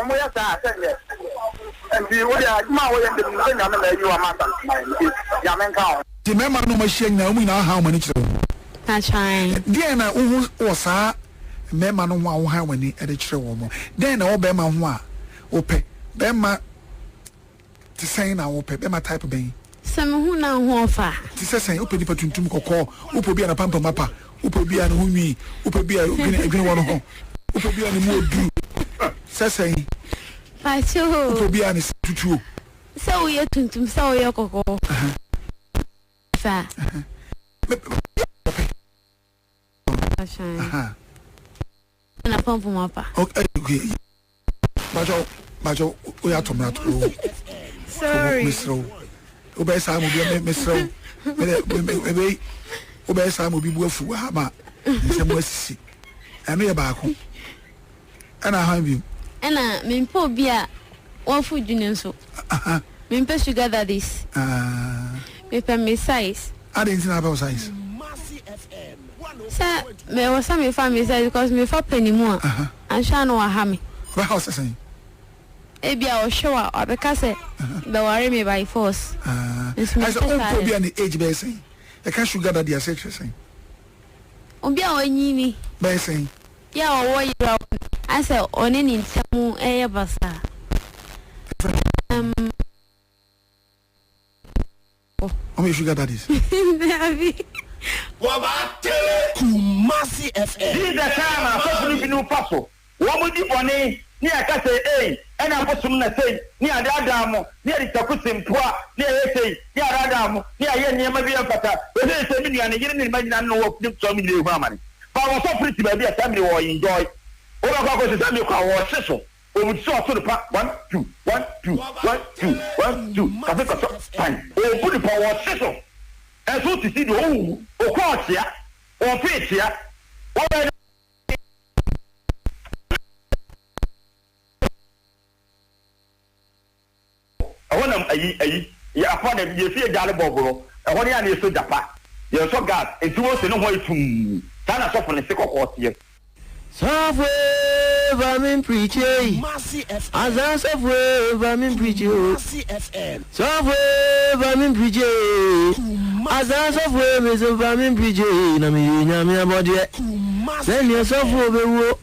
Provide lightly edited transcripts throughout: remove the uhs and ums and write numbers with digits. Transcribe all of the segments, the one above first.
omoya sa asende and we are ma we am the nyame na you amata ya menka the member no machine na mu na how many chiro that's fine then na wo sa member no ho how many e de chiro wo mo then na wo be ma ho a wo pe be ma ti say na wo pe be ma type ben some who na ho fa ti say wo pe di patuntum kokko wo po bia na pampa mapa wo po bia na ho nwi wo po bia edwene wo no ho wo po bia na mu odu say Pacho. Wo po bia na tutu so we tuntum so we kokko fa na pampa mapa okay Bajo we are tomato sorry misro obey Sam be misro maybe obey Sam be buafu ha ma se mo asisi eno ye baako ana ha bi ana mempo bia one food junior so mempe sugar daddies mempe me size I didn't know about size sir me was some family size because me for penny more and sha no ha me what house saying ebia o show abeka say be worry me by force I said oh be an age be saying I can sugar daddy as saying obia onyi ni be saying ya o wo I say oni ni ntamu eye basa how many sugar daddies Kumasi FM. This is the time so for you paso wo mo di bone ni aka say ena posum na say ni adada mo ni adi takusimpoa ni say ni adada mo ni aye niema bi afata we say mi ni ane yiri ni magina no wo ni so mi le hu amane ba wo so pretty ba bi assembly wo enjoy o ba kwa ko say mi kwa wo seso o mu so so pa 1 2 1 2 1 2 1 2 ka fe ko so fine o bu di pa wo seso e so ti si do o ko tia o fe tia o ba awonam ayi ya afa na ye fie gale boboro ehon ya na so japa ye so gas etuwo se no ho etum sana so fo ne se kokko tie Software vermin preaching. As I software vermin preaching. Software vermin preaching. As I software Miss vermin preaching. Na mi nyame abode. Send your software be wo.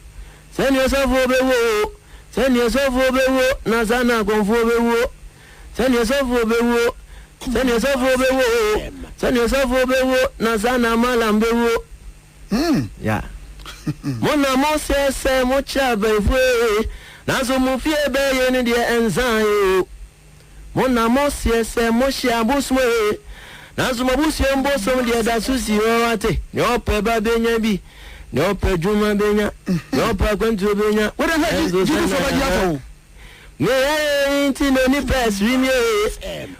Send your software be wo. Send your software be wo. Na sana konfo be wo. Send your software be wo. Send your software be wo. Send your software be wo. Na sana malam be wo. Yeah. Mona mo se mo cha befwe na so mo fie be ye ni de ensan yo mona mo se mo sha buswe na so mo buswe mboso de da susi o ate ne ope ba benya bi ne ope juma benya ne ope kwantu benya what the hell you do for the yato ne inti no ni press rimi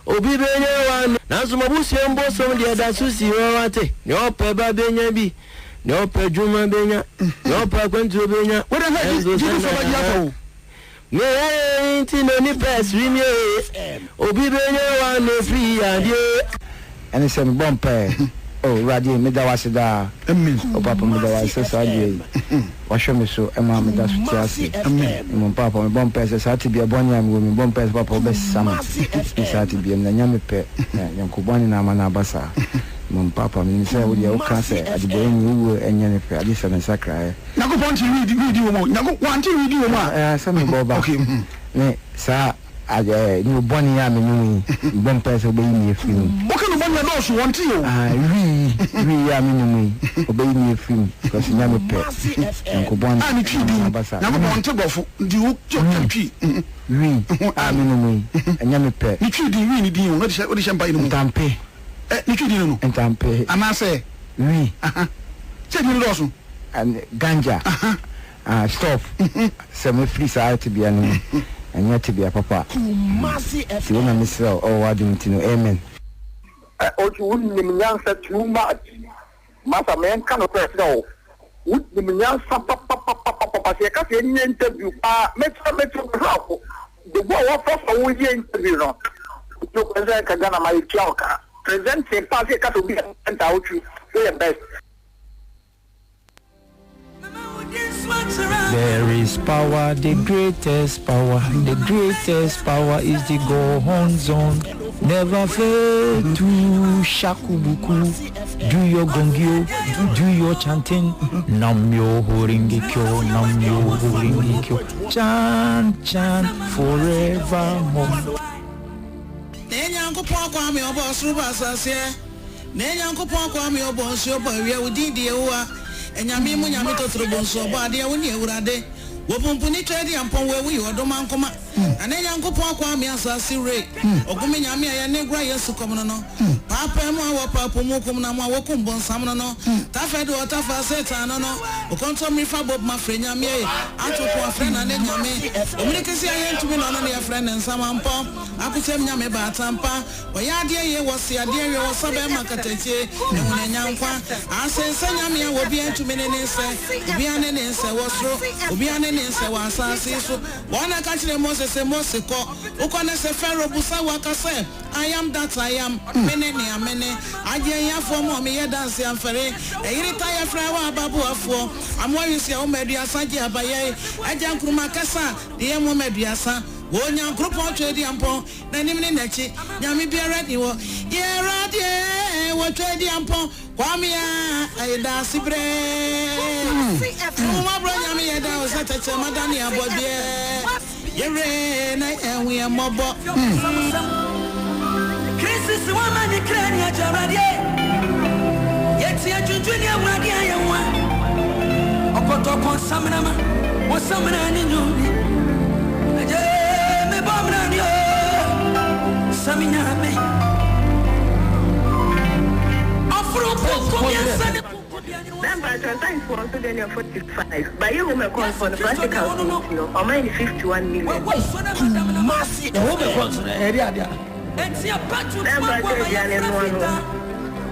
obi benya wa na so mo buswe mboso de da susi o ate ne ope ba benya bi no pejuma benya no pa kwantu benya what the hell you do for the yato me inti no ni press rimi obi benya wa no free ade ene se me bompe oh radio me da wasida amen o papa me da wasida saje wa show me so e ma me da su tiasi amen mo papa me bompe se sa ti bia bonya me bompe se papa be sama sa ti bia na nyame pe yankubani na mana basa mon papa me say we dey o kan say adibo ni wo enye ne pe ade se ne sakra na go point read wo mo na go want to read wo ma say me boba okay ne sa aje ni boni ya me ni bon pese obeyi ni film okay no boni no so want you wi ya me ni obeyi ni film because nya me pe ko bon ani twi na go want gofo ndi wo twi wi a me ni nya me pe ni twi di wi ni di wo de shempa ni mu tampe ni twi di no tampe ana say wi che di no so and ganja stop se me free sa ati bia ni anya ti bia papa Kumasi ti wona misra o wadum ti no amen o tu ni mnyansa too much masa men kan o press no ni mnyansa papa se ka se ni interview metro hapo the boy wa first we interview no to present ka gana mai chauka present se pa se ka to be enta o tu the best There is power, the greatest power. The greatest power is the go-home zone. Never fail to shakubuku. Do your gongyo, do your chanting. Namyo horingekyo, namyo horingekyo. Chant, chant forevermore. Nenyankopon kwa me obo suru asase. Nenyankopon kwa me obo nso ba wi awudi ewa. Enyame mu nyame totoro bonso ba de woni ewurade. Wopumpuni trade yampon we odoma nkoma. Nenyankopon kwa me asase re. Ogumi nyame ya negura Yesu komono no. Papa mu awo papa mu kom na mu awo kumbon sam no. Tafedo otafa setan no. Okonto mi fa bob ma frenya me. Atoko afre na nyame. Omunikisi ayentumi no no ne afre ne nsamampo. Akutem nyame ba atampa. Oya de ye wosi ade ye wosabe makatache. Ehuna nyankwa. Asense nyame ya obi entumi ne nse. Obi ane ne nse wosro. Obi ane ne nse wa asase so. Wona ka kire Moses Mose ko. Ukone se Pharaoh busa wakase. I am that I am. Mene ni amene. Aje ya fo mo me ye dance amfere. Eyiri taya fra wa babu afo. Amwa yusi ya umediasa je abaye. Aja nkruma kasa de mo mediasa. Wonya group on trade ampo na nimne nachi nyame biara ni wo ye radie wo trade ampo kwame ya aida sibre mo bro nyame ye da o sateche madani abodie ye re na enwe mobo Christ wa mani krani ajaradie yeti ajunjuni awadi ayewa okoto kon samnama wo samna ni nyuni Saminyame Afro Number sometimes for also then you're 45. But you will call for the practical meeting, you know, or mine 51 million. Kumasi the home console area there.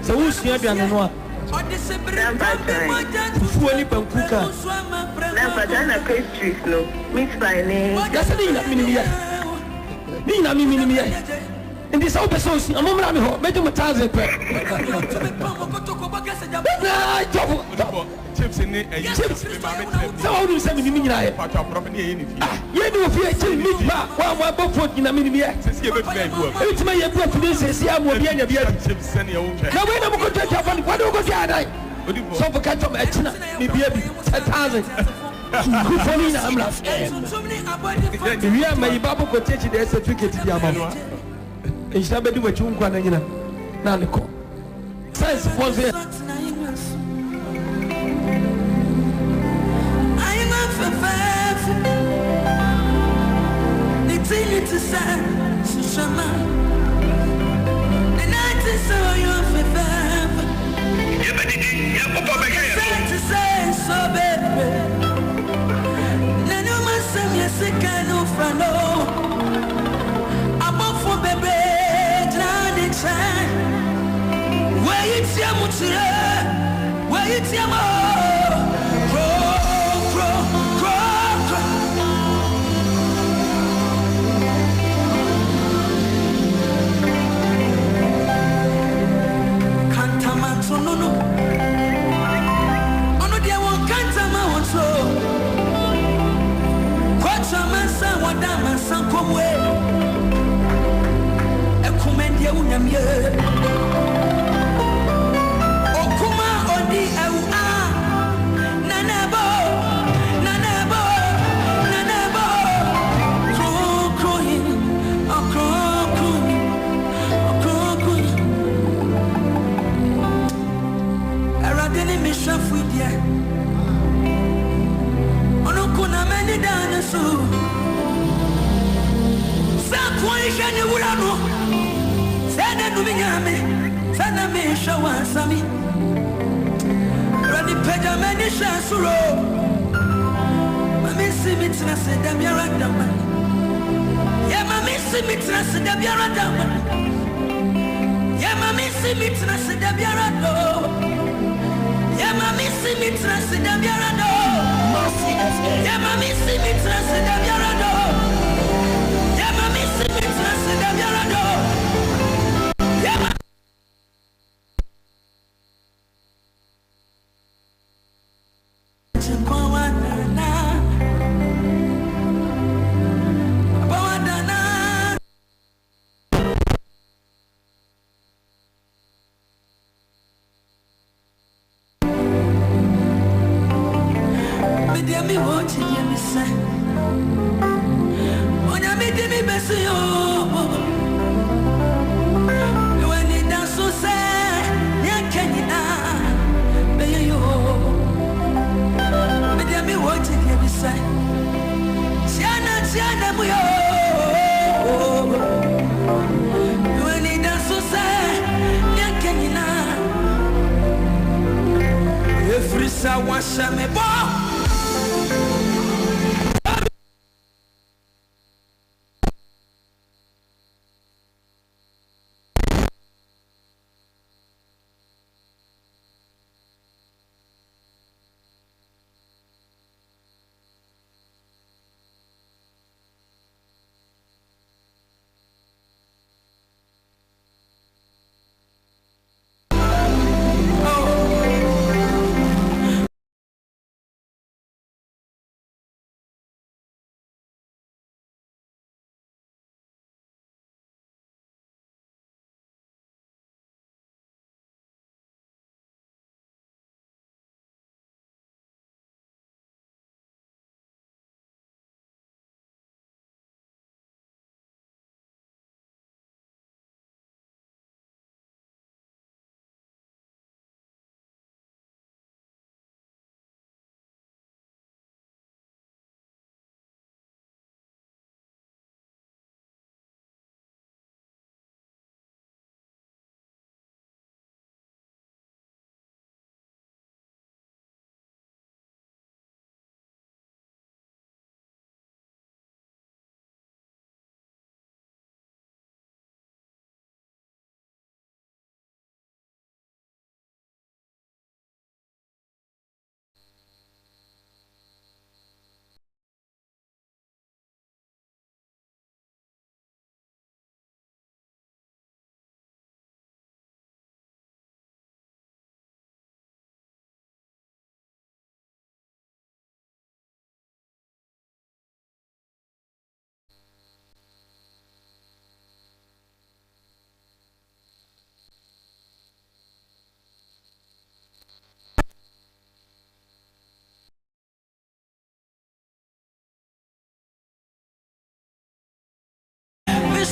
So who's here no? Fully Pankuka. Number Dana pastries no. Meat by name. That's Nina Mimi. In this open source, I'm on my home, better Mataze. Chips in it, chips. So how do you say me? You do fear meat back while my book in a minute. It's my preference. See, I will be any chips. Now, when I'm going to take up on what do you go to? So for catch up at China, maybe 10,000. I'm not. We are my Babu could take the certificate to the Amano. And she never do what you want to know. Nanico. Says was there. I am a it's in to say, Sushama. The night is so you're to say, so baby. Sekano frano abofo bebe drani chan where it's ya mutire where it's ya mo cro kantama tonono ono dia won kantama won so Samasa wadama sankomwe ekumendia unyamye okuma odi au nanabo krokroin eradeni mishafudia onokuna meni danasu Sakwishani Wurano Sana Numinyame Sana Mishawa Sami Rani Pejamani Shasuro Mamisi Mitra Sedamiaradama Yamamisi Mitra Sedabiaradama Yamamisi Mitra Sedabiarado Yamamisi Mitra Sedabiarado Yamamisi Mitra Sedabiarado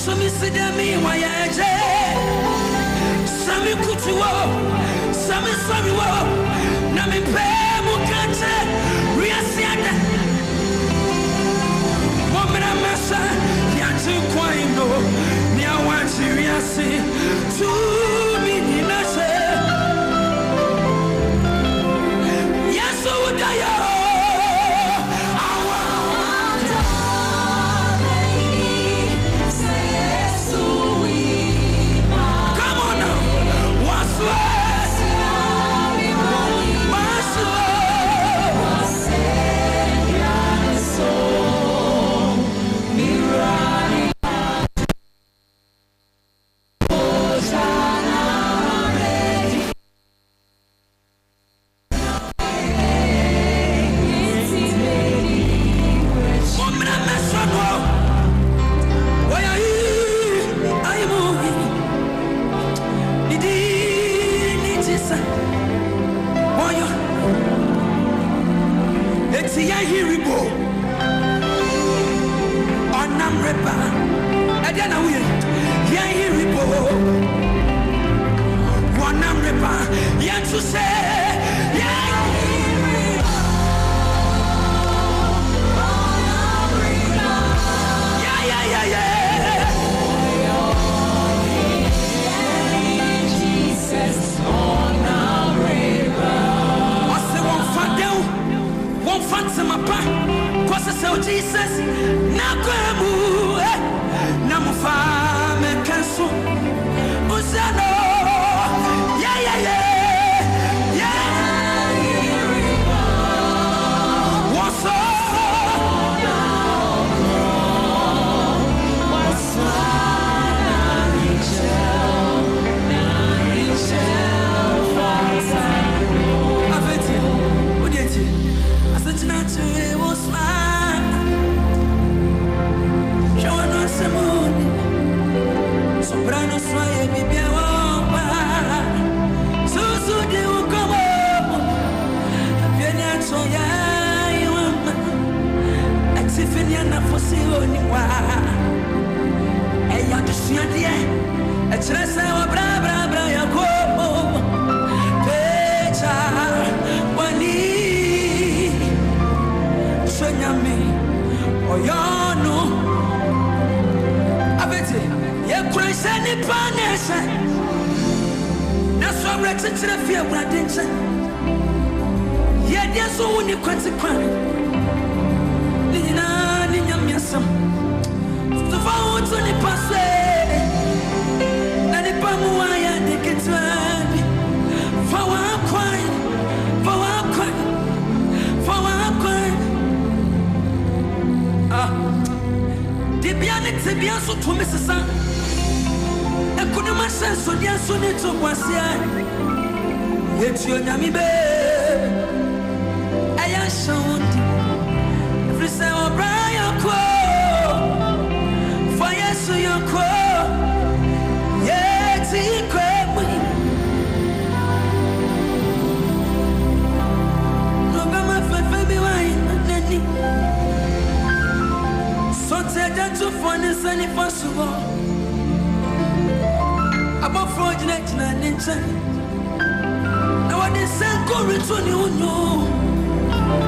Sami sidami wayaje Sami kutuwo Sami samiwo Nami pe mukante Riasiade Wamina mesa Yati kwa ino Niawanti riasi Tumi ninase Yesu udaya Jesus, Nakwemu, Namufa, Mekansu, Usano, yeah, yeah, yeah, yeah. What's Soprano suaye bibia wamba Susu di ukomo Bienya toya iwamba Atifini anafosi oniwa ya dusuadie etrese wa bra bra bra ya ko pecha wani sonyame oyono abete ye kurese ni panese na so retetre fie bradenche ye dia so woni kwatikwan nina ni nyamiasam to fa to ni passe na ni pamu ya deketwabi fa wa kwai Tibia so to Mrs. I couldn't my sense so dear so need to was yet you yammy be I am shown every summer Brian quo fire so your quo yet he crab no my baby wine to find this any possible about fraudulent and intent. Now, what is sent go return you know?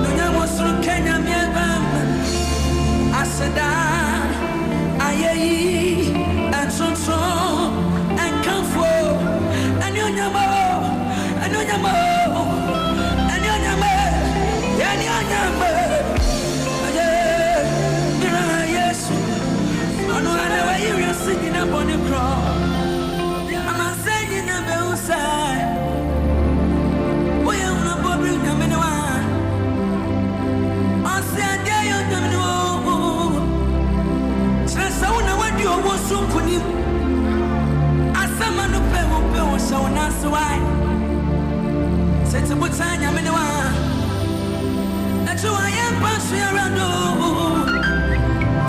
No, I was through Kenya, me I said, and so, and come for, and you know, and you know, and you know, and you know. You're sitting up on the cross. I'm saying a bell side. We are not bothering them anyone. I said, I don't know. So I know what you want so could you. I summon a pair of so that's why. Said to put time, I'm anyone. That's who I am, passing around.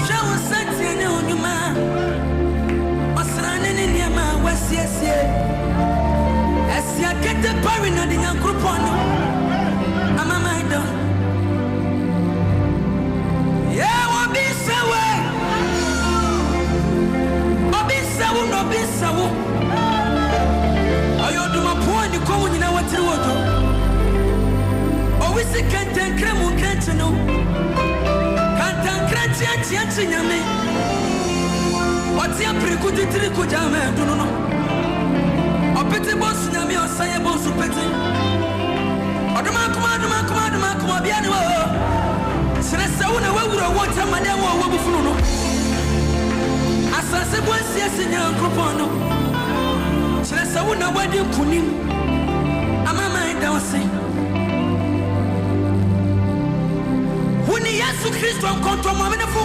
Show us something on your man. Yes, as I get the parent of the young group on, I'm a mind. Yeah, what be so way? What be so, no be so. I ought to my point, you go in our water. Oh, we see can't and creme who can't know. Can't and cranch and me. What's your precuditory kujame? Do no. Petit boss na mi osaye boss petit oduma kuma bia ni wo sere se wo na wawuro wo tama dem wo bufunu no asase bo asiase nya nkropon no sere se wo na wadi kunim amama ida wose woni Yesu Kristo nkonto mo menefo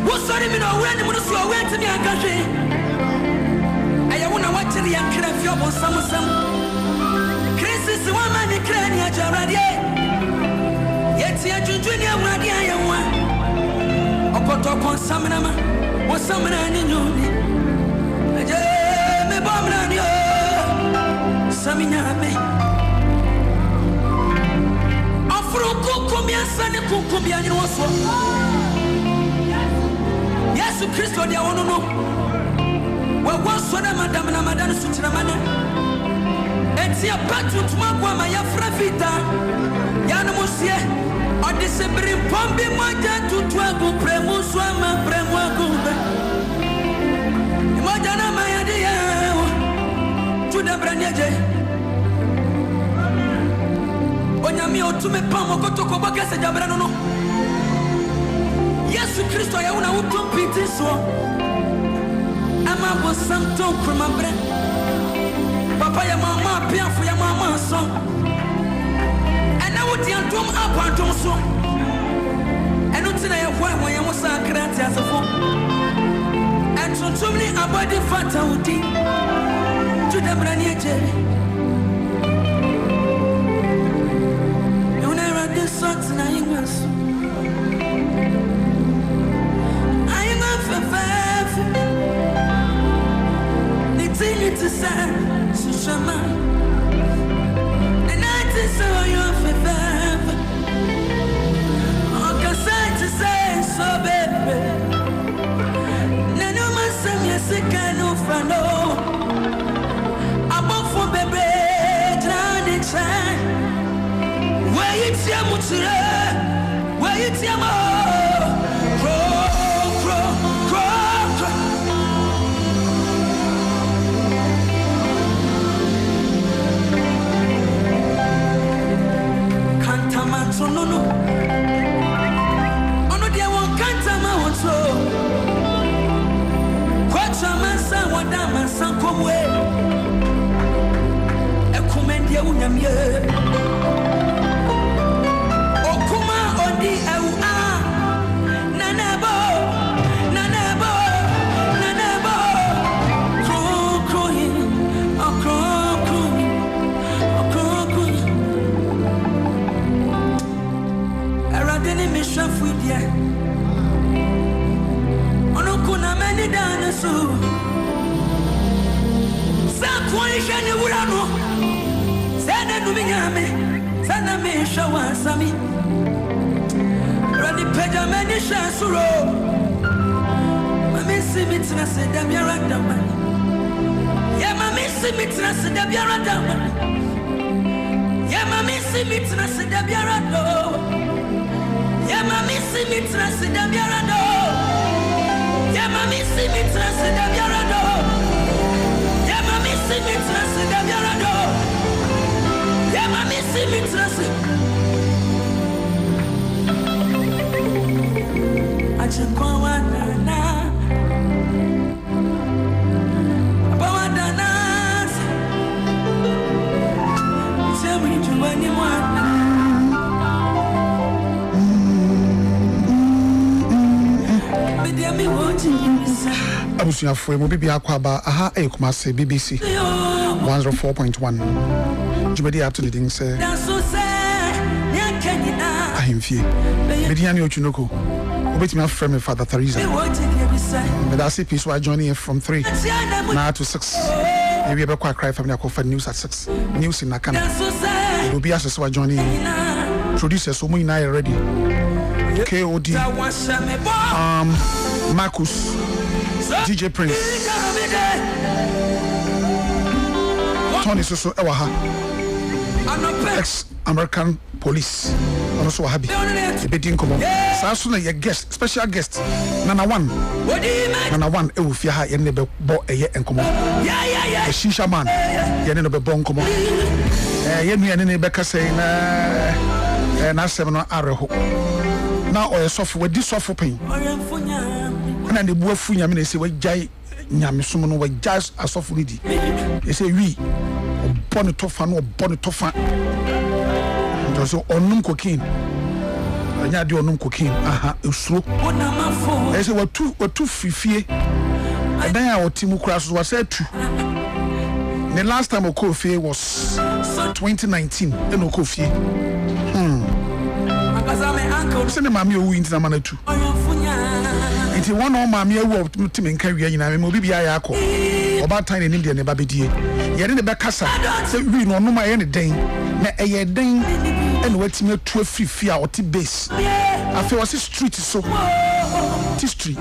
wo sori mi no we ni mo so we ntimi akahwe Ayawuna watching ya krafio bo samusam Crisis woman ni krani ajaradie Yeti ajunjuni awradi ayawa Okoto konsamna ma wosamna ni nyoni Aje me bomra ni o saminya me Afro kukumia sane kukumia ni woso Yesu Kristo dia wono no was one of Madame Sutramana. And see a patron to my Frafita Yanamusia or December Pombi Maja to Twago Premuswama Premwago Madana Maya to the Branyaje Onyami to me Pamo to Kobakas and Jabrano. Yes, Christo, I want to beat this one. Ama bo santo krumambre Papa ya mama piafo ya mama so Ena wodi antom apantom so Eno tina ya hwa ya musa krati asafo Entontom ni abadi fata udi Juda brani eje Yuna radi sot na ingas Ayunga fefe to say, Sushama, the night is so your favor. Oh, cause I to say, so baby, no. I'm off for baby, drowning time. Where you tell me to where you tell me, so no no. Oh no, dear one can't tell my one so. Quite a man, son, what damn man, son, come away. A commandia unam ye. Oh, come on, the Ewa. Nanabo, Nanabo, Nanabo. Crowing, oh, crowing, oh, crowing. Deni me chef with ya. Ono kuna many dance. Sa kwani shani urano. Sana nubinyame. Sana me shawa sami. Rani peja many shansuro. Mami simitna se dabiara daman. Ya mami simitna se dabiara daman. Ya mami simitna se dabiara do. Yeah, mami, see me trust in the Biarado. Yeah, mami, see me trust in the Biarado. Yeah, mami, see me trust in the Biarado. Yeah, mami, see me trust. I just go on na. Tell me to anyone. Abusuafo mo bibi akwaba aha Kumasi BBC 104.1 Jumedi up to the ding say ahimfie mediani Otwinoko obetimi afrem me Father Teresa but that's it peace we joining from 3 now to 6 we be quite cry family for news at 6 news in Nakana will be as we joining producers so we now ready KOD Marcus DJ Prince Tony Soso Ewaha ex-American police also happy the bedding come so your guest special guest Nana one ewufia ha yene be bo eye enkomo the shisha man yene no be bo enkomo yenu yene ne be kase na asem no areho na oyesofo wadi sofo pen na ne buafu nyame na se wagyae nyame som no wagyae asofo no di e se wi obone tofa no obone tofa so onum kokin anya de onum kokin aha esuro e se watu fifie edan a otimu kura so wasa atu the last time okofie was 2019 and okofie se ne mami owu intina manatu iti one on mami ewu timi nka wi nyina me obi bia ya akọ oba tan ne nimde ne babedie ye ne be kasa se wi no no ma ye ne den na eye den ene watimi atu afifia oti base afi wasi street so ti street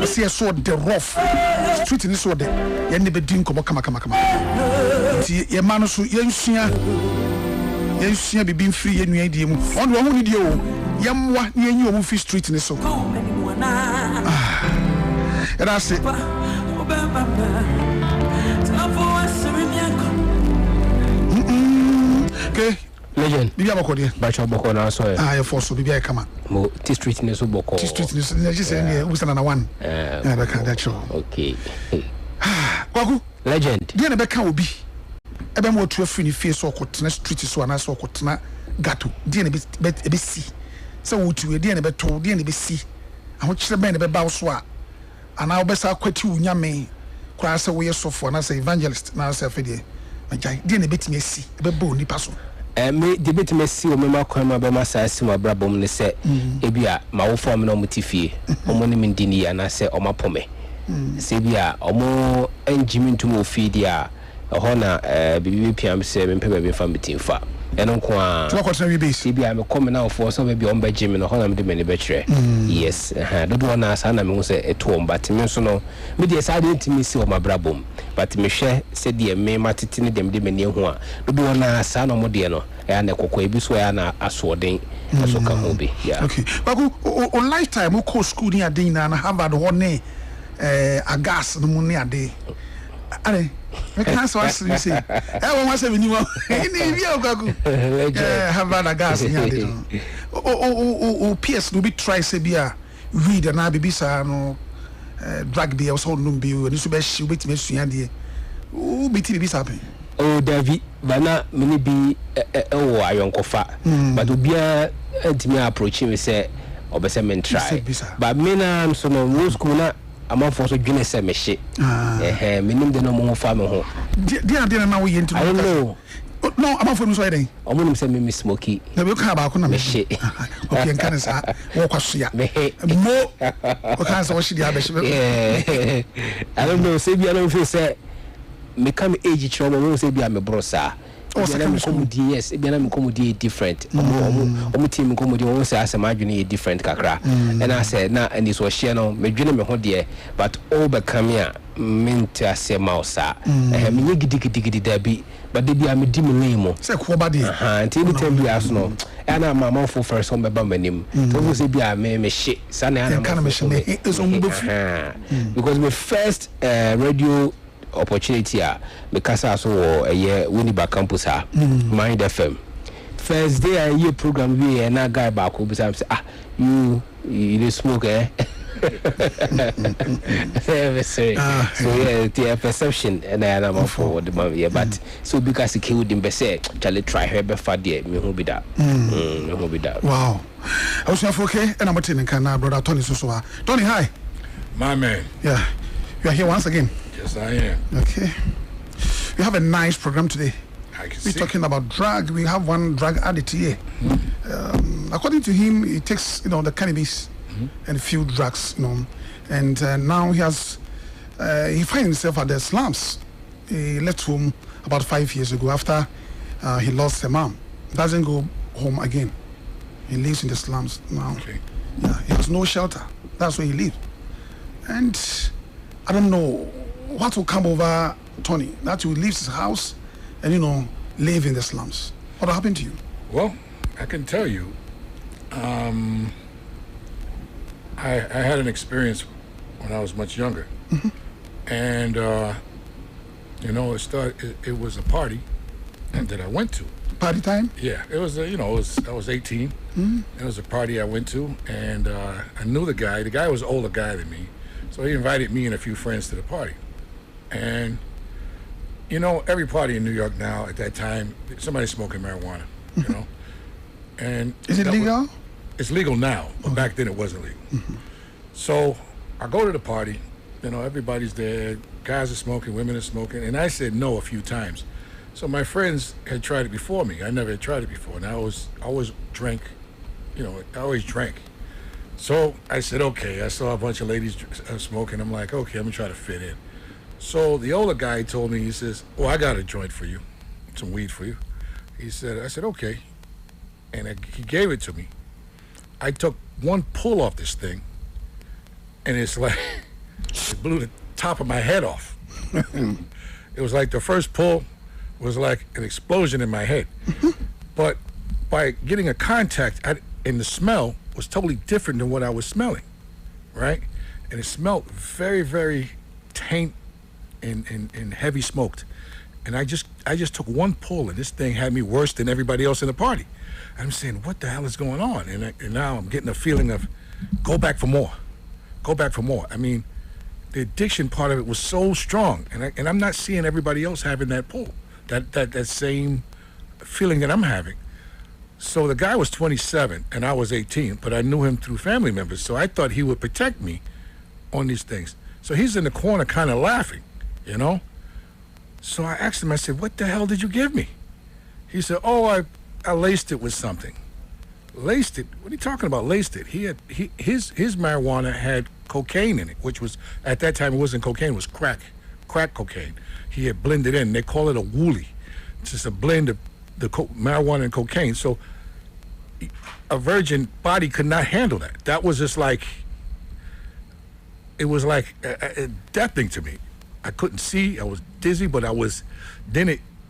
see so the rough street ni so de ye ne be din komo kama ti ye manu so ye nsua bibi mfiri ye nua die mu on wo hu ni die o ye mwa ni enyi o mu fi street ni so era se okay legend bibi abakode bacha boko na so ye force bibi kama mo T street ni so boko T street ni so ni je say ni usana na one that can that show okay kwaku legend die na be ka obi ebe mo tu afiri ni face okotena street so ana so okotena ghetto die na be si se wo tu die na be to die na be si aho kire ben na be ba so a ana obesa kwati unyame kwa se wo yesofo na se evangelist na se afedie majai die na betimi si ebe bo nipa so me de betimi si o mema kwa ma be ma sa si ma brabom ne se ebia ma wo fo me no mutifie omo ne mindini ana se o mapome se bia omo enjimi ntumo ofidi a hona bibi piam se me pebe be fa metimfa ɛno nko a to akɔtena wi base bi a me come now for so be on be me no ho na me de me ne be kyerɛ yes dodo na asa na me hu sɛ eto but me so no me de sa de ntimi si o mabrabom but me hwɛ sɛ de me matete ne dem de me ne hu a dodo na asa na mo de no na kokɔ ebi so na asoɔden aso ka ho bi yeah okay baku on lifetime ko school ni ade na Harvard ho ne agas no mu ne ade are me can so ask you say won say me ni bi okaku Harvard agas ni ade o PS no be try say bia read na bibi sa no drug be so no bi ni so be shi betime sua de o biti bi sa pen oh David bana mini bi o ayonkofa but obia antimi approach me say obese men try but me na so no school na amafo so dwene se me hye menim de no mo fa me ho dia na wo yenti I don't know no amafo no so yeden omonim se me smoky na be ka ba ko na me hye okay nkan sa wo kwasoya mo o kan sa wo hye dia be hye I don't know say bia no feel say me come age chiro mo say bia me brosa secondary school yes e bia na me comedy different omo team comedy o say asem adwene different kakra and I said na and this was share no me dwene me ho de but all be come here mente asem mausa me nye gidigidi da bi but they be me di me name say ko ba de until the time bia so no and I'm my for first home be ba manim so say bia me she sa na na kind of me is on because my first radio opportunity because I saw a year Winneba campus Mind FM first day I hear program we and that guy back who say you smoke so yeah the perception and I am forward yeah but so because he killed him be say Charlie try her be for there me who be that wow I was okay and I'm telling can brother Tony so Tony hi my man yeah you are here once again. Yes, I am. Okay. We have a nice program today. We're talking about drug. We have one drug addict here. According to him, he takes, the cannabis and a few drugs, and now he finds himself at the slums. He left home about 5 years ago after he lost a mom. Doesn't go home again. He lives in the slums now. Okay. Yeah, he has no shelter. That's where he lives. And I don't know what will come over Tony, that he will leave his house and, live in the slums. What will happen to you? Well, I can tell you, I had an experience when I was much younger. And, it was a party that I went to. Party time? Yeah, it was, I was 18. It was a party I went to, and I knew the guy. The guy was an older guy than me. So he invited me and a few friends to the party. And, every party in New York now, at that time, somebody's smoking marijuana, And is it legal? It's legal now, but back then it wasn't legal. So I go to the party, everybody's there, guys are smoking, women are smoking, and I said no a few times. So my friends had tried it before me. I never had tried it before, and I always drank, I always drank. So I said, okay, I saw a bunch of ladies smoking. I'm like, okay, I'm gonna try to fit in. So the older guy told me, he says, oh, I got a joint for you, some weed for you. I said, okay. And he gave it to me. I took one pull off this thing, and it's like, it blew the top of my head off. It was like the first pull was like an explosion in my head. But by getting a contact, and the smell was totally different than what I was smelling, right? And it smelled very, very taint and heavy smoked. And I just took one pull, and this thing had me worse than everybody else in the party. I'm saying, what the hell is going on? And now I'm getting a feeling of, go back for more. Go back for more. I mean, the addiction part of it was so strong, and I'm not seeing everybody else having that pull, that same feeling that I'm having. So the guy was 27 and I was 18, but I knew him through family members, so I thought he would protect me on these things. So he's in the corner kind of laughing, So I asked him, I said, what the hell did you give me? He said, oh, I laced it with something. Laced it? What are you talking about, laced it? His marijuana had cocaine in it, which was, at that time it wasn't cocaine, it was crack cocaine. He had blended in. They call it a wooly. It's just a blend of the marijuana and cocaine. So a virgin body could not handle that. That was just like, it was like a death thing to me. I couldn't see, I was dizzy, but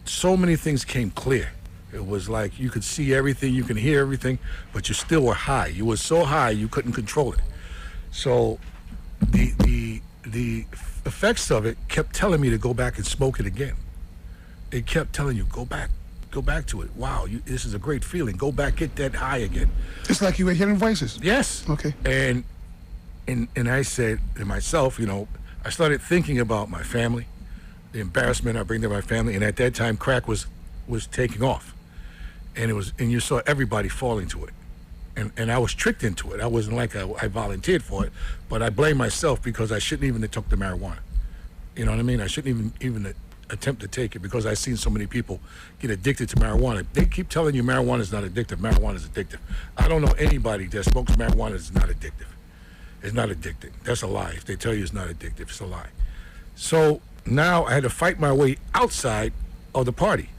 so many things came clear. It was like you could see everything, you can hear everything, but you still were high. You were so high you couldn't control it. So the effects of it kept telling me to go back and smoke it again. It kept telling you, go back to it. Wow, this is a great feeling. Go back, get that high again. It's like you were hearing voices. Yes. Okay. And I said to myself, I started thinking about my family, the embarrassment I bring to my family, and at that time crack was taking off. And you saw everybody falling to it. And I was tricked into it. I wasn't like I volunteered for it, but I blame myself because I shouldn't even have took the marijuana. You know what I mean? I shouldn't even attempt to take it because I've seen so many people get addicted to marijuana. They keep telling you marijuana is not addictive. Marijuana is addictive. I don't know anybody that smokes marijuana that's not addictive. It's not addicting. That's a lie. If they tell you it's not addictive, it's a lie. So now I had to fight my way outside of the party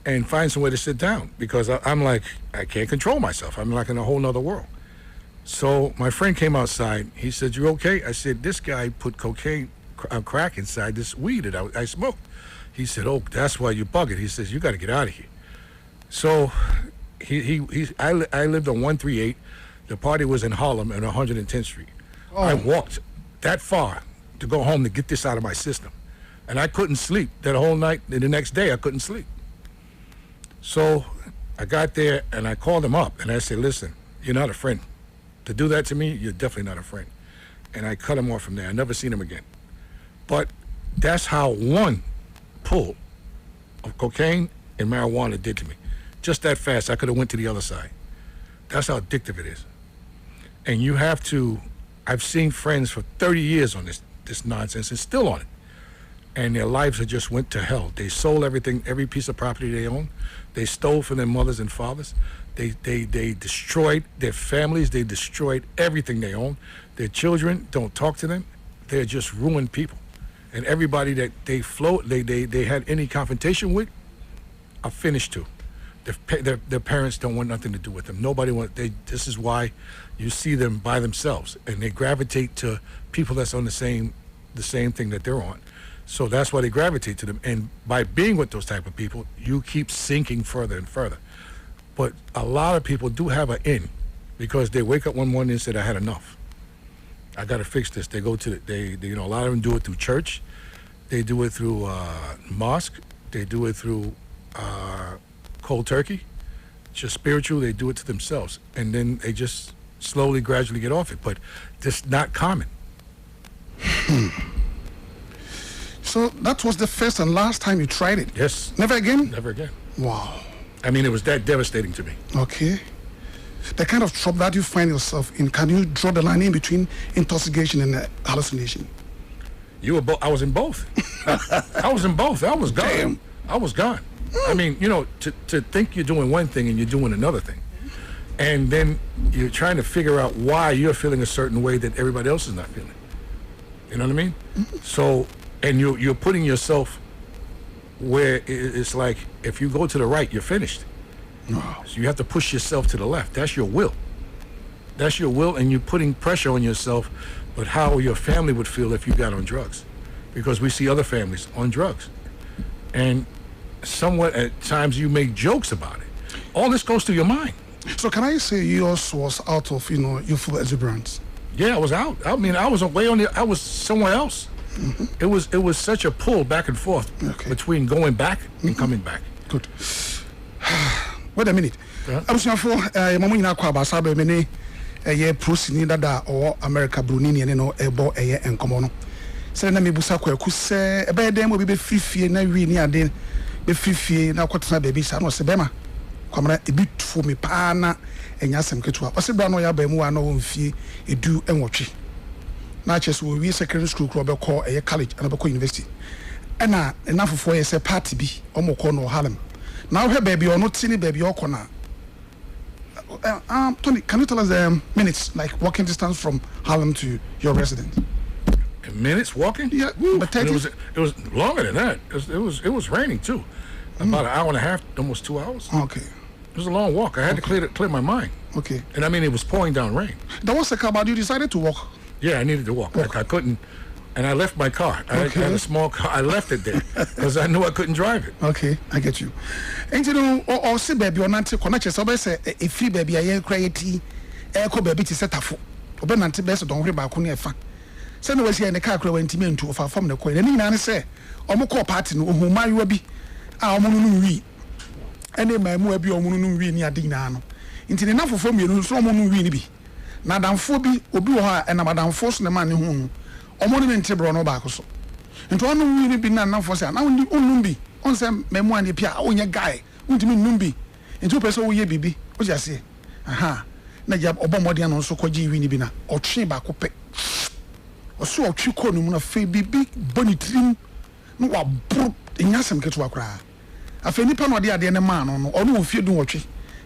and find somewhere to sit down because I'm like, I can't control myself. I'm like in a whole nother world. So my friend came outside. He said, "You okay?" I said, "This guy put crack inside this weed that I smoked." He said, "Oh, that's why you bug it." He says, "You got to get out of here." So I lived on 138. The party was in Harlem on 110th Street. Oh. I walked that far to go home to get this out of my system. And I couldn't sleep that whole night. And the next day, I couldn't sleep. So I got there and I called him up and I said, "Listen, you're not a friend. To do that to me, you're definitely not a friend." And I cut him off from there. I never seen him again. But that's how one pull of cocaine and marijuana did to me. Just that fast, I could have went to the other side. That's how addictive it is. And you have to, I've seen friends for 30 years on this nonsense and still on it. And their lives have just went to hell. They sold everything, every piece of property they own. They stole from their mothers and fathers. They destroyed their families. They destroyed everything they own. Their children don't talk to them. They're just ruined people. And everybody that they had any confrontation with are finished too. Their parents don't want nothing to do with them. Nobody wants. This is why you see them by themselves, and they gravitate to people that's on the same thing that they're on. So that's why they gravitate to them. And by being with those type of people, you keep sinking further and further. But a lot of people do have an in, because they wake up one morning and said, "I had enough. I got to fix this." They go to a lot of them do it through church. They do it through mosque. They do it through cold turkey. Just spiritual. They do it to themselves, and then they just slowly, gradually get off it. But it's not common. So that was the first and last time you tried it? Yes. Never again? Never again. Wow. I mean, it was that devastating to me. Okay. The kind of trouble that you find yourself in, can you draw the line in between intoxication and hallucination? I was in both. I was in both. I was gone. Damn. I was gone. I mean, to think you're doing one thing and you're doing another thing. And then you're trying to figure out why you're feeling a certain way that everybody else is not feeling. You know what I mean? Mm-hmm. So, and you're putting yourself where it's like, if you go to the right, you're finished. Oh. So you have to push yourself to the left. That's your will. That's your will, and you're putting pressure on yourself, but how your family would feel if you got on drugs. Because we see other families on drugs. And somewhat at times you make jokes about it. All this goes through your mind. So can I say yours was out of, youthful exuberance? Yeah, I was out. I mean, I was away I was somewhere else. Mm-hmm. It was such a pull back and forth between going back and coming back. Good. Wait a minute. Abusuafo mama nyina kwa abasa ba mene prosini dada o America Brunini ne no ebo enkomo no. Se na mebusa kwa akuse ebe dem obi be frifie na wi ni ade be frifie na kwotena baby sa no se bema. Kwamra ebi tufo me pa na enya asem ketua. O se bra no ya ba mu ana wo mfie edu enwotwe. Na chese wo wi secondary school kro be call college and be call university. Ena enafofo ye se party bi omoko no Harlem. Now here baby or not seeing baby or corner. Tony, can you tell us the minutes, like walking distance from Harlem to your residence? Minutes walking? Yeah, but it was longer than that. It was raining too. About an hour and a half, almost 2 hours. Okay. It was a long walk. I had to clear my mind. Okay. And I mean, it was pouring down rain. That was the car, but you decided to walk. Yeah, I needed to walk. I couldn't, and I left my car. I had a small car. I left it there because I knew I couldn't drive it. Okay, I get you. And you know, or say baby or not connect yourself. Say a free baby, I cry tea. Echo baby to set up for. Open anti best don't worry about Kunia fan. Send was here in the car went to me into from the coin. And then I say, Omoko party no who my will our monunu. And then my more be omunu near Dinano. Into enough for me, no so monu win be. Madam Phoebe, Obuha, and Madam Force the man whom Omonin Tebro no Bacoso. And to one who will be none for say, now only Numbi, on some memoir the Pia, on your guy, won't mean Numbi. And 2 person ye bibi, what you say? Aha, Najab Obamodian also Koji Winibina, or Chamber Cope. Or so a true corner of Phoebe, big bonny trim, no, a brook in Yassam get to a cry. A fanny pan or the other man or no fear do watch.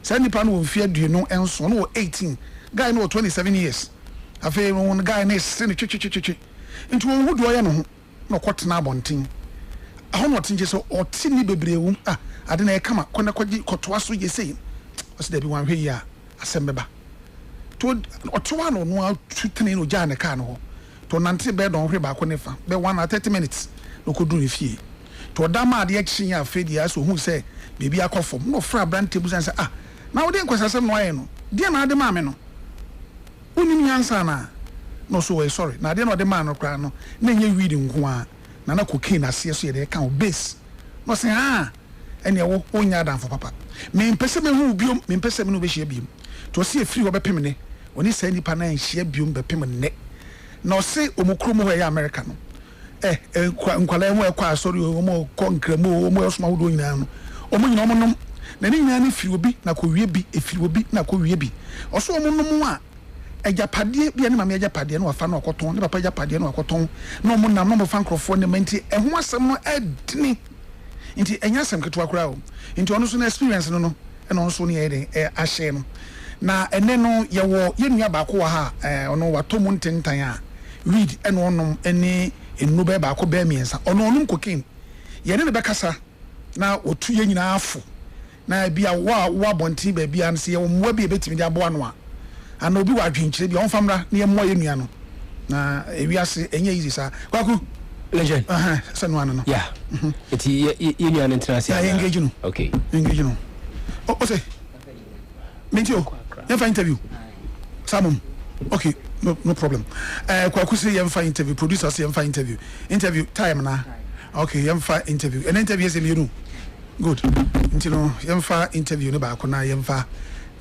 Sandy pan will fear do you know, and so no 18. Guy no 27 years. I feel one guy next send chichi. Into one wood do I know no quite na bonting. I don't want to so or tinny baby. I didn't come up Konakoji Kotwasu ye saying. Was there be one here? Assemble. To or 2 1 or no 2 10 Jana Cano. To Nanti bed on Riba Conefa. Be 1 or 30 minutes. No could do if ye. To a dama the action ya fedi as who say, baby I call for no fra brand tables and say, ah, now then because I said no. Dear na de mameno. Unim yansa na no so we sorry na de no de man no kra no na nya reading nko a na na cocaine ase so ye de kan base no say ene wo onya dan for papa me mpese me hu biom me mpese me no be hia biom to se free wo be pem ne oni say nipa na hia biom be pem ne na se omukro mo ya America no nkwala mo ekwa sorry o mo konkremo o mo osoma wo do nyina no o mo nyina o mo nom na ni nyina ni free obi na ko wie bi efiri obi na ko wie bi oso o mo nom a ejapade bia ne mama ejapade no afa no akoton ne papa ejapade no akoton no mo nam no mo fa nkrofo ne menti eho asem no edini nti enya asem keto akura o nti ono so na experience no no e no so ne ye ahye no na ene no ye wo ye nua ba ko wa ha ono watomu ntentan a read ene onom ene enu be ba ko be miensa ono onum cocaine ye ne be kasa na otu ye nyina afo na bia wa bontin ba bia nse ye wo mwa bi betimi de abo ano a ana obi wa adwenkyire bi on famra na ye mo ye nua no na ewiase enye easy sa kwaku legend sanu ano no yeah eti ye nua no international yeah engage no okay engage no o say mentio ye fa interview samum okay no problem kwaku say ye fa interview producer say ye fa interview time na okay ye fa interview and interview say me no good ntino ye fa interview no ba ko na ye fa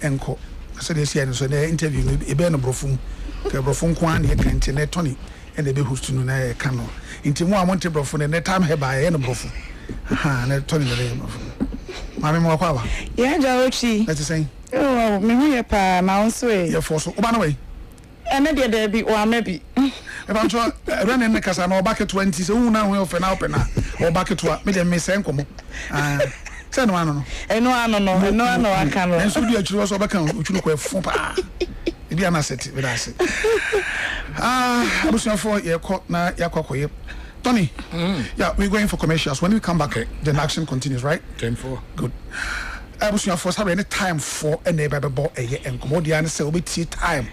enko so they see so the interview e be no brofum ke brofum kwa na kan ti na Tony and the be host no na e kan no nti mo amonte brofum na time he ba e no brofum na Tony na le mami mo kwa ba ye ja ochi let's say oh me hu ye pa ma onso e ye force oba na we ene de bi o amabi e ba ncho run en kasa na oba ke 20 so hu na hu ofe na open na oba ke to me de me se nkomo say no ano no eno aka no enso di achiro so beka ochunu ko efo pa e bia na set we da set abusuan for ye ko na yakokoye Tony yeah we're going for commercials when we come back the action continues right 10-4 good abusuan for have any time for any bebo eye enkomo dia na say obeti time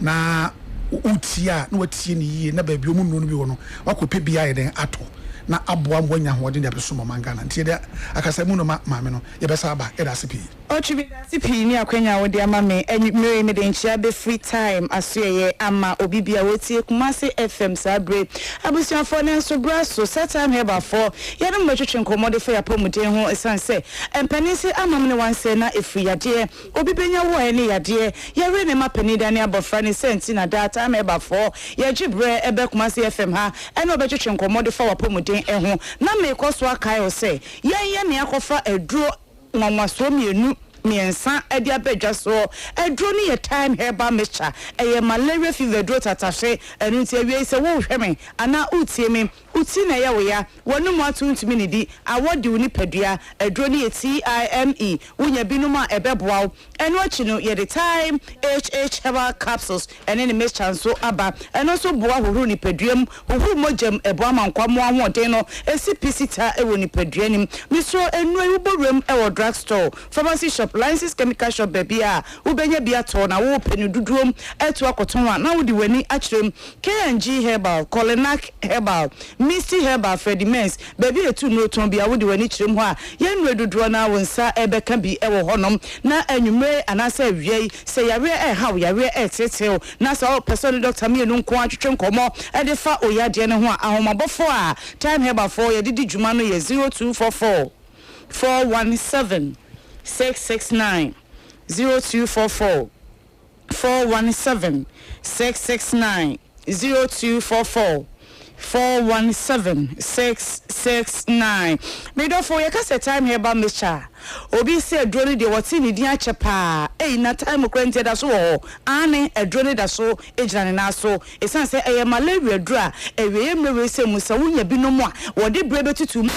na utia na watie ni yie na ba bi omu no bi wo no wakope bia ye den ato na aboa mwanya hoden de beso mangana ntie de akasa mu no maame no ye besa aba e da sepi ochibi da sepi ni akwanya wo de ama me enyi me de nchia be free time asoye ama obibia wotie Kumasi FM sabre abusuafo ne nso braso set time heba for ye no machwetwe nkomode fa ya pomuden ho esanse empanisi amam ne wanse na efuyade obibenya wo ene yade ye re ne mapanida ne abofra ne senti na data am heba for ye gibre ebe Kumasi FM ha ene obetwetwe nkomode fa wa pomuden eho na me koso akai o se ye ne akofa eduro nwanwaso mienu miensa edi abedwa so edro ne ye time herbal mixture eye malaria fever dro tatahwe enu nti awie se wo hweme ana utie me uti na ye wo ya wonu mu atuntumi ne di awodi uni padua edro ne ye eeii unya binum a ebeboa enu achi no ye the time hh herbal capsules ene ne mixture so aba eno so boa hohuru ni paduam hohuru mojem eboa mankwamo ahoden no esi pisita ewo ni paduanim misro enu ewuborem ewo drugstore pharmacy shop license chemical shop baby a ubenya bia to na wo penu duduom eto akoton a na wodi wani achirem KNG herbal Colinac herbal Misty herbal Fredimens baby etu no ton bia wodi wani chirem ho a yenwe duduo na wonsa ebeka bi ewo honom na anwumre anasa awie se yare hawo yare tetew na so person doctor me no nko atwetwe nkomo e fa oyade ne ho a ahomabofo a time herbal for ye didi dwuma no ye 0244 417 669 0244 417 669 0244 417 669 me do for your case time here ba mecha obi say adrone de woti ni din ache pa na time kwente da so wo ane adrone da so ejirane na so esan say eye malaria dura ewe mrewe se musa wunya binom a wode brebe tutu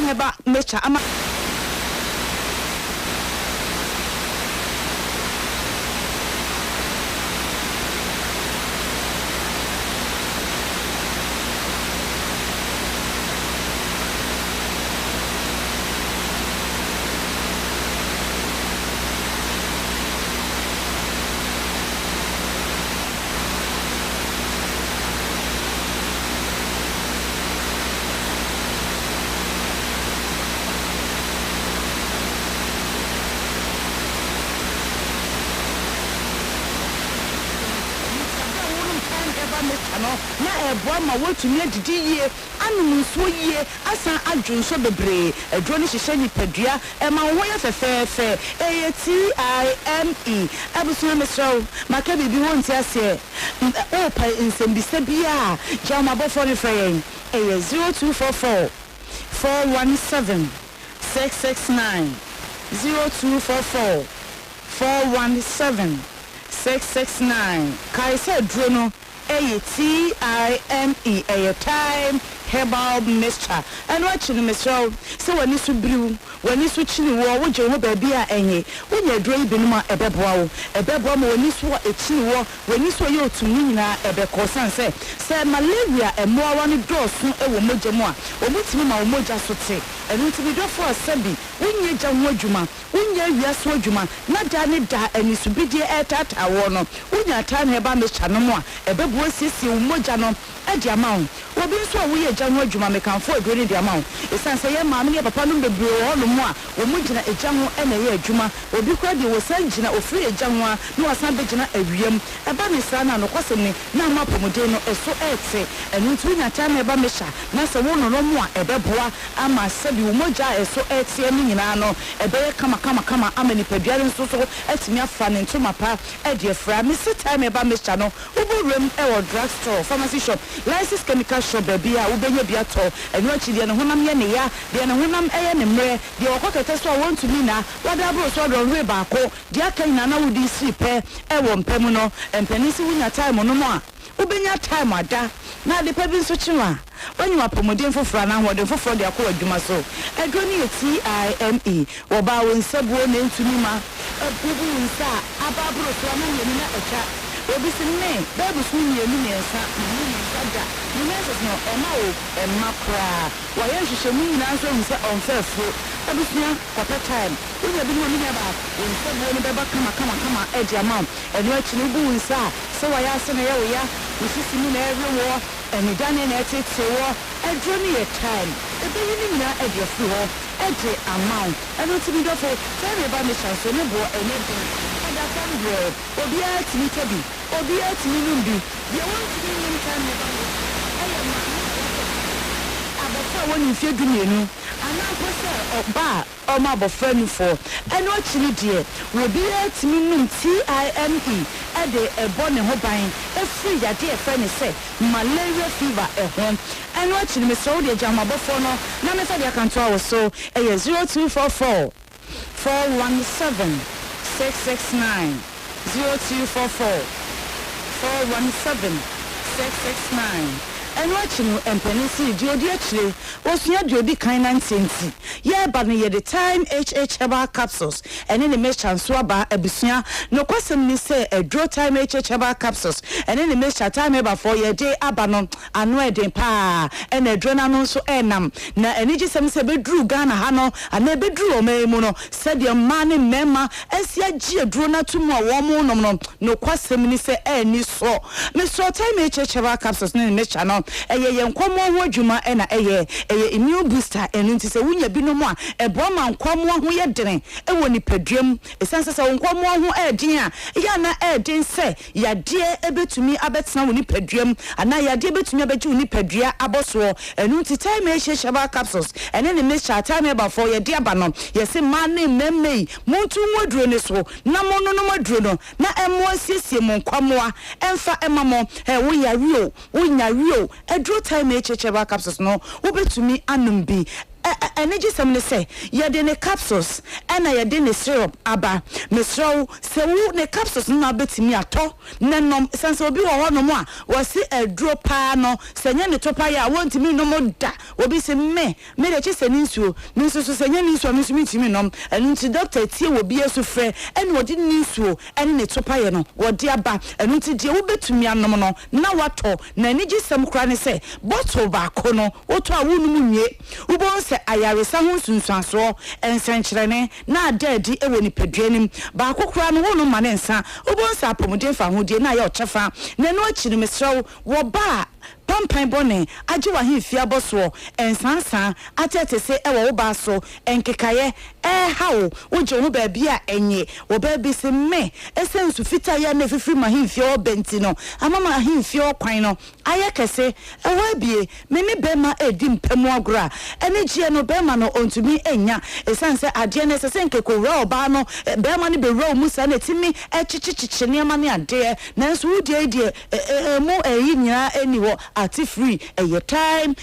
neba mecha ama na eboa ma wotumi adidi yie anu nso yie asan adwonso bebre adro ni hihye ni padua ma wo ya fefefe eeii abusuna mesro maka bibi wonti ase o pa nsembisa bia jama bofo ni freyen 0244 417 669 0244 417 669 kaisa adro no eeii time herbal mixture and watching mesro so wani so briu wani so chini wo wo je ho ba bia enye wonya dro ibinuma ebeboa mo wani so echini wo wani so ye otumi nyina ebeko sanse se malaria emoa wani dosu ewo mogemu a omutimi ma omoja so te enu tibi do for sabi wonya ja ho adwuma wonya wia so adwuma na da ne da ani so bidie etata wo no wonya time herbal mixture no mo a ebeboa sisi omoja no edi amount obi nso a woyɛ gya ho adwuma mekanfo adwene di amount esan sɛ yɛ maame ne papa no bebre wo no mu a wo mu gyina egya ho ɛna yɛ adwuma obi kora de wo san gyina ofiri egya ho a na wasan be gyina awiem ɛba ne saa na no kwasɛm ne na ma pomode no ɛso ɛte ɛno nti wonya ta na ɛba mehyɛ na sɛ wo no no mu a ɛbɛboa ama sɛbi umoja eso etie ni nyina no ebe kama ama nipadua nso so etimi afa ne ntoma pa e de fra me sit time eba me cha no uburum e wo drug store pharmacy shop license chemical shop baby a ubenya bia to enu achi de ne honam ye ne ya de ne honam eye ne mre de okokete so want to me na wada bro so do we ba ko de aka nyina na wudi si pe e wo mpem no empanisi wunya time no mo a ubenya time ada na de pe bi nso chiwa when you are promoting for frana ho de for de akọ adwuma so edroni eeii wo ba won sabuo na ntumi ma abubu nsa ababuro so na yemi na echa obi sinne babu sun yemi ne nsa ni sada ni nsa no ema o ema kra wa ye hwehwe mu nyina so nsa onfefo abusia kwata time unya bi no mi ba won sabuo ni beba kama edi amount enu achi ni bu nsa so wa ya se na ye wo ya usisi mu na everywhere and done in it so a journey a time a beginning na a dear floor a day amount and not to be the for tell me about the chance and a boy and anything and that's all or be at me to be or be at me numbi you want to be in time I am when you feel you and now or bar or my friend for and what you dear will be at me TIME at the bonnet hobine a free a dear friend said malaria fever at home and watching Miss Odia Jama Bofono none of the account was so a 0244 417 669 0244 417 669 and watching empenisi diodi actually was near diodi kind and senti yeah but near the time herbal capsules and in the mesh transfer ba ebusia no kwasem ni say a draw time herbal capsules and in the mesh time eba for your day abanon anu eden pa and a draw na so enam na eniji sem se bedru Ghana ha no ana bedru o memu no said your man mema esia gie draw na tumu a wo mu no kwasem ni say eni so me so time herbal capsules ni mesh no eye nkomo ho adwuma na eye immune booster enu nti se wunya binom a ebo ma nkomo ho ye dene ewo ni padwam esanse se nkomo ho edin a ya na edin se yade ebetumi abetena wo ni padwam ana yade ebetumi abeji wo ni padua aboso enu nti time sheba capsules ene ne mixture time eba for yade aba no yesi mane memmei muntu moduro ne so na mono no moduro no na emo asiesie mo nkomo a emfa emamo wo ya rio edro time HHB capsules no wobetumi anum bi energy some say ya de ne capsules and ya de ne syrup aba mesro se wo ne capsules na betimi ato nanom sense obi wo hono mo a wose edro pa no senya ne topa ya wontimi no mo da obi se me de che se ninsuo ninso so senya ninsuo mi so mitimi nom enu ti doctor tie wo bi asu frɛ enu odi ninsuo enu ne topa ye no wodi aba enu ti de wo betumi anom no na wato na energy some kra ne say bottle ba ko no woto a wonu mu nwie ubon ayaresa ho sunsuaso ensenkyerene na adadi ewo ni padwanim ba akokora no wono mane nsa obonsa apomuden fa hodie na ya ochefa na no akiri mesrew wo ba pampan bone age wa himfi aboso ensansa atete se ewo wo ba so enkekaye hawo woje ho ba bia enye wo ba bi se me esensu fita ya na fifiri ma himfi o benti no amama himfi o kwan no aye kese ewa bie me ne bema edi mpemu agora ene gie no bema no ontumi enya esanse ade na sese nkekowra oba no bema ne bewra musa na timi echichichichi ne ma ne ade nanso wudie die mu eyi nyina eni wo ati free your time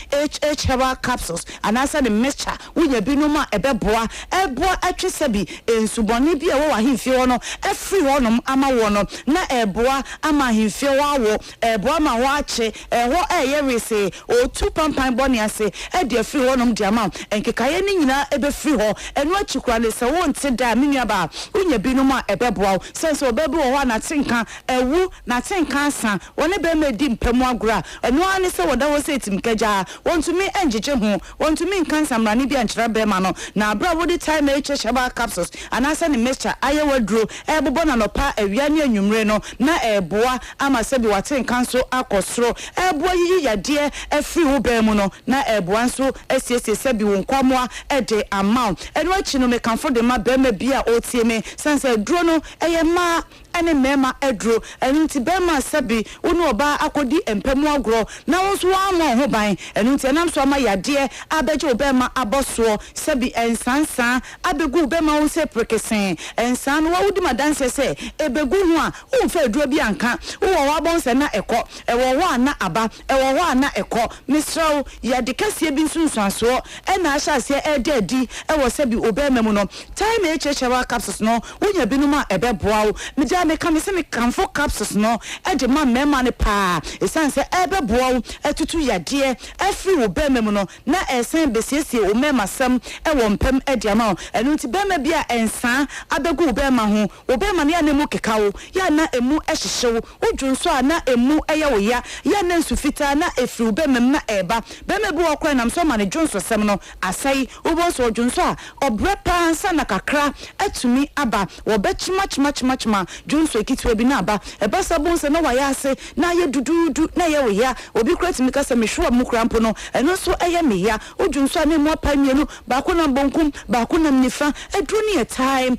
herbal capsules and answer the mixture wunya binuma ebeboa atwesabi ensuboni bia wo ahimfie wo no free wonom ama wo no na eboa ama ahimfie wo eboa ma wo ache ho rese o two pampan boni ase de free wonom di ama enkekaye ni nyina ebe free ho enu achikura ne se wo nte da menua ba wunya binuma ebeboa sense obebu wo na tinka ewu na tinka asa woni be medi mpemu agora enu ani se woda wo se timkaja wontumi enjeje ho wontumi nkansa mrani bia nkyera bema no na abra wodi time HHB capsules anasa ne mixture aye wadro ebobo na nopa awia ne anwumre no na eboa ama se bi wate nkanso akosoro eboa yiyi yade afri wo bemu no na eboa nso asiesie se bi wonkwamwa ede amount enu achi no mekanfo de ma bema bia otie me sense dro no eye ma ene mema edro enu nti bema sabi wonu oba akodi empemu agro na wo so ama ho ban enu nti enam so ama yade abeje obema aboso sabi ensansa abegu bema wo se prekesen ensan wo wudi madanse se ebegu hu a wo fa edro bi anka wo wa bonse na eko ewo wa na aba ewo wa na eko misraw yade kase bi nsunsuanso ena ahyase ededi ewo sabi obema mu no time echechewa capsules no wonya binuma ebeboa wo meja me ka me se me kanfo capsules no ede ma mema ne pa esanse ebeboa wo etutu yade afri obema mu no na esen besiesie o mema sam ewo mpem ede ama enu nti bema bia ensan abegu obema ho obema ne ya nemu kekawo ya na emu ehyehyew wodwunso a na emu eye wo ya na nsufita na efri obema na eba bema bi wo kra nam so ma ne dwunso sem no asai wobonso dwunso a obrepa ansa na kakra atumi aba wo bechima dwunso ekitwe bi na aba ebasa bonse na wa ya ase na ye dududu na ye wo ya obi kra timi kasa mehwa mu krampo no eno so eye me ya wodwunso a ne mu apamienu ba ko na bonkum ba ko na nifa edru ne time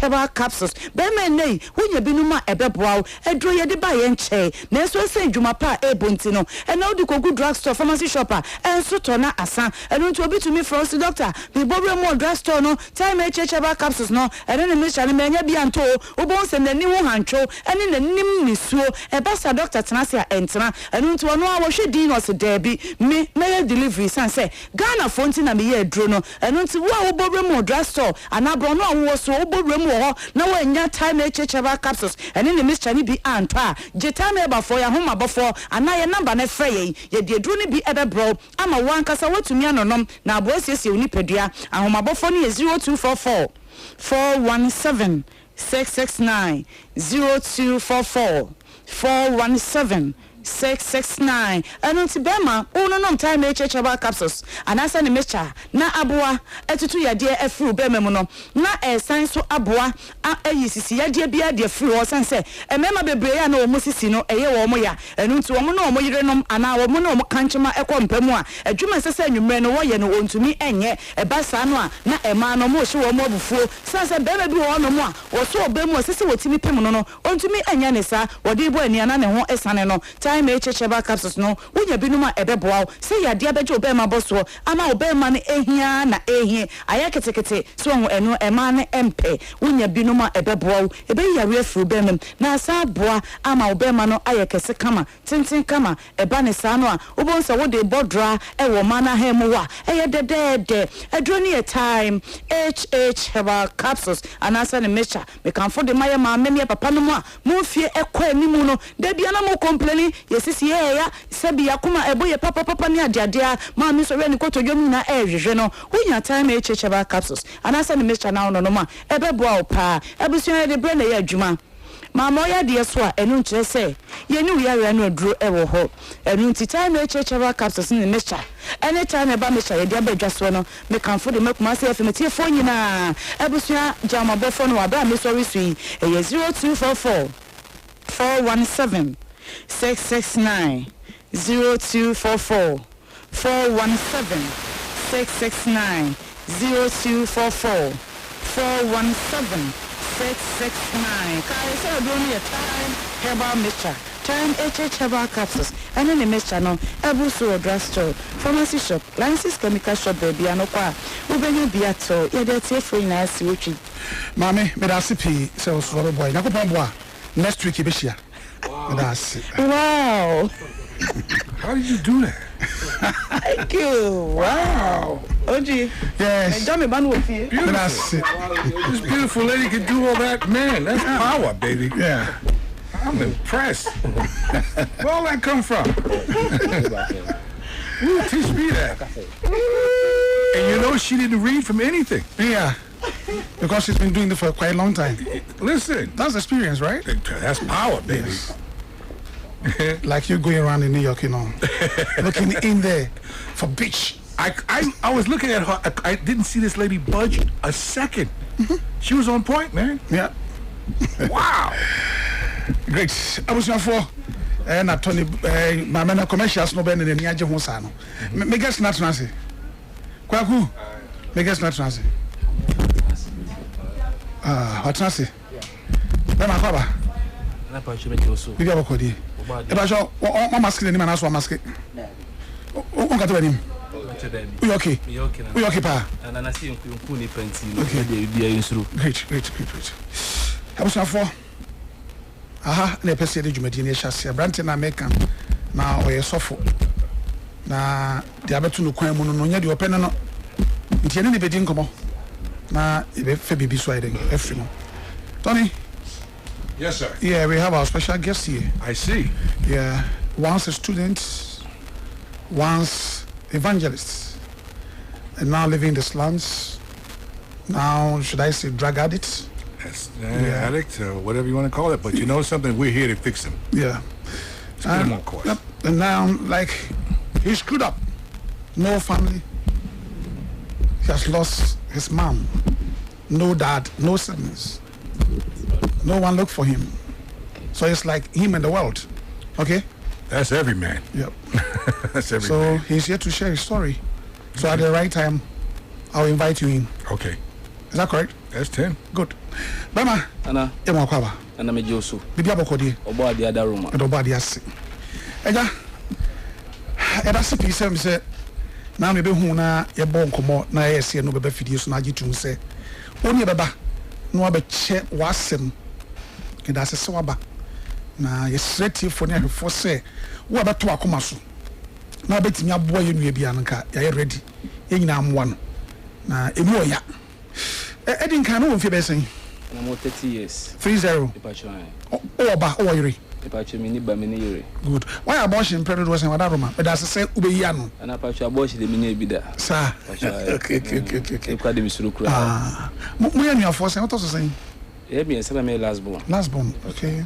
herbal capsules bema nei wonya binuma ebeboa edru ye de ba ye nche na so se dwuma pa ebonti no ena odi kogu drug store pharmacy shopper enso to na asa eno nti obi tumi from the doctor me bobre mo drug store no time herbal capsules no ene ne me chane me nya bia nto obonse nani wo hancho ene nanim nisuo ebasa doctor tenase a entena eno nti wono a wo hwedi no se debi me delivery sanse Ghana fonti na me ye adro no eno nti wo a wo bobre mo drug store anabro no a wo so wo bobre mo ho na wo nya time herbal capsules ene ne me chane bi anto a je time eba for ya homa bofo ana ye number na frey ye de adro ne bi ebebro ama wankasa watumi anonom na aboasiesie onipedua ahoma bofo ne 0244 417 669 0244 417 669 anunti bema uno time herbal capsules anasa ne mecha na aboa etutu yade afru bema mu no na esan so aboa ayisisi yade bia de afru o sanse emema bebre ya na o musisi no eye wo mo ya anunti wo mo na o mo yirenom ana wo mo na o mo kanchema ekompamu a adwuma sese anwumre no wo ye no ontumi enye ebasa no a na ema no mo hye wo mo abufuo sanse bema bi wo no mo a wo so obemu sese wotimi pem no ontumi enye ne sa wode bo ani ana ne ho esane no time herbal capsules no wonya binuma ebeboa se yade abeje obema boso ama obema ne ehia na ehie ayaketekete so ho eno ema ne empe wonya binuma ebeboa ebe yare afru obema na asa boa ama obema no ayekese kama tintin kama eba ne sa no a obonsa wode bodra ewo mana hemu wa eye dedede edroni a time herbal capsules anasa ne mecha me kanfo de maye ma me papa no mu a mo fie ekwa animu no de bia na mo complain yesisi ya sabi yakuma eboye papa ni adiadea ma mi so we ni kotodwom na ehwehwe no wonya time herbal capsules anasa ne mecha na no ma ebeboa opa ebusuan de bre na ya adwuma mama oya de so a enu nkire se ye ni uyare no aduro ewo ho enu nti time herbal capsules ne mecha anytime eba mecha ye de abadwa so no me kanfo de Kumasi FM tie fo nyina ebusuan jama bofo no abra me so risui 0244 417 669 0244 417 669 0244 417 669 kai say do me time herbal mixture time herbal capsules and then the mixture no ebuso drug store pharmacy shop Lance's chemical shop baby anokwa ubenya biato ye de tie free na asi wotwi mame me da sipi say osoro boy nakopon boa next week ibeshia. That's it. Wow. How did you do that? Thank you. Wow. Oji. Yes. Beautiful. That's it. This beautiful lady can do all that. Man, that's power, baby. Yeah. I'm impressed. Where all that come from? Ooh, teach me that. And you know she didn't read from anything. Yeah. Because she's been doing it for quite a long time. Listen. That's experience, right? That's power, baby. Yes. Like you going around in New York, you know, looking in there for bitch. I was looking at her. I didn't see this lady budge a second. She was on point, man. Yeah. Wow. Great. I was here for na Tony my man commercials no ben ni age ho sa no. Me guess na transe. Kwaku. Me guess na transe. What transe? Bema kwaba. Na pa chwe me so. Bibi abokodi. E ba jo o mask ni na so mask. O ka to banim. You okay? You okay pa? Na see nku ni panti no. Dey bia insuru. Great. Abusa for. Aha, na pese de dwumadi na ehya brante na American na oye sofo. Na de abetu no kwan mu no nya de opene no. Nti ene ne bedi nkomo. Na ebe fe bibi so ayden efri no. Tony. Yes, sir. Yeah, we have our special guest here. I see. Yeah, once a student, once evangelist, and now living in the slums. Now, should I say drug addict? Yes, addict, whatever you want to call it. But you know something, we're here to fix him. Yeah. Let's get him on course. Yep. And now, like, he's screwed up. No family. He has lost his mom. No dad, no siblings. No one looked for him. So it's like him and the world. Okay? That's every man. Yep. That's every so man. he's here to share his story. So at the right time, I'll invite you in. Okay. Is that correct? That's 10. Good. Bama. Ana. Emo kwaba. Ana me joso. Bibi abokodi. Obo ade ada Roma. Obo ade ase. Eja. Eda se pise me say na me be hu na ye bon komo na ye se no beba fidie so na agitum say oni beba no abeche wasem. Eda se waba. Na ye sreti fo ne ahwefo say wo abeto akoma so. Na betimi aboa ye nua bia nka ye ready. Ye nyina amwa no. Na emu oya. Edin kan no mfi be sen. Na mo 30 years. 30. Ipachwan. Oba o yiri. Ipachwan mi ni ba mi ni yiri. Good. Why abortion period was in Wadaroma? But as I say ubeyi anu. Ana pachwa abortion de mi ni ebida. Sir. Okay. E kwa de mi suru kura. Ah. Mo ya nua for say what was saying? E bi ensa me last born. Last born. Okay.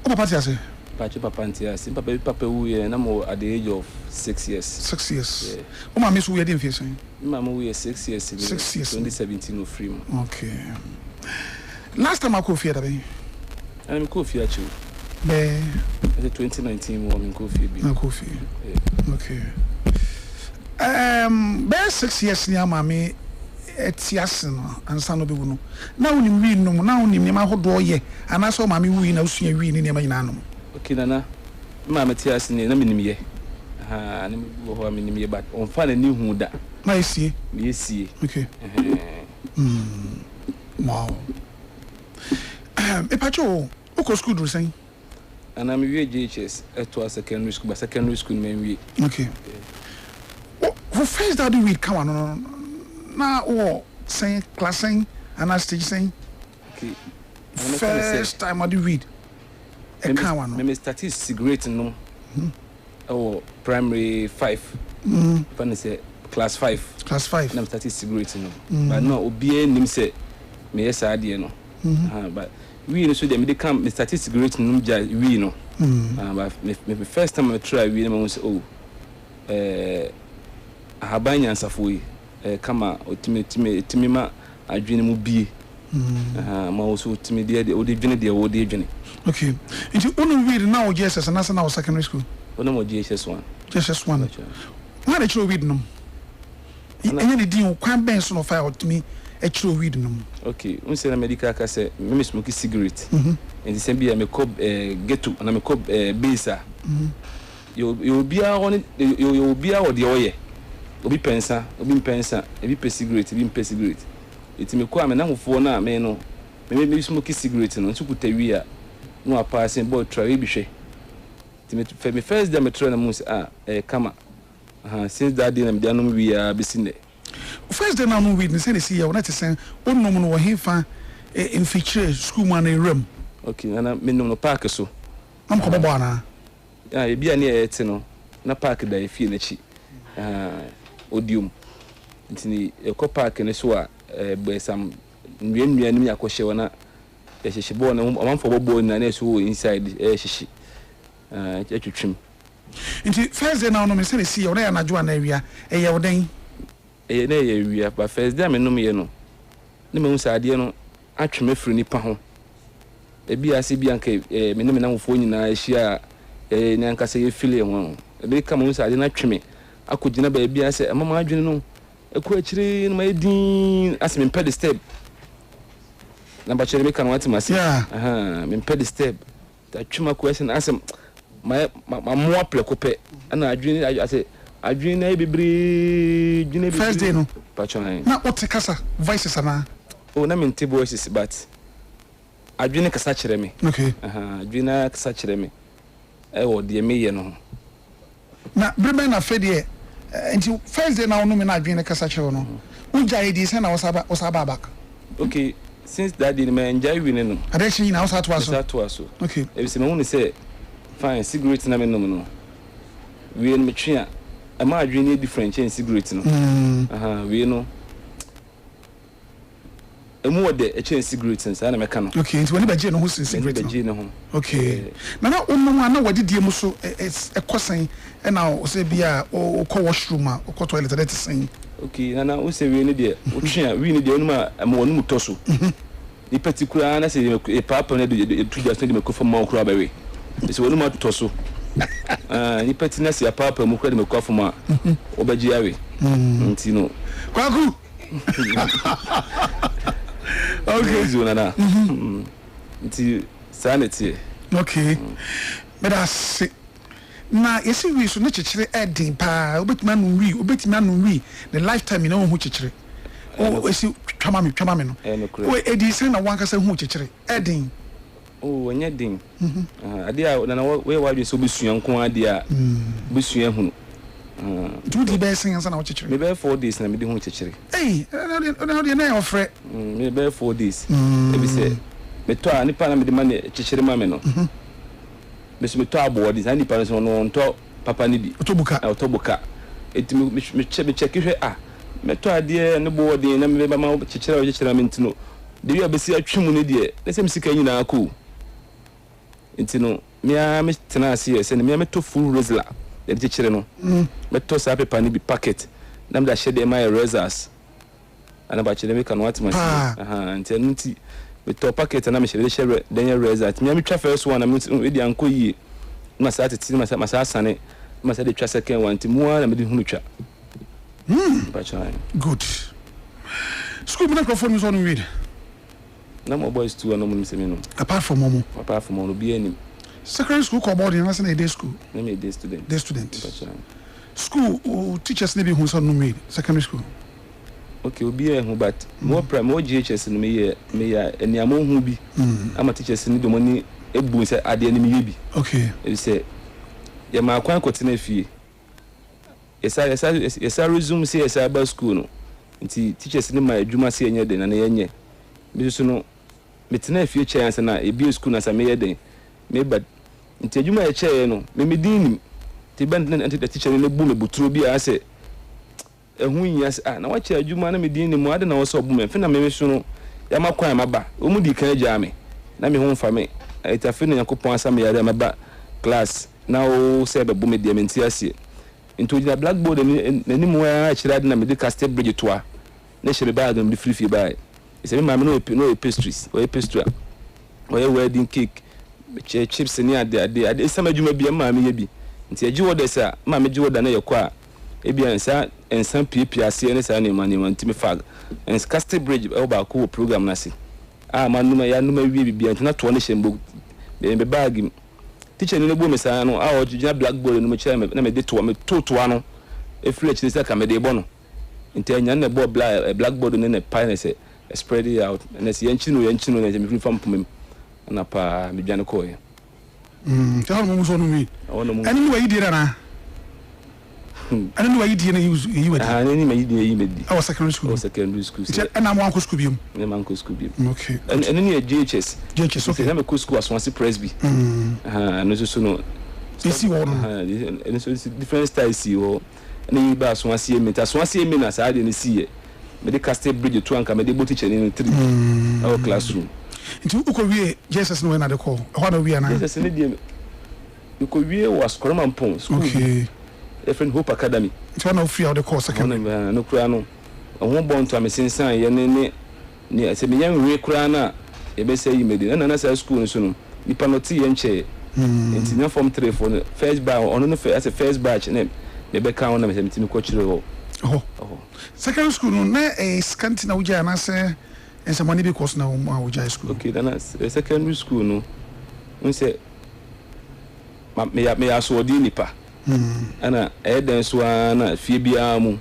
O papa ti ase. Papa ntia papa wu ye na mo at the age of 6 years. 6 years. Yeah. O ma miss wu ye dey face saying. Mama wu ye 6 years. 6 years. 2017 no free. Okay. Last time I could fear that be. I'm coffee at you. Be 2019 woman coffee be. No coffee. Yeah. Okay. Be 6 years ni amame etiase no ansa no be wu no. Na woni wi no na woni ni ma hodo ye. Ana so mame wi na usua wi ni ma nyina no. Okay nana. Mama etiase ni na menimye. Ha na me wo ho menimye but on fa na ni hu da. Na esie. Me esie. Okay. Wow. Epacho, uko school do saying? And I'm a JHS at secondary school, but secondary school main week. Okay. Who first that we come on now or saying class saying and I stage saying? Okay. First time I do read. A car one. Me started cigarette no. Oh, primary 5. When say class 5. Class 5. And I started cigarette no. But no, obi nim say me yes idea no. But we no so dem dey come me started cigarette no ja we no. But me first time I try we no say oh ahabanya nsafo yi kama otimi ma adwene mu bie ma also otimi de o de dwene de o de dwene. Okay. Into onu read now JSS and that's now secondary school. Ono mo JSS1. JSS1. Why did you read no? Any the deal kwan ben so no fire otimi e chiro read no. Okay, un say na medical ka say me smoke cigarette. And the same be me cob ghetto na me cob base. You bia on you bia o de oye. Obi pensa, ebi pe cigarette, ebi pe cigarette. Eti me kwa me na mfo na me no. Me smoke cigarette no ntu kutawi a no apase bo try bi hwe. Eti me first day me try na mu say kama. Since that day na me anum wi a besine. First day na no read me say they see you na te say onnom no wo hefa in feature school man in room. Okay, na me no park so. Am ko baba na. Ebi ani e te no na park da e fie na chi. Odium ntini eko park ne so a besam nwianwia nim yakɔhye wana ehyehyɛ bɔ na amanfo bɔbɔ na na so inside ehyehyɛ atwitwim nti first day na no me say see you na anadwo na awia ɛyɛ wodan na ɛyɛ awia but first day me no me no ne me hu saade no atweme firi nipa ho ebi ase bi anka me ne me namfo nyinaa ahyia ne anka sɛ ye feel ho ebi ka mu saade na atweme akogina ba bia se mama adwene no eko akire no ma edin asem pɛ the step Number chere me kan what masi. Me pay the step. That chuma question asem my mo apleko pe. Ana adwini I say adwini na bebre dwini first day no. Pachon. Na what kasa voices ana. Oh na me voices but adwini kasa chere me. Okay. Adwini kasa chere me. Wo de me ye no. Na brebe na fedie until first day na no me na adwini kasa chere no. Unja edi say na wasaba back. Okay, since that day me enjoy winning no. Adechi na wasa to aso. Okay. E be say me won say fine cigarette na me no. We en me twa am adwini different change cigarette no. We no. Emu wo de change cigarette na me ka no. Okay, nti woni ba je no ho cigarette no. Ba je no ho. Okay. Na onu na wadi die mu so ekosan e na o say bia o ko washroom a o ko toilet that sen. Okay, na o say we ni de o twa we ni de onuma am wonu mutoso. Ni particular na say e papa na de tu just de me ko fam ma okura ba we. Say wonu mutoso. Ni pati na say papa mu kura de me ko fam ma obaji awe. Nti no. Kwaku. Okay. Zona nti sanity. Okay. But I say na yesi wi so na chechire edin pa obetima no wi the lifetime you know hu chechire o esi twama me no o edi sen na wanka se hu chechire edin o nya din ade a na we wadwe so besua nko ade a besua hu do the best thing na chechire me be 4 days na me de hu chechire na de na ofre me be 4 days e bi se me to a nipa na me de ma ne chechire ma me no me to abodi za nipa no nto papa ni bi otobuka etimi me check hwe me to ade ne bodi na me ba ma chechira me ntino de wi abesi atwemu ne de na se misika nyina ko ntino me tena ase se ne me to full rezla de chechire no me to sa paper ni bi packet na me da shede my razors ana ba chede me kan what masi ntino nti me to packet na me share den razors me twa first one na me di anko yi masa atiti masa asane masa de twa second one nti muwa na me di hunu twa good school me na crofon me so no read na mo boys too no mo se me no apart from momo bi ani secondary school ko boarding na say na day school na me day student school teachers ne bi hu so no read secondary school okay obi e hu but mo primary GHS no me ya eni amo hu bi ama teachers ni do mo ni ebu se ade ni me bi okay e say ya ma kwan ko tena fie esa resume say esa ba school no nti teachers ni ma adwuma se enye de na yenye bi so no metena fie chance na e bi school na sa me yeden me but nti adwuma e che no me din ti band na anti teacher ni bu me buturo bi a se ehun yas na wa che adwuma na me din ni mu ade na wo so bu me fe na me so no ya ma kwan maba o mu di kan agya me na me ho mfa me itafe na yakopon asa me yare maba class na o se be bu me di menti ase into the blackboard ni mu a chira na me di castle bridge to a na she be bag no free buy ise me ma me no pastries or pastry or wedding cake chips ni ade sama djuma bia ma me ye bi nti agi wo de sa ma me gi wo da na yakwa e bia ensan pipia ase ne sa ne ma nti me fag en castle bridge e ba ko program na se ma numa ya numa wie bibia nti na to ne shembo be bag teacher ni ne bo me sa no o gina blackboard no me chira na me de to me to ano e free chiri sa ka me de bo no nti anya na bo blackboard ne ne pine se spread it out na se yanchino ne me free fam pum na pa me dwane ko ye tell me so no me ani ni wa yidi na ani ni wa yidi na you were ani ni yidi medi our secondary school and I'm one school bium me man ko school bium okay and ni GHS okay na me ko school aswansi presby no so no isi wo no and so different styles wo ni ba aswansi emi na sa de ni siye me de castle bridge to anka me de teacher ni 3 our classroom nti uko wie Jesus no na de call ho na wie na Jesus ni de uko wie was Koroma Pon school okay different Hope Academy nti na ofia de call second no kura no ho bon to amesensan ye ne se me yan wie kura na e be say yimedi na sa school so no nipa no ti ye nche nti na form 3 for first batch ono no first batch ne be ka on na me ko chire ho secondary school no na scanty na uja na se and some money because now high school. Okay, then secondary school no. We say me asodi nipa. Ana eden so ana fie bia mu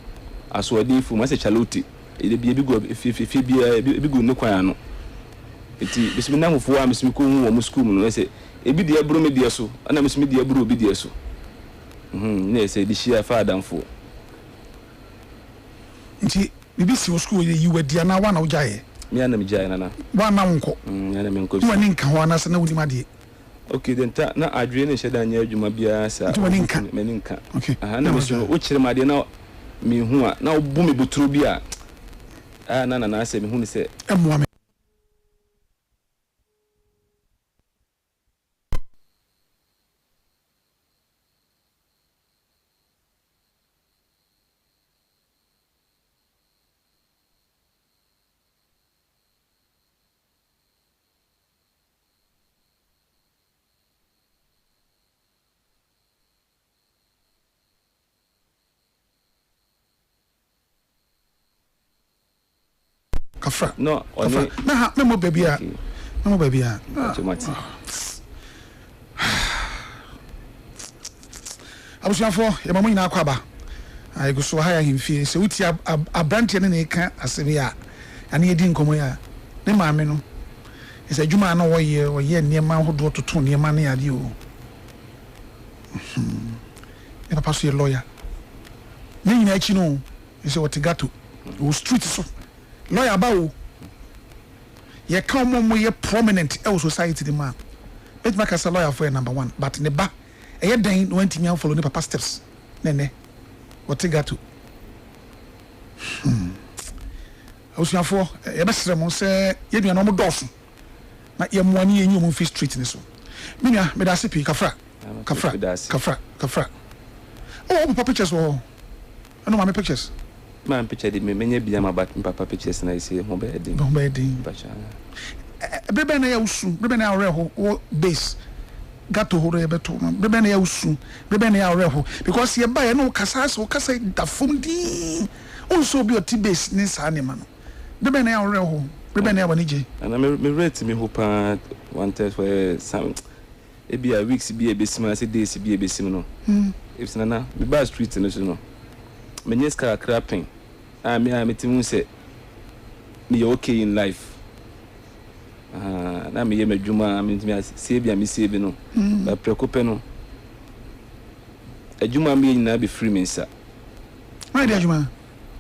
asodi fu ma se chaloti. E bi go fie bia bi go no kwan no. Eti bisimi na mfo a misimi ko hu wo school no say ebi de aburo me de so ana misimi de aburo obi de so. Na say di share fa adamfo. Nti bibi si wo school you were dia na wa na wo jaye. Me ana me jaye na. Wa na wonko. Ana me nko. Wo ni nka ho na se na wudi ma de. Okay, then na adwe ne sheda nya adwuma bia sa. Wo ni nka. Me ni nka. Okay. Na me so wo kire ma de na me hu a na wo bu me buturu bia. Na se me hu ni se. Emwa me. Kafra. No, Kafra. Na mo baby a. Na mo baby a. Tomati. Abusuafo, ye mamu nyina akwaba. Ai go so ha ya himfie. Se wuti abrante ne ka asebe a. Ane edi nkomo ya. Ne maame no. Ese adwuma na wo ye niema hodo toto niema ne ade o. E papa so ye lawyer. Ne nyina achi no. Ese what gato. O street so. Lawyer bawo ye come mo ye prominent e society the man bet make as a lawyer for number 1 but ne ba e ye den no antimi follow ne papa steps nene what got to Osuafo ye be sere mo se ye dua no mo dofu na ye mo ani ye nyum fi street ne so menua me da se pi kafra oh papa pictures wo no ma me pictures Man picture di me menye bia ma bat papa pictures na ise ho be edin bacha bebe na ya usu bebe na ya reho o base gato horo ebeto bebe na ya usu bebe na ya reho because ye ba ye no kasa da fom di onso bi oti base ni sa ne ma no bebe na ya reho bebe na ya wanije ana me rate me hope wanted for some ebi a weeks bi ebesima say days bi ebesim no if na me ba street no so no menye ska crapping me timu say me okay in life na me ye madwuma me say bia me say bi no ba preocupe no adwuma me nyina be free me nsa why the adwuma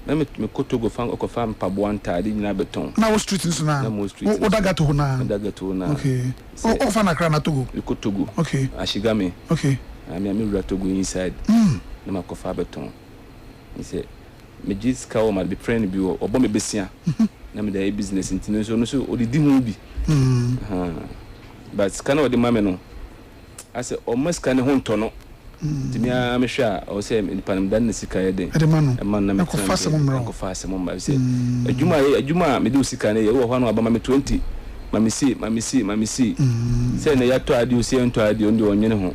me kotogo fan okofam paboan tade nyina beton na wo street nso na wo dagato ho na okay o fa na kra na togo kotogo okay ashigame okay me wura togo inside na makofa beton he said me just call my friend bi obo me besia na me dey business intino so odidi hu bi but scan of the mame no I say almost can ho ntono timia me hwa o say me panam dan sika ye den e man na me ko fa asem mma say adwuma me de sika na ye wo ho no aba me 20 mami si say na ya to ade o say nto ade o ndi onwene ho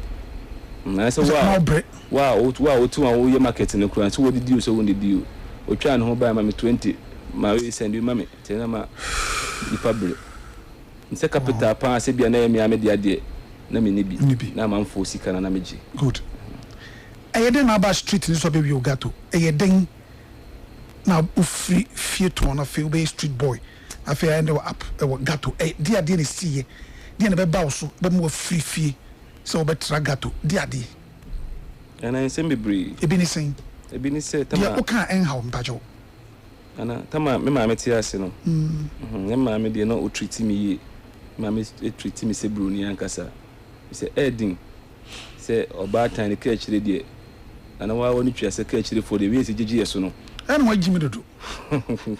na say wow tu an wo ye market ne kura so wo didi o so wo didi o twa ne ho ba ma me 20 ma we send you mami tena ma di pabre nse capital pa se bia na ye me amede ade na me ne bi na ma mfo sika na meji good ayeden na ba street ni so be wi ogato ayeden na ufri fieto na fe be street boy afia ende up gato dia ne siye dia ne be ba so be mo free fie so be tra gato dia and I say me bree ebi ni say tama ya o kan en ha mpajo ana tama me ma meti ase no me ma me de no o treat me ye ma me treat me se bruni ankasa say edin say oba tan ne ka chire de ana wa woni twa se ka chire for the way se gigi yeso no en wa jimi dodo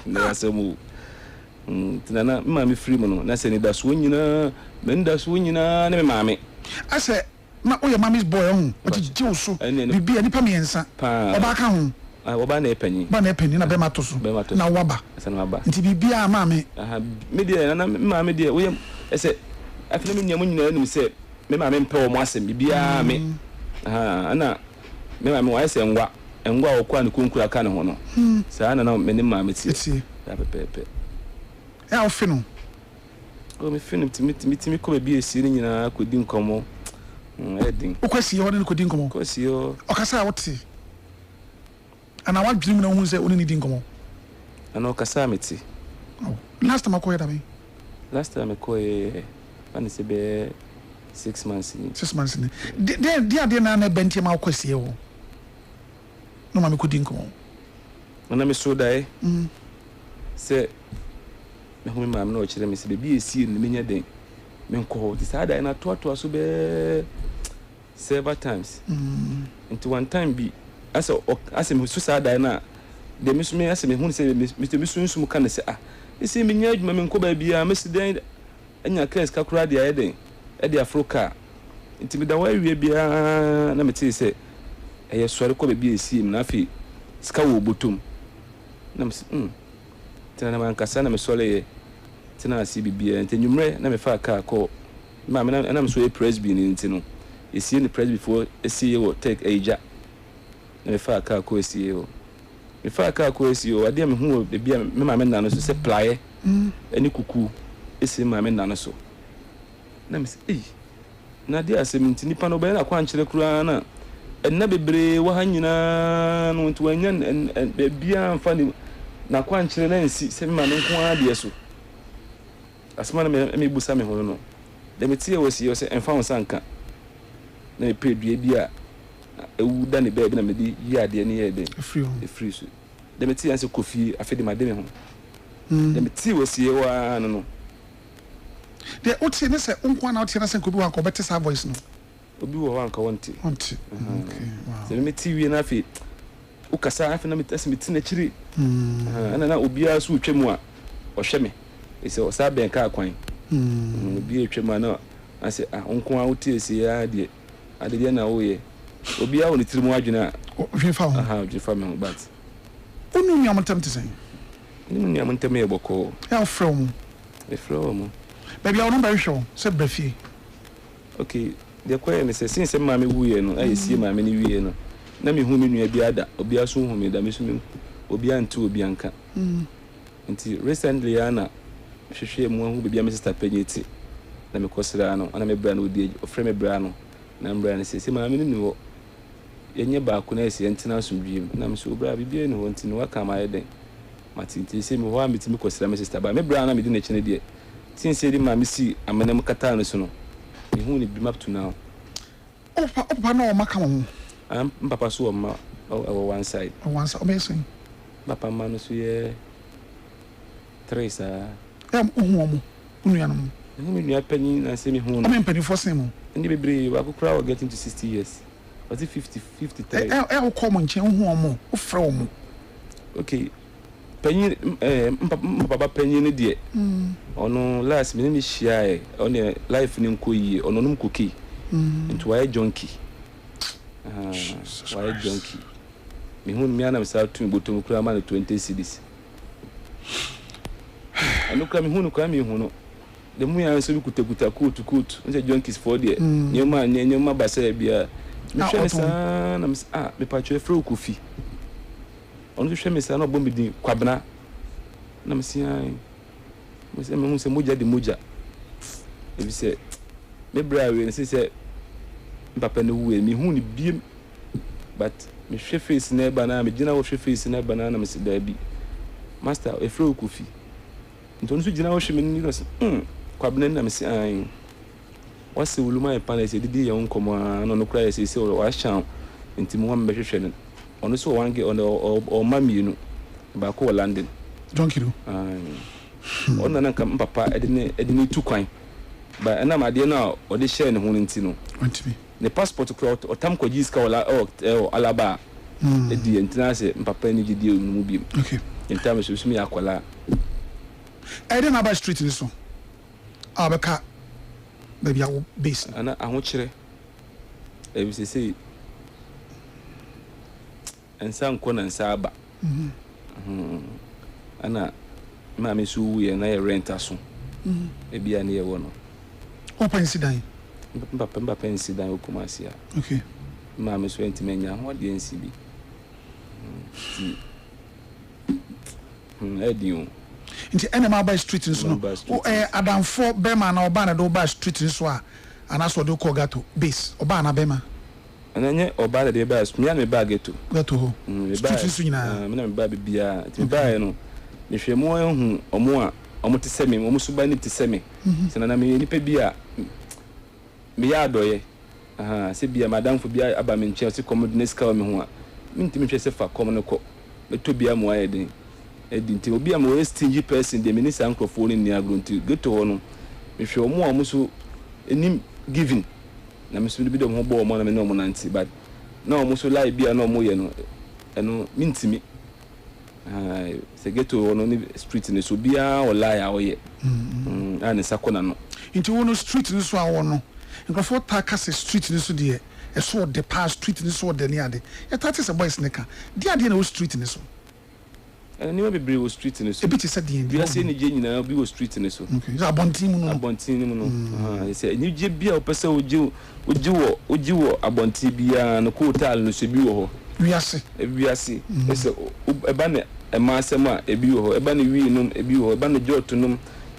na asemu tinana me ma me free mo no na se ni da so nyina me nda so nyina na me ma me ase na o ye mami's boy on o gigi oso bibi ani pa miensa oba ka ho oba na epanyi na be matoso na waba nti bibi a ma me me de na ma me de wo ye ese afina me nyam nyina anim se me ma me mpe wo mo asem bibi a me ana me ma me wa ese ngwa okwa ne konkura ka ne ho no saa na me ne ma me tie ya pepepe How fino? Oh, me fino me come be a sitting in a could din come. Heading. O kwesi yo ne kodin komo. Kwesi yo. O kasa wote. Ana wa dream na hu se oni ni din komo. Ana o kasa meti. Oh. Last time I called me. Last time I called and it's be 6 months. 6 months. Dia na benti ma kwesi yo. No ma me kodin komo. Ona me so dai. Say me hu me ma na o kire me se be esi ni menya den. Me nko this ada na to so be several times. Into one time be as me so sada na de me so me as me hu se me so mu kan se esi me nya adwuma me nko ba bia me se den anya class kakura de ayeden e de afroka nti me da wa wie bia na me te se eye sori ko be bia esi na afi ska wo botum na me tena man kasa na me sole tina asi bibia nti nwumre na me fa aka ko ma me na me so e presby ni nti no esi ni presby before esi wo take eja na me fa aka ko esi wo me fa aka ko esi wo ade me hu bibia me ma me na no so se playe eni kuku esi ma me na no so na me na dia asem nti nipa no be na kwa nkyere kura na enna bebre wa ha nyina no nti wanya bibia mfa ni na kwa nkyere na nsi se me ma no nko ade so asma na me busa me ho no de me tie wasi yo se enfa won sanka na me pedua bia ewu da ne ba bi na me di yi ade ne ye de free so de me tie anse kofi afede ma de me ho de me tie wasi wa no de oti ne se unko na oti na se kobi wa ko bete sa voice no obi wo wa nka wonti okay wow se me tie wi na afi ukasa afi na me tase me tina chiri na obi asu twemu a ohwe me ese o sa ben ka kwan obi etwemu na ase unko a oti esi ya de ade na wo ye obi a woni tirimu adwena hwefa ho hwefa me but onu ni amantem te sen ni amantem e boko ya from baby I remember show se brefie okay de kwa me se since ma me wuye no ayi sie ma me ni wiye no na me hu me nua bi ada obi aso hu me da me so me obi antu obi anka nti recently ana hwehwe mu hu bibia me sister penyeti na me kosira no ana me bra no odi ofre me bra no na mbra ne se ma me ni wo yenye ba ku na ese ntina asomdwiem na me so bra bibia ni ho ntino waka ma yeden matinti se me ho a metimi kosira me sister ba me bra na me di na chine de since di ma me si amana mu kata no so no me hu ni bim up to now opa no maka mo papa so ma one side amazing papa ma no so ye Teresa uhu mo unu no me nua pani na se me hu no me pani for sem mo ndi bebre wa kokra we getting to 60 years was it 53 o ko mo nche uhu mo o frɛ mo okay pani papa pani ne de ono last me ni hia ono life ni nkoyi ono num koki into why junkie why junkie me hu mi ana me sa tu botom kura ma 20 cedis anu ka me hu no kwa me hu no de mu ya so bi kutakuta coat nse junkies for de nyema ba sa bia me hwe sa na me pa chwe fro kofi onu hwe me sa na bombi din kwabena na me sian me se me hu se moja de moja e bi se me bra we se papa no wu me hu ni biem but me hwe face na ba na me gina wo hwe face na ba na me se da bi master e fro kofi nton so gina wo hwe me ni no se kwabena na me se an wase wuluma e pana se didi ya nkomo no no kura se wa shan nti mo ma hwehwe no ono so wange o mamienu ba ko London donkey do ona na kam papa edini tu kwan ba na ma de na o de share ne ho nti no want me ne passport ko o tam ko jiska wala alaba edi ntina se papa ni gidi o mu bi okay ntam so sumi akola de na ba street ni so abeka baby I will base ana ahokyere e bi se ensa nko na nsa aba ana ma me so ye na ye rent aso e bia na ye wo no open sidan papa insidan o Kumasi okay ma me so entimenya ho de nsi bi edi o nti enema ba street nso no adamfo bema na oba na do ba street nso a anaso do ko gato base oba na bema ananye oba de ba me na me ba ghetto ho street nso nyina me na me ba bibia ti ba no me hwe mo ehu omo a omo te semi omo suba ni te semi sena na me nipa bia me ya adoye se bia madam fo bia aba me nche se commode na ska me ho a mintimi hwe se fa kom no ko meto bia mo aye den edinti obi am we stingy person de minisa ankrofo ni agronti ghetto ho no me hwe omo a mo so enim giving na me so bi do mo bo omo na me no mo nanti but na omo so lie bia na omo ye no eno mintimi se ghetto ho no ni street ni so bia o lie a oye ani sakona no nti wo no street ni so a wo no nkrofo taka se street ni so de so the past street ni so de ni ade e tate se boys neka de ade na wo street ni so ni wa bebre wo street ni so e bi te se de bia se ni je nyina bi wo street ni so okay so abontin mu no se ni je bia o pese oji wo abontin bia no ko hotel no so bi wo ho wiase ese e ba ne e ma asem a e bi wo ho e ba ne wi num e bi wo ho e ba ne joto num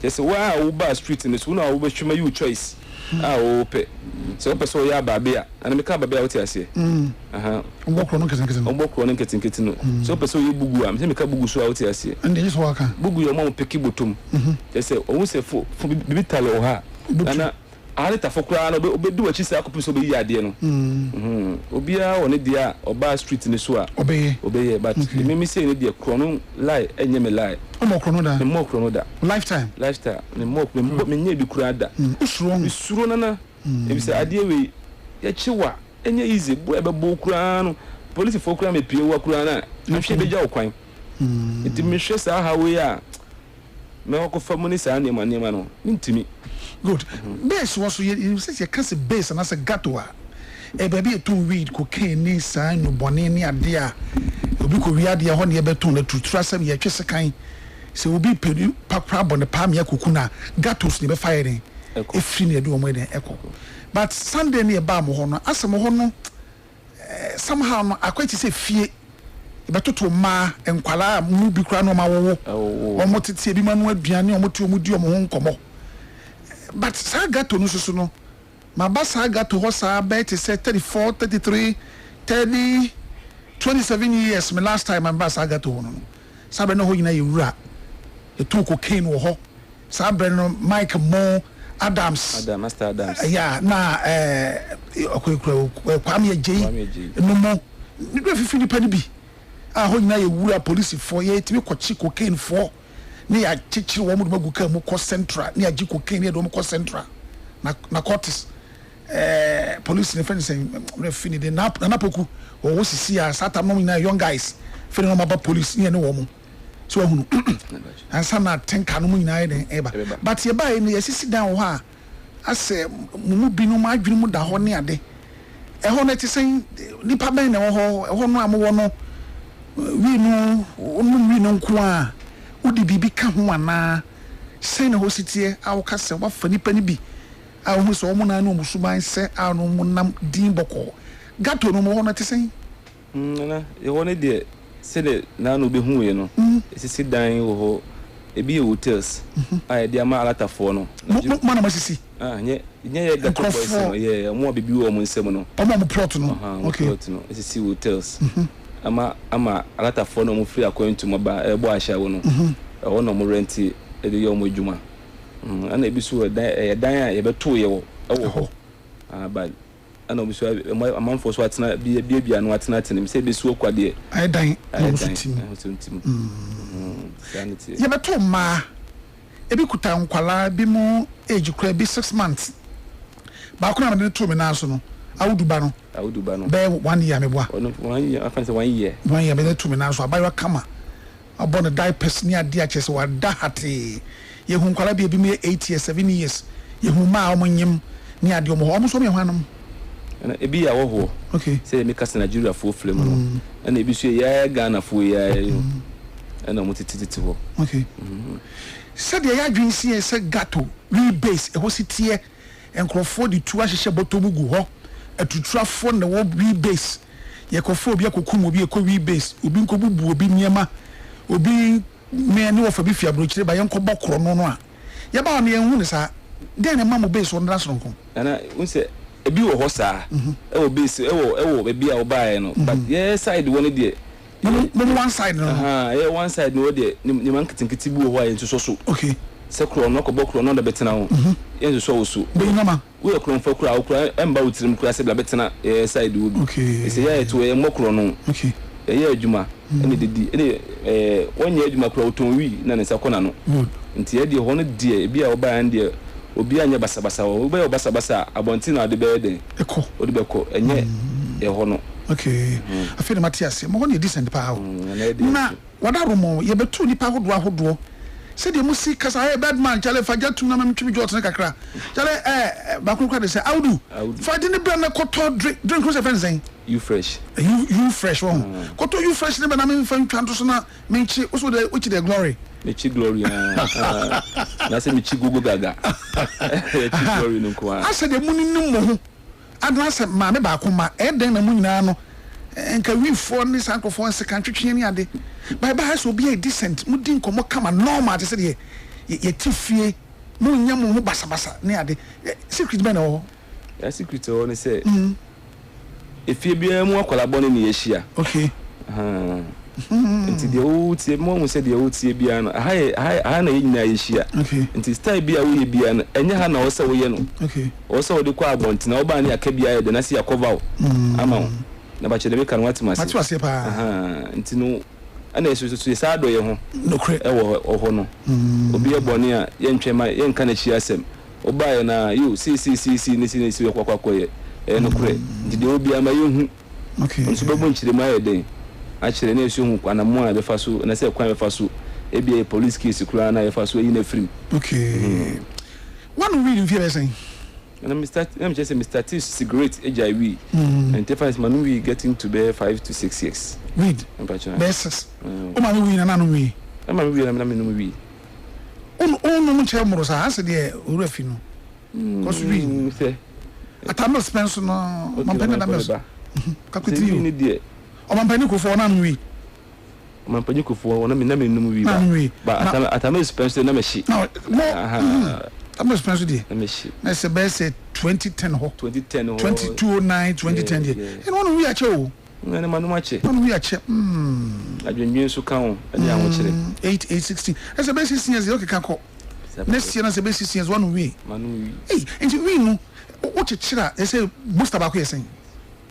se wa wo ba street ni so na wo be hwema you choice o pe so pe so ya babia ana me ka babia wote ase ombokro no ketin no so pe so ye bugu am se me ka bugu so wote ase ande yeso waka bugu yo ma peki botom se o se fo bibi talo ha ana ale ta fokura no obedu wachi se akopso be yi ade no obia woni dia oba street ni so a obeye but me say ni dia krono lie enye me lie mo krono da lifetime me nye bi kura da usuro nana e bi se ade we ya chiwa enye easy bo ebe bo kura no police fokura me pie wa kura na ahwe be ja okwan enti me hwe sa ha we a me ko famu ni sa nema no ntimi good base was you say you can say base and as a ghetto e baby to weed cocaine ni sa no bone ni ade a obi ko wi ade ho ne be to na tutura sam ye twese kan se obi pedu pakra bone pa me akukuna ghettos ni be fire e free ne do mo den eko but Sunday ni e ba mo ho no asem ho no somehow no akwati se fie betoto ma enkwala mu bi kura no ma wo omo tete bi ma no aduane omo ti omo di omo ho nkomo but sagato no so no ma ba sagato ho sa bet say 34 33 30 27 years my last time I'm ba sagato no sabe no ho yina yewura e to cocaine wo ho sabe no Mike Mo Master Adams yeah na kwame eje no mo ni do fifi ni pani bi ho nyina yewura police for ye timi kwachi cocaine for ni ya chichiri wo mu magu ka mu ko central ni ya ji cocaine do mu ko central na cortis police ne fence na fini de na poku wo sisi ya satam no nyina young guys fini no maba police ni ne wo mu so ahunu ansa na tenka no mu nyina ye eba but ye ba ye ne sisi dan wo ha ase mu bi no ma adwene mu da ho ne ade ho na ti sen nipa ben ne wo ho no amwo no wi no nko a udi bibi ka ho ana sen na hositie a wo ka se wa fa nipa ni bi a wo so mo na no musuban se a no mo nam din boko gato no mo ho na ti sen na e woni de se de na no be hu ye no esisi dan wo ho ebi hotels a de ama alata fo no mo na masisi nye ye gato boys no ye mo bibi wo mo nsem no mo plot no okay plot no esisi hotels ama alata fo no mo free according to mo ba ebo ahia wo no wo no mo rent e de yo mo djuma ana ebi so dan a ye beto ye wo ho but ana obi so amanfo so atena bia no atena tenem se be so kwade ai dan no sutim ye beto ma ebi kuta nkwala bi mu age kura bi 6 months ba ko na me to me na so no awuduba no be 1 year me boa 1 year afanse 1 year be to me na so abayo kama abon diapers ni ade a chese wada hate ye hu nkwala bi me 8 years 7 years ye hu ma o monyem ni ade o mo so me hwanam ana ebi ya wo ho okay say me kasa Nigeria fo flem no ana ebi so ya Ghana fo ya ana mo tititi ho okay said ya adwin sie se gato we base e ho sitie enkrofo di tu ahye botomu gu ho atutrafo na wo we base ye kofo obi akokum obi ekọ we base obi nkobubu obi niema obi me ne wo fa bi fi abrochire ba yenko bokro no no a ye ba on ye hu ne sa den ne mamo base on dras ronko ana unse ebi wo ho saa e wo base e wo ebi a wo bae no but ye side one de no one side no yeah one side no de ni man kitinkiti bi wo ho ayen so okay se kro no ko bokro no da betena ho yen so wo so be nyama wo kro mfa kro akro emba wutirim kro ase bla betena side wo bi okay se ye to ye mokro no okay ye adwuma ene dedi ene wonye adwuma kro oton wi na ne sakona no nti ye de ho no de ebi a wo bae de obi anya basabasa wo be basabasa abontin na de be de eko odi be ko enye e ho no okay afeni Matias mo ho ne decent pa ha na wadaro mo ye betu ni pa hodo se de musi kasa e bad man chale faja tum na mentwi jot na kakra chale ba kun kwa de se audu faji ni bra na koto drink who's friend saying you fresh one koto you fresh ne ba na me fan twanto so na menchi so de uchi de glory Michi glory na se michi gugu gaga michi glory no kwa asa de muni nim mo adna se ma me ba kuma e den na mu nyina no enka wi fo ni sankofo se kan twetwe ni ade bye bye so be decent mu din komo kama normal te se de ye tifie mu nya mu basabasa ni ade secret be na ho ya secret o ni se efie bia mu akola bone ni yehia okay nti de o tie mo se de o tie bia no ha na yina yehia nti style bia wo ye bia no enye ha na wo se wo ye no okay wo se wo de kwa abonti na wo ba ni aka bia ye de na se yakova ama wo na ba chede me kan watima se pa nti no ana eso sa do ye ho no kre e wo ho no obi e boni a ye ntwema ye nka na chi asem wo ba ye na yo si ni si kwakwa ye no kre nti de obi ama ye hu okay nso bebo nchire ma ye den a chire na eso hu kwana mo a be fa so na se kwan be fa so e bia police case kura na ye fa so yi na film okay one reading fear saying and I'm just Mr. T cigarette HIV and difference man we getting to be 5 to 6 years read basis o ma we na no we am we na me no we no mu che moro sa ase de ora fi no cause we say atamo spend no mampene na meso kakuti ni de o mampene ko fo na no we mampene ko fo na me no we ba atamo spend na me shi I'm responsible there. Let's say best 2010 ho. 2209 2010 there. And one we are cho. Na manu mache. One we are che. Adwenwen so kan ho. E dey anwo kire. 816. Let's say best 16 years okay kan ko. Next year na say best 16 years one we. Manu we. Hey, and we no what che chira, they say booster ba ko yesen.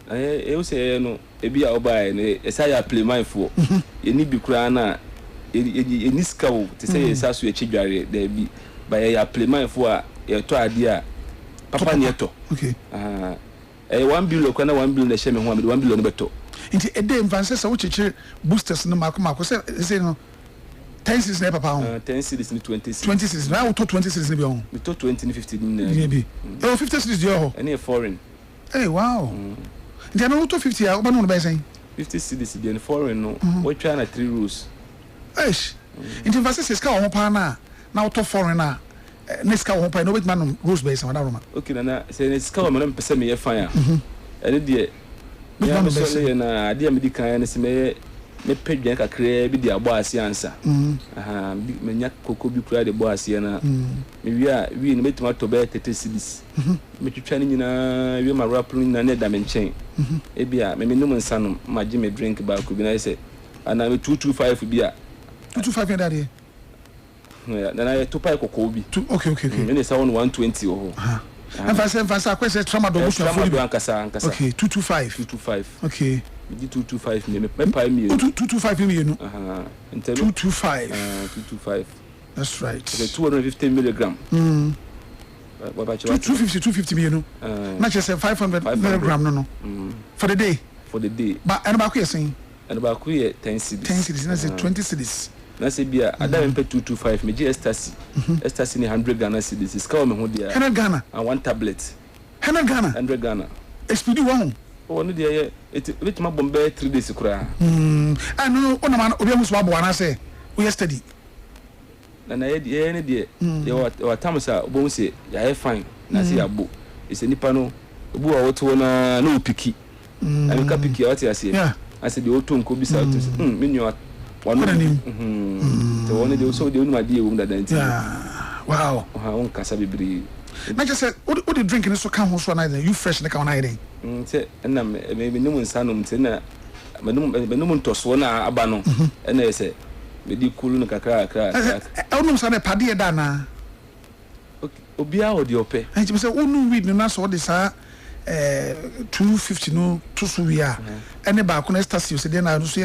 E say no e bia obai ne e say ya play mindful. E ni bi kura na e ni ska wo. Te say e sa so e chidware there bi. By ya playman for ya to ade papa ne to okay 1 billion kwa na 1 billion na sheme ho 1 billion beto nti ede mfanse se wo chechire boosters no mako say no 10 cities na papa ho 10 cities ni 20 cities na wo to 20 cities ni bi ho we to 20 ni 15 ni na bi 50 cities di ho any foreign hey wow nti na wo to 50 ya wo ba no be say 50 cities bi foreign no we try na 3 rules eish nti mfanse se ska wo pa na to foreigner neska wo pa no wait man rules base na roma okay na say neska wo man pese me ye fan ya ene de ya so le na ade am di kan na se me pedwan kakra bi di abo ase ansa me nya koko bi kura de bo ase na me wi no metima to be 30 cities me twitwa ni nyina wi ma rap ni na da me nchen e bia me num nsa no ma gi me drink ba ko bi na say ana me 225 bia 225 na de yeah then I to pay koko bi okay me say 120 oh Enfasa kwese tramadol busu afọ bi ankasa okay 225 okay di 225 me pay me 225 me you 225 that's right okay 250 milligram 250 me you na just 500 milligram no for the day but and ba ku saying and ba ku 10 cities na say 20 cities na se bia adam mpe 225 me ecstasy ni 100 Ghana cedis iska o me ho dia 100 Ghana and one tablet 100 Ghana SPD one o no dia it ma bombe 3 days kura no ona man obi amuso abo na say we yesterday na ye ne dia ye wa tamsa obo se ya fine na se yabo ise nipa no obu wa woto na opiki amika piki awati ase ase de oto nko bisa to me nyo So one day so the only idea woman that wow. On kasa bibiri. Na just say what the drink in so can ho so na you fresh na ka na ide. Say na me no nsanom say na me no ntoso na aba no na say me di kulu no kakra. Onum sa na pade da na. Obia odi ope. And you say onu read no na so de sa 250 no to so we are. Any ba ko na station say na no so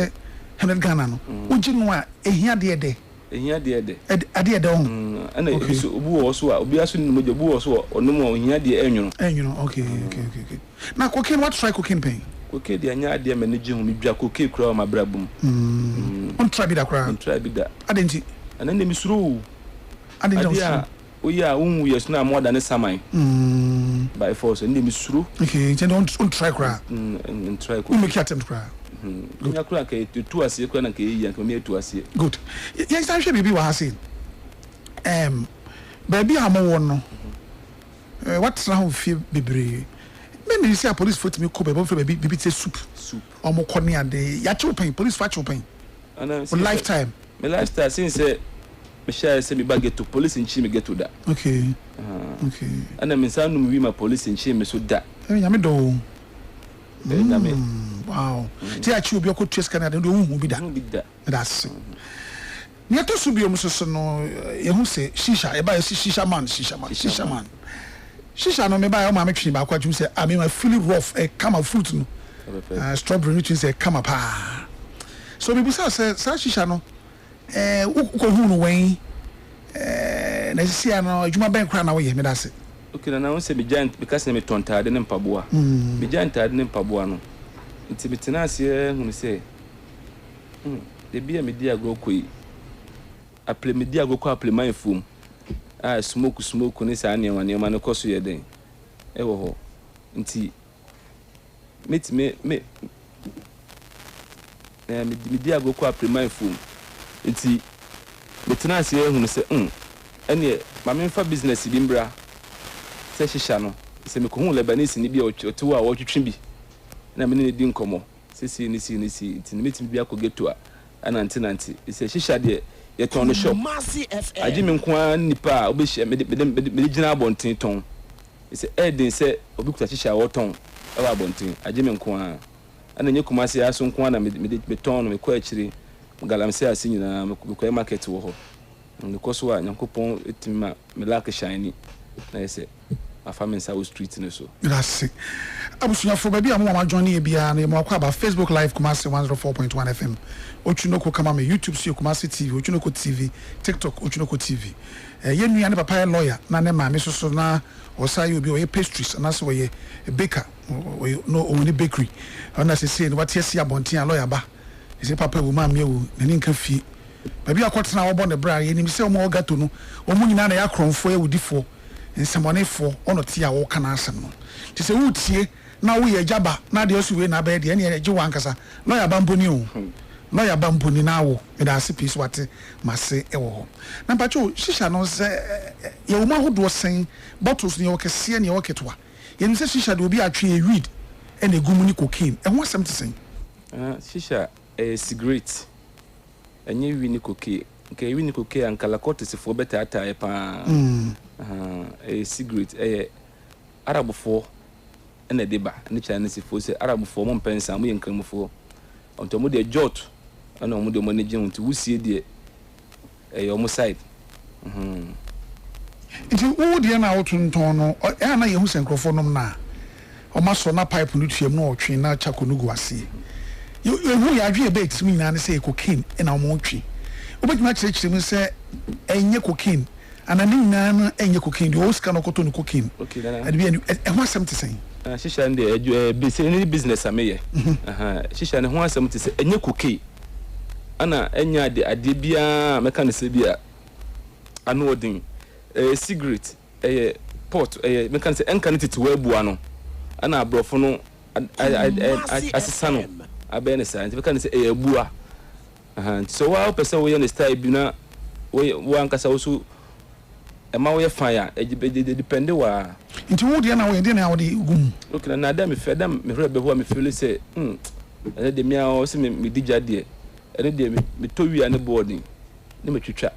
100 Ghana no. Uji no a ehia de. Ehia de. Ade de on. Ana so obu wo so a obia so no mojo bu wo so onum o ehia de enwuno. Okay. Na cocaine what try cocaine pain? Cocaine de anya ade manage hu mi dwa cocaine kura ma brabum. On try bi da kura. On try bi da. Adenti. Ana ne mi suru. Adenti. Oya unwu yes na more than saman. By force ne mi suru. Okay, don't try kura. Try we make attempt kura. Nya kura ka tu ase kura na ka yi ka me tu ase. Good. Yes, time she bibi wa ha say. Baby amo won no. What now feel bebre. Me say police foot me ko baby say soup. Omo kone ade. Ya chopen police fa chopen. For lifetime. Me lifetime since me share say me ba ghetto police in chi me ghetto da. Okay. Ana me say no me ma police in chi me so da. Ya me do. Wow. Ti a chi obi okotu scan na do hu bi da. That's it. Ni to so bi o so no ye hu say shisha e ba shisha man. Shisha no me ba o ma me twi ba kwa twi say I mean feel rough e come fruit no. Strawberry no twi say come pa. So me busa say shisha no ko hu no wen na sia no adwuma ben kra na wo ye me da se. Okay, na won say me giant because na me tontade ne mpaboa. Me giant ade ne mpaboa no. Nti betena ase hu say de bia me dia go koi. Aple me dia go ko aple man fum. Smoke ne sa ne wane ma ne koso ye den. E wo ho. Nti me dia go ko aple man fum. Nti betena ase hu say ene ma me fa business bi mbra. Se shisha no se me ko hu Lebanese ni bia otu a wo twetwe bi. Na me ne di nkomo. Se ni nti me timi bia ko ghetto a ananti se shisha de ye ton no shop aji me nko an nipa obeshi me gina abonten ton se edin se obi kuta shisha wo ton e wa abonten aji me nko an ana nye Kumasi aso nko an na me ton no me ko akiri galamse ase nyina me ko market wo ho ne so a nyankopon etima me like shiny na se afamen sa street ne so that's it. Abusuafo baby am ma join e bia na mo akwa ba Facebook live Kumasi 104.1 FM Otwinoko kama me YouTube see Kumasi TV Otwinoko TV TikTok Otwinoko TV ye nua ne papa lawyer na ne ma me so na osayi obi o pastries na so we baker no only bakery na say what yes abontin lawyer ba say papa wo ma me wo na ni nka fie baby akotena wo bo ne bra ye nim say o mo gato no o mu nyina na ya kronfo ya wudifo nsamonefo ono tie a wo kana asem no ti say wo tie na wo ye jaba na de osu we na ba de ne je wankasa lawyer ba mboni o lawyer ba mboni na wo e da se piece wate mase e wo ho na pacho shisha no se ye wo ma hodo sen bottles ne wo kese ne wo ketwa ye ni se shisha de obi atwe e weed e na gumu ni cocaine e ho asem te sen shisha cigarette enye wi ni cocaine nke wi ni cocaine ankala kotisifo beta ata e pa cigarette arabofo ena deba ne Chinese fo se arabofo mo mpensa mo yenkramfo onto mo de jot ana mo de manage unti wusie de your side nti wo de na wotonton no e na ye hu senkrofo nom na o ma so na pipe no tuam no otwe na chakonugu ase ye hu ya dwe be timi na ne say cocaine e na mo twe obetuma kirikiri mu se enye cocaine ana ni na enye cocaine de o ska no koto no cocaine okay na ade bi e ho asem te sen shisha nde business ameye shisha ne ho asem te se enye cocaine ana enya ade bia meka ne se bia anu odin cigarette pot meka ne se enka ne tete wabu ano ana abrofo no asesa no abene sa meka ne se ebua so wa pesa wo ye ne style bi na wo ankasa wo so ema wo ye fire depende wa nti wo de na wo de na wo de gum okay na da me fedam me rebe ho me feel say de mia o se me digya de ene de me to wi ane boarding na me twetwa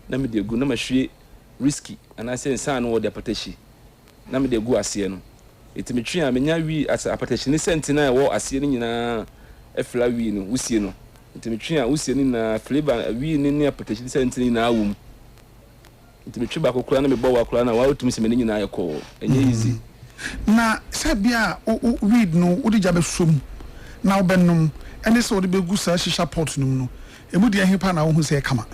na me de gu na me hwe risky ana se nsan no de apatashi na me de gu ase no etimi twi a menya wi asa apatashi ne sentina wo ase no nyina efla wi no wusie no etimi twi a wusie no na flavor wi ne apatashi ne sentina na awum etimi twi ba kokura na me bo wa kokura na wa otumi se me nyina ayeko enye easy na sabia o read no o de jabe som na obenum ene se o de begu sa shisha pot num no emu de ahipa na wo hu se kama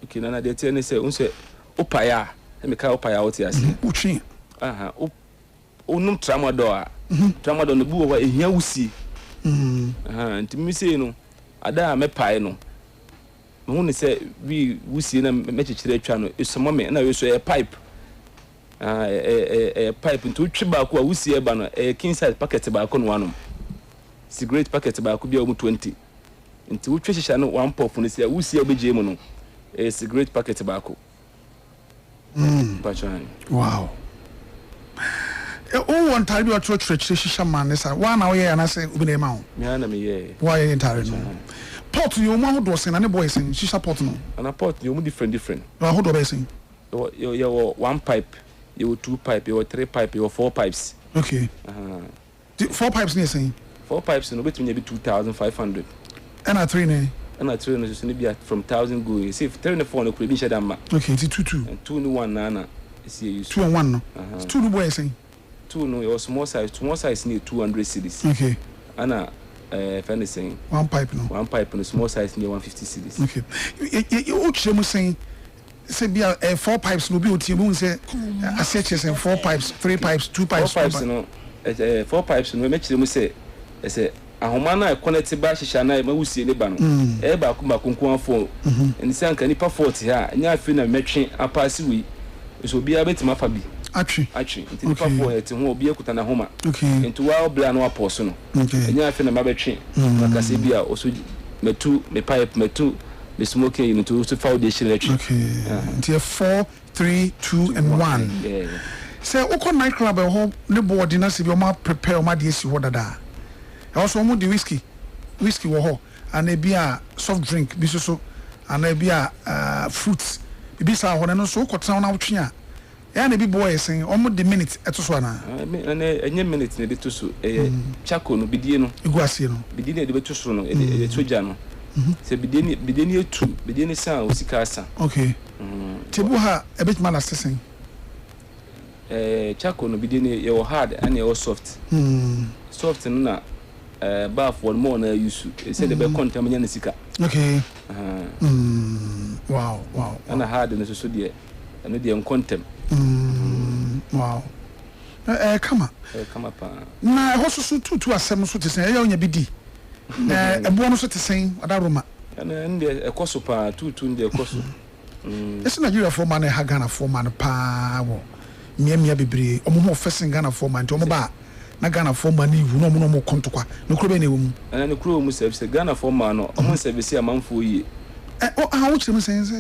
okay na de tie ne se unse opaya me ka opaya o ti ase utwi aha onum tramadol tramadol no bu wo ehia wusi aha ntimi se no ada me pai no me hu ne se wi wusi na me chichire atwa no esomo me na we so e pipe pipe ntu twi ba ko wusi e ba no king size packet ba ko no wanom cigarette packet ba ko bia o 20 ntu twi shisha no one pop no se wusi e beje mu no cigarette packet ba ko pachan wow o won tare bi o tro shisha man ne sa wa na o ye na se obi na ma ho me ana me ye wa ye tare no pot yo mo hodo sen na ne boy sen shisha pot no ana pot yo mo different wa hodo be sen yo one pipe yo two pipe yo three pipe yo four pipes okay four pipes ne sen four pipes no between be 2500 and a three ne and a three no so ne be from 1000 go see if 3 and 4 no could be shada ma okay it's 2 and 2 no 1 na see you 2 and 1 no 2 no boy sen 2 no your small size need 200 cedis okay ana if anything one pipe no small size need 150 cedis okay you chire mu sen say bia 4 pipes no be o tie mu say assets and 4 pipes 3 pipes 2 pipes 4 pipes no 4 pipes no me chire mu say ahoma na connect ba hihya na ma wusie ne ba no ba ko makonkon afo eni sanka nipa 40 ha nya afi na metwe apasi wi so bia betima fa bi atwi nti nipa 4 eti ho obi ekuta na homa okay nti wa bla no aposo no nya afi na ma betwe makase bia oso metu me pipe metu me smoke you to so foundation electric okay nti 4 3 2 and 1 yeah say uko night club ho ne board na se bi o ma prepare o ma de esi ho dada also mo di whiskey wo ho and e bia soft drink bi so and e bia fruits bi sa ho no so ko tan na wotwe a ya na bi boy sen o mo di minute eto so na enye minute ne de to so chako no bidie no egu ase no bidie ne de beto so no e toja no se bidie etu bidie sa o sika asa okay tebu ha e bit man assessing chako no bidie ne ye hard and ye soft soft no na bath one more na use say the be contamanya na sika okay wow ana hard na so de ana de contem wow kama pa na hoso tutu asem so tesen ya onya bidi ebo no so tesen adaroma ana nde ekoso pa tutu nde ekoso ese Nigeria for man ha Ghana for man pa wo miamia bebre omo ho fesin Ghana for man nti omo ba na Ghana for man iwu no mo kontokwa no kuro be na ewu ana ne kuro mu service Ghana for man no omo service amanfo yi wo chire mu service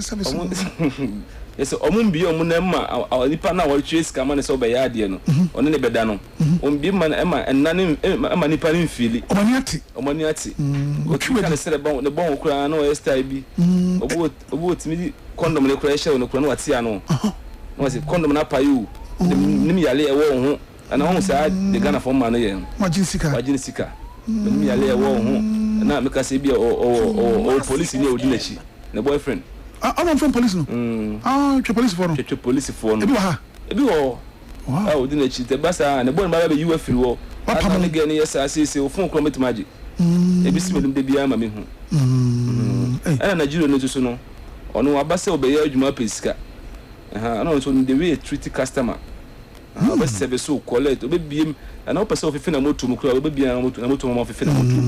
yes omo mbi omo na ma nipa na wo chire sika ma ne so be ya ade no one ne beda no ombi ma na ma enane ma nipa ne mfili omani ati o kiwa ne sere bon ne bon kura na o style bi obo timi condom ne kura hye no kura no wate ano no se condom na payu nim yale e wo ho ana ho sa de Ghana for man ye wajin sika nim yale e wo ho na me ka se bi o police ni odi na chi ne boyfriend I'm from police no police for no police for no ebi wo odi na chi te basa ne boy ba be you afiri wo ata ne ge ne yesa asese o fon kro metimaji ebi simedum de bia ma me hu ana Nigeria no so no ono abase obeye adwuma pesika ana so the way treat customer aba service o collect obebiem ana o pese ofefe na moto mu kura obebia na moto mo ofefe na moto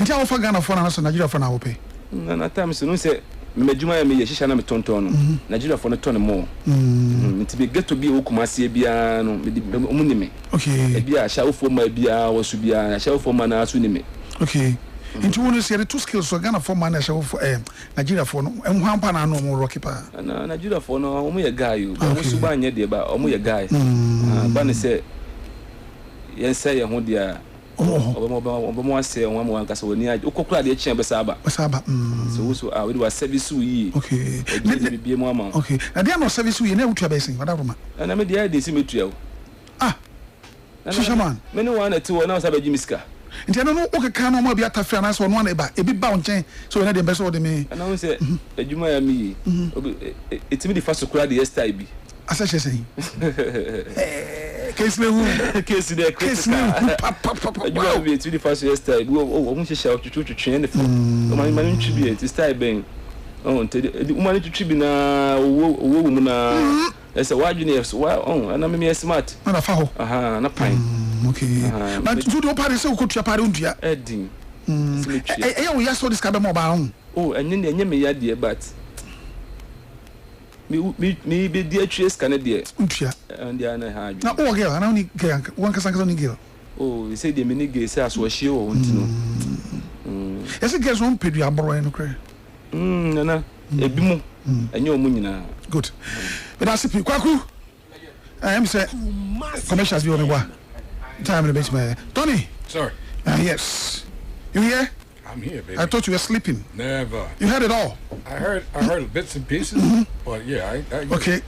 nti awo fa Ghana for na so Nigeria for na wo pe na time so no say me adwuma ya me ye hihya na me tonton no Nigeria for no ton mo nti be ghetto bi o Kumasi bia no me omu ni me okay e bia sha ofo ma bia wo su bia sha ofo ma na so ni me okay into one say the two skills so Ghana for man na show for Nigeria for no enhwampa na no mo rocky pa na Nigeria for no omu ye guy o omu su ba anye de ba omu ye guy ba ne say yen say ye ho dia Obo say one more kasa woni age. Okokura de eche besaba. So we do service yi. Okay. Be mo ama. Okay. Na dia no service yi na wutua be sin. Wada roma. Na me dia de si metua. Shishaman. Me no one ati wona sabe jimiska. Nti no okeka no ma bi atafia na so no na eba ebi ba nchen so na de mbe so de me. Na wo say adwuma ya mi. Etimi di faso kura de yesterday bi. Asa chese. Case me who? Case de adwuma bi etimi di faso yesterday bi o mu hihia otwetwe ne fo. O man ntwi bi style ben. Ntede umani twitwi bi na owo mu na ese wadwene yeso wa na me smart na fa ho na pan okay but you do party say okotua party ndua edin we yaso this kabe mo ba ho enye me ya de but me be di atwe scan de ntua ndia na ha na o girl na ni girl one kasa ni girl you say de me ni girl say aso hie o ntino yes girls won pedu aboro en kre nana ebi mu enye o mu nyina good but as people kwaku I am say commercials be on me time in the basement. Tony. Sir. Yes. You here? I'm here, baby. I thought you were sleeping. Never. You heard it all. I heard bits and pieces, but yeah, I okay.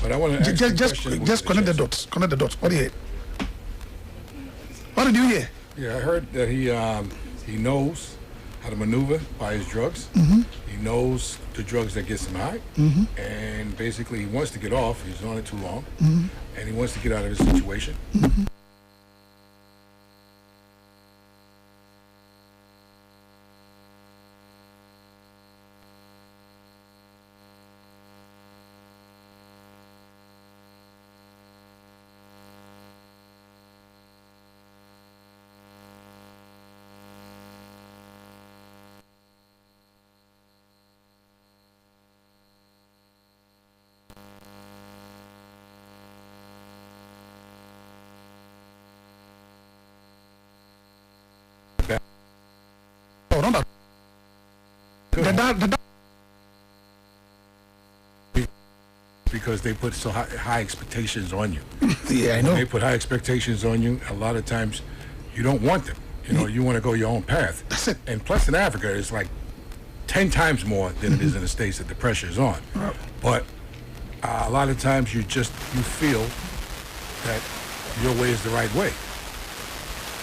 But I want to just connect the dots. Connect the dots. What do you hear? What did you hear? Yeah, I heard that he knows how to maneuver by his drugs. He knows the drugs that gets him high, and basically he wants to get off. He's on it too long, and he wants to get out of his situation. Because they put so high expectations on you. Yeah, I know. They put high expectations on you. A lot of times, you don't want them. You know, you want to go your own path. That's it. And plus, in Africa, it's like 10 times more than it is in the States that the pressure is on. But a lot of times, you feel that your way is the right way.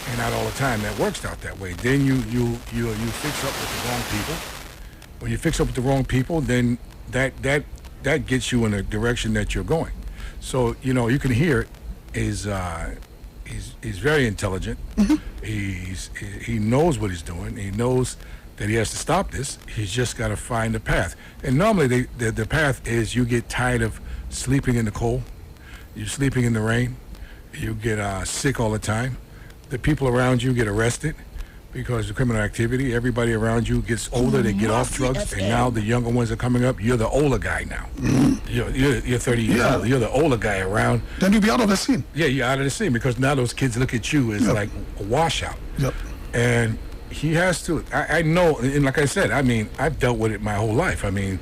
And not all the time that works out that way. Then you fix up with the wrong people. When you fix up with the wrong people, then that gets you in a direction that you're going. So you can hear he's very intelligent. He knows what he's doing. He knows that he has to stop this. He's just got to find a path. And normally the path is you get tired of sleeping in the cold. You're sleeping in the rain. You get sick all the time. The people around you get arrested because of criminal activity. Everybody around you gets older. They get off drugs, and now the younger ones are coming up. You're the older guy now. You're 30 years old. You're the older guy around. Then you'll be out of the scene. Yeah, you're out of the scene because now those kids look at you as like a washout. Yep. And he has to. I know, and like I said, I mean, I've dealt with it my whole life. I mean,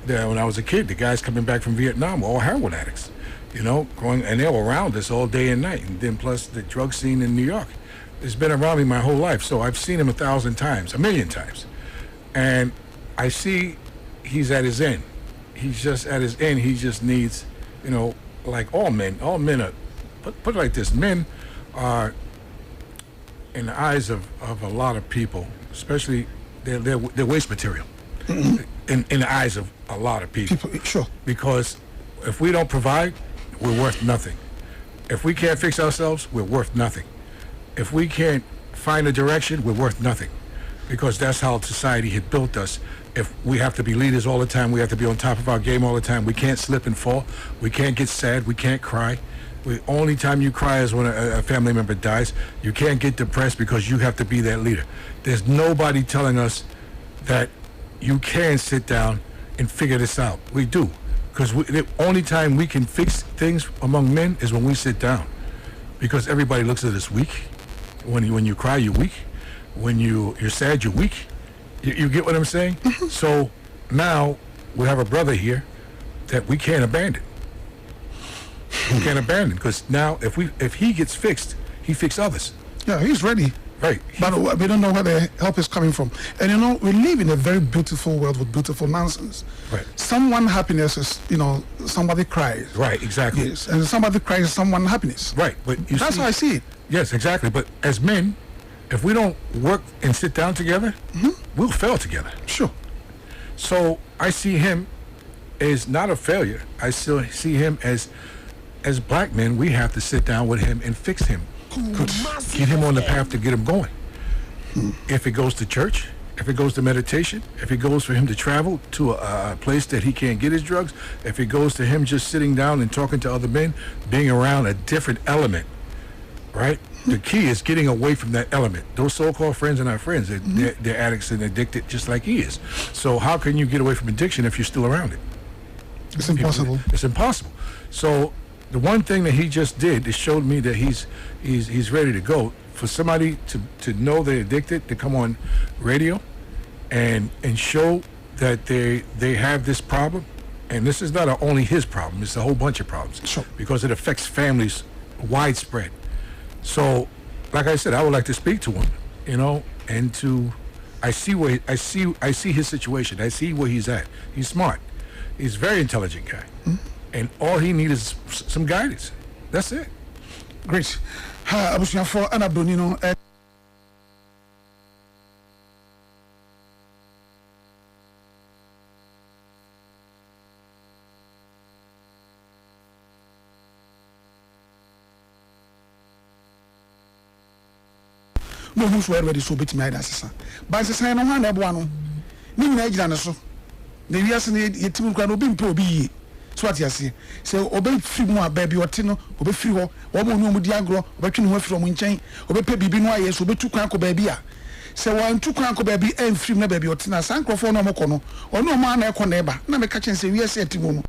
when I was a kid, the guys coming back from Vietnam were all heroin addicts. And they were around us all day and night. And then plus the drug scene in New York. It's been around me my whole life. So I've seen him 1,000 times, 1,000,000 times. And I see he's at his end. He's just at his end. He just needs, like all men are, put it like this, men are, in the eyes of a lot of people, especially, they're waste material. In the eyes of a lot of people. Sure. Because if we don't provide, we're worth nothing. If we can't fix ourselves, we're worth nothing. If we can't find a direction, we're worth nothing. Because that's how society had built us. If we have to be leaders all the time, we have to be on top of our game all the time. We can't slip and fall. We can't get sad. We can't cry. The only time you cry is when a family member dies. You can't get depressed because you have to be that leader. There's nobody telling us that you can sit down and figure this out. We do. Because the only time we can fix things among men is when we sit down. Because everybody looks at us weak. When you cry, you're weak. When you're sad, you're weak. You get what I'm saying? So now we have a brother here that we can't abandon. We can't abandon because now if he gets fixed, he fixes others. Yeah, he's ready. Right. But we don't know where the help is coming from. And you know, we live in a very beautiful world with beautiful nonsense. Right. Someone happiness is, you know, somebody cries. Right, exactly. Yes. And somebody cries, someone happiness. Right. But that's how I see it. Yes, exactly. But as men, if we don't work and sit down together, we'll fail together. Sure. So I see him as not a failure. I still see him as black men, we have to sit down with him and fix him. Get him on the path to get him going. If it goes to church, if it goes to meditation, if it goes for him to travel to a place that he can't get his drugs, if it goes to him just sitting down and talking to other men, being around a different element, right? The key is getting away from that element. Those so-called friends are not friends. They're addicts and addicted just like he is. So how can you get away from addiction if you're still around it? It's impossible. It's impossible. So the one thing that he just did, it showed me that he's ready to go. For somebody to know they're addicted, to come on radio and show that they have this problem, and this is not only his problem, it's a whole bunch of problems. Sure. Because it affects families widespread. So, like I said, I would like to speak to him, you know, and I see his situation. I see where he's at. He's smart. He's a very intelligent guy. And all he needs is some guidance. That's it. Great. Abusuafo ana broni no no who's ready so betimi ida sesa ba sesa no ha na ebo ano ni nyina agira ne so na wiase ne yetimu kwa no bi mpe obi yi so ati ase se obe firi mu aba bi ote no obe firi ho wo mo no mu di agro obe twe ne ho firi mo nchen obe pe bibi no aye so obe tu kwan ko ba bi a se wo ntu kwan ko ba bi en firi na ba bi ote na sankrofo no mo ko no ono ma na ekọ na eba na me ka chen se wiase atimu no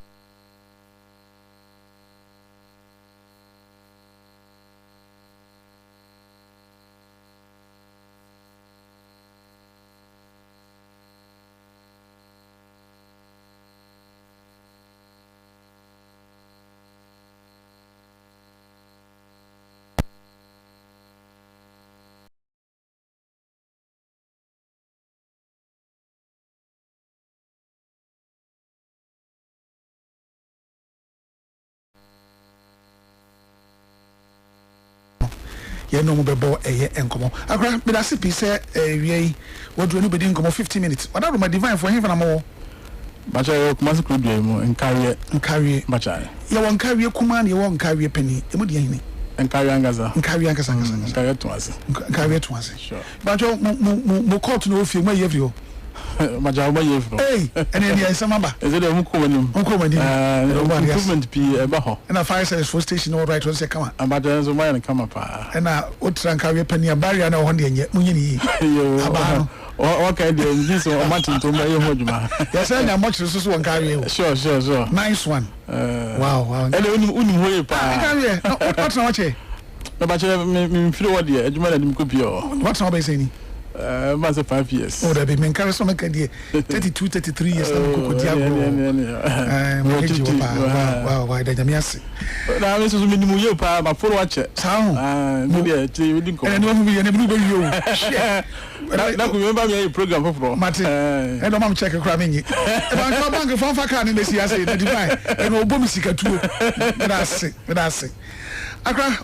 ye no mo bebo eye enkomo akra me da sipi se wie wodro no bedi enkomo 50 minutes wada my divine for him na mo bacha yo Kumasi club mo nkawie bacha ye won kawie kuma na ye won kawie pani e mo de hini nkawie angaza nkawie to ase sure bacha mo court no ofie mo ye vio bacha mo ye vio ene ye samaba is it mo komani improvement p eba ho na fire service for station all right once come bacha so my come pa na otra nkawie pani barrier na ho de nye munye ni aba okay this o martin to my hoduma yes na much so won carry sure nice one wow ele uni hoye pa carry what's na wache na ba che me firi wodi adwuma na dim kopi o what's na be say ni man say 5 years oh that be men carry so make die 32 33 years na ko dia go wow da jamiase na me so me nim hoye pa ba follow wache sao no dia che we din ko ene no hu bi ne bi yo na ku remember me program for Martin e do mam check kra menyi e bank phone fa kan ne si ase na divine e no obo mi sika tuo me da se akra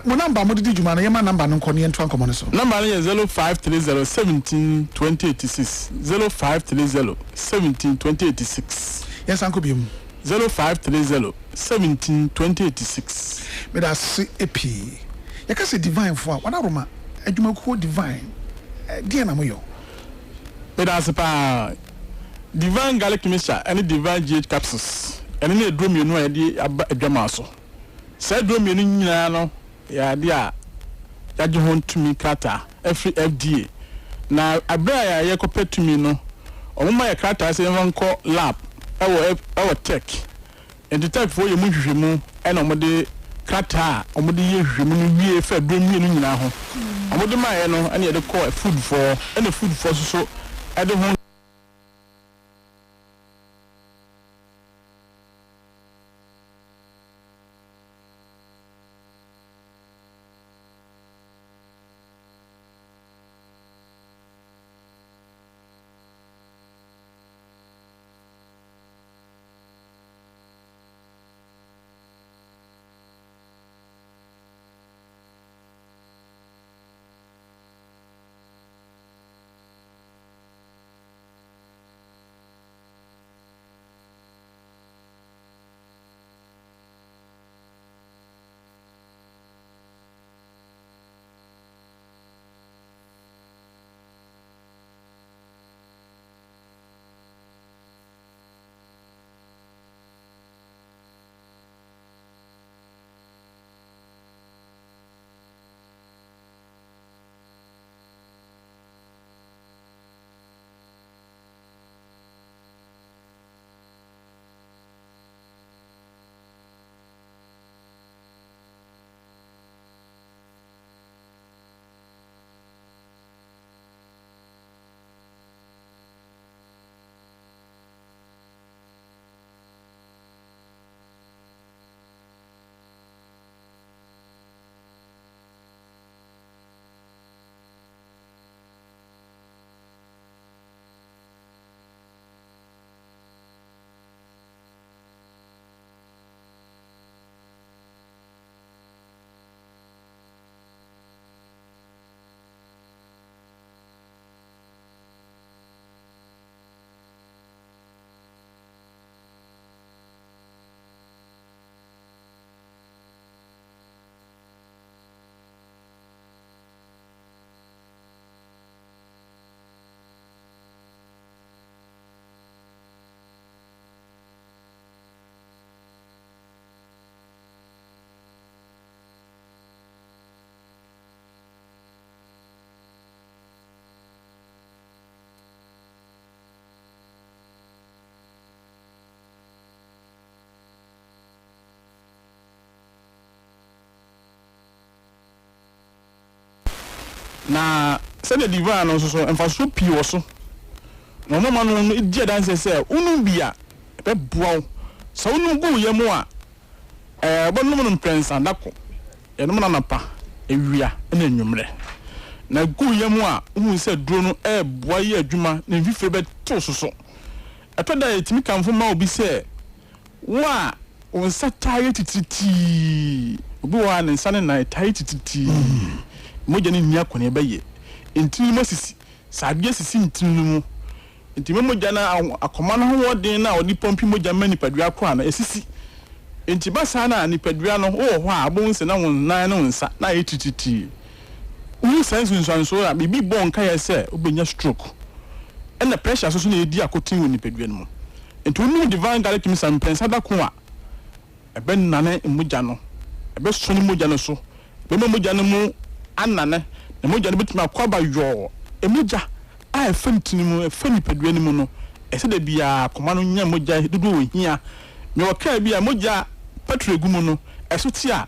mo number mo didi juma na yema number no nkone ento ankomo ne so number no 0530172086 0530172086 yes anko bi mu 0530172086 me da se epi ya ka se divine fo wana roma adwuma ko divine dia na mo yo me da se pa divine garlic mixture and divine GH capsules and na edro mienu a de adwama so say edro mienu nyina no ya de a ya je hon tumi kata every FDA na abra ya ye ko petumi no omuma ya kata se nko lab ewo tech and the tech for ye mu hwehwemu e na omode kata omode ye hwehwemu no wie fa edro mienu nyina ho omode ma ye no ene ye de call food for so e de hon na sɛ de divine no so emfaso pii wo so no mama no die dan sɛ unu bia be boaw sɛ unu gu ye mu a bonum no prensa dako ye no na pa ewia na enwumre na gu ye mu a unu sɛ duro no boa ye adwuma na mfifre be to so eto da etimi kamfo ma obi sɛ wa onsa taye tititi obi wa ne nsa ne na taye tititi moja ni nia kone beye ntini mosisi sabia sisi ntini mu ntimi moja na akoma no ho den na odi pompi moja mani padua kwa na esisi ntiba sa na ni padua no ho a abon se na won nan na nsa na yetititi uni sense nsanso a bibi bon ka ye se obenya stroke na pressure so na edi akotin woni padua no mu nti unu divine garlic mi san pensa da ko a ebe nane moja no ebe so ni moja no so be moja no mu anane na moja no bituma kwaba yo emoja a efantini mu efani padua ni mu no ese da bia koma no nya moja dudu ohia me waka bia moja patregu mu no eso ti a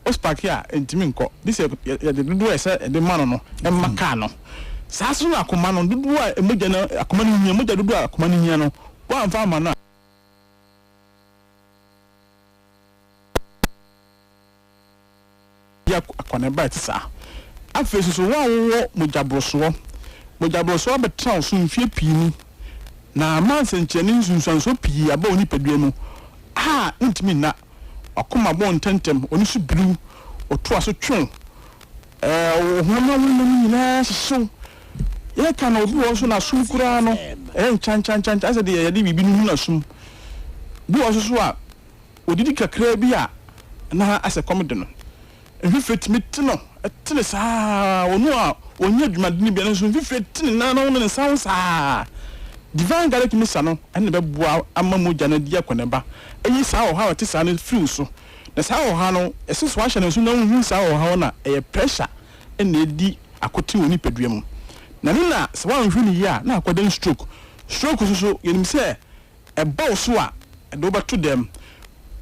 ospaki a entimi nko this ya dudu ese de mano no e maka no saso na koma no dudu a emoja na akoma no nya moja dudu a akoma no nya no wa amfa ma no ya akona ba tsa afesu so wa wo mojabroso betra so mfie pii na mansencheni nsunsanso pii aba oni padua mu ntimi na akoma bon tentem oni so biru oto aso twon ohona wonu nyina hyehyw ye ka na obi wo so na sum kura no chan ase de ye de bibi nu na sum bi wo so a odidi kakra bi a na ase komde no ehwefetimi tino etine saa wonu a onye adwumadeni bia no so fifetine na no ne sawo saa divine garlic misa no ene be boa amamoja na dia koneba eyi saa o ha wate saa no feel so na saa o ha no eseso ahye no so na hu saa o ha na e pressure ene edi akoti woni padua mu na nina se wan hwu ni ya na akoden stroke so yenim se e bawo so a e do ba to dem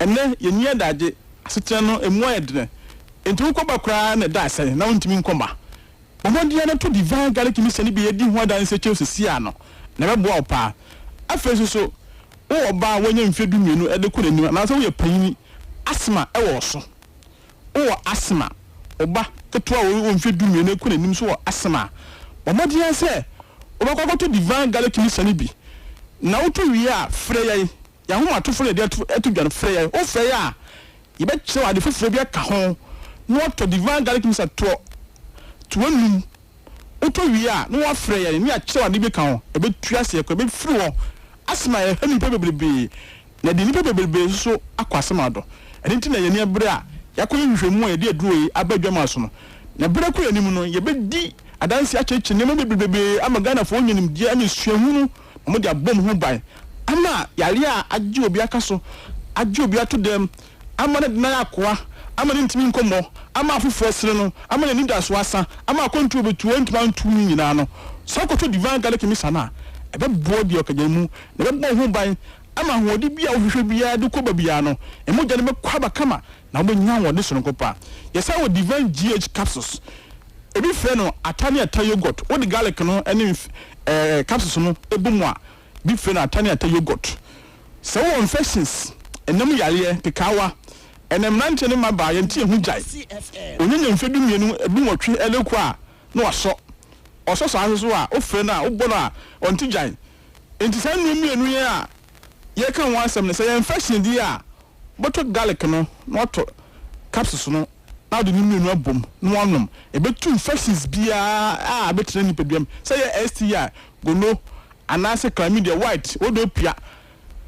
ene yeni adaje asetra no emu ayedene enti ko ba kra na da ase na ntimi nkoma omodia na to divine garlic mi sene bi yedi ho adan se chelsea ano na be boa opa afeso so o ba wanya mfedu mienu ede ko nani na so ye panyi asma e wo so o asma oba keto a wo mfedu mienu ko nani so asma omodia se obakwa to divine garlic mi sene bi na wo to wi a frɛ yai ya ho ato frɛ de eto dwan frɛ yai o frɛ ya ye be kye wa de foforo bi aka ho no to divine garlic mi sa to wonu uto wi a no wa frɛ ya ni a kye wa de bi ka ho e be tuase e ko be firi ho asma ye hani pebebrebe na de ni pebebrebe so akwasema do e nti na ye ni ebre a yakɔ nhwehwemu a ye de aduro yi abadwama so no na bre ko yanim no ye be di adansi akyekye ne pebebrebe amagana fo nyenim die ani suahunu mo de abom ho ban ama yare a agye obi aka so agye obi ato dem ama ne na yakoa ama ne ntimi nkomo ama afofo sere no ama ne nida so asa ama akontu obetu ntuma ntu nyina no so akoto divine garlic mi sana ebe bo di okajamu na be bo ho ban ama hodi bia ohwehwe bia de ko babia no emoja ne mekwa bakama na wo nya wo de so nkopa yesa wo divine GH capsules ebi fe no atani ata yogurt wo di garlic no ene capsules no ebumu a bi fe no atani ata yogurt so wo infections enam yare kekawa enem nante ne maba ye ntie hu jai onyenye mfedu mienu ebi nwotwe eleko a na waso oso so aso a ofre na obo na onti jai enti san nu mienu ye a ye kan wan asem ne say infection di a boto garlic no na to capsules no na do mienu abom no wanom ebetu infections bia a betre ni peduam say STI gono anase chlamydia white odo pia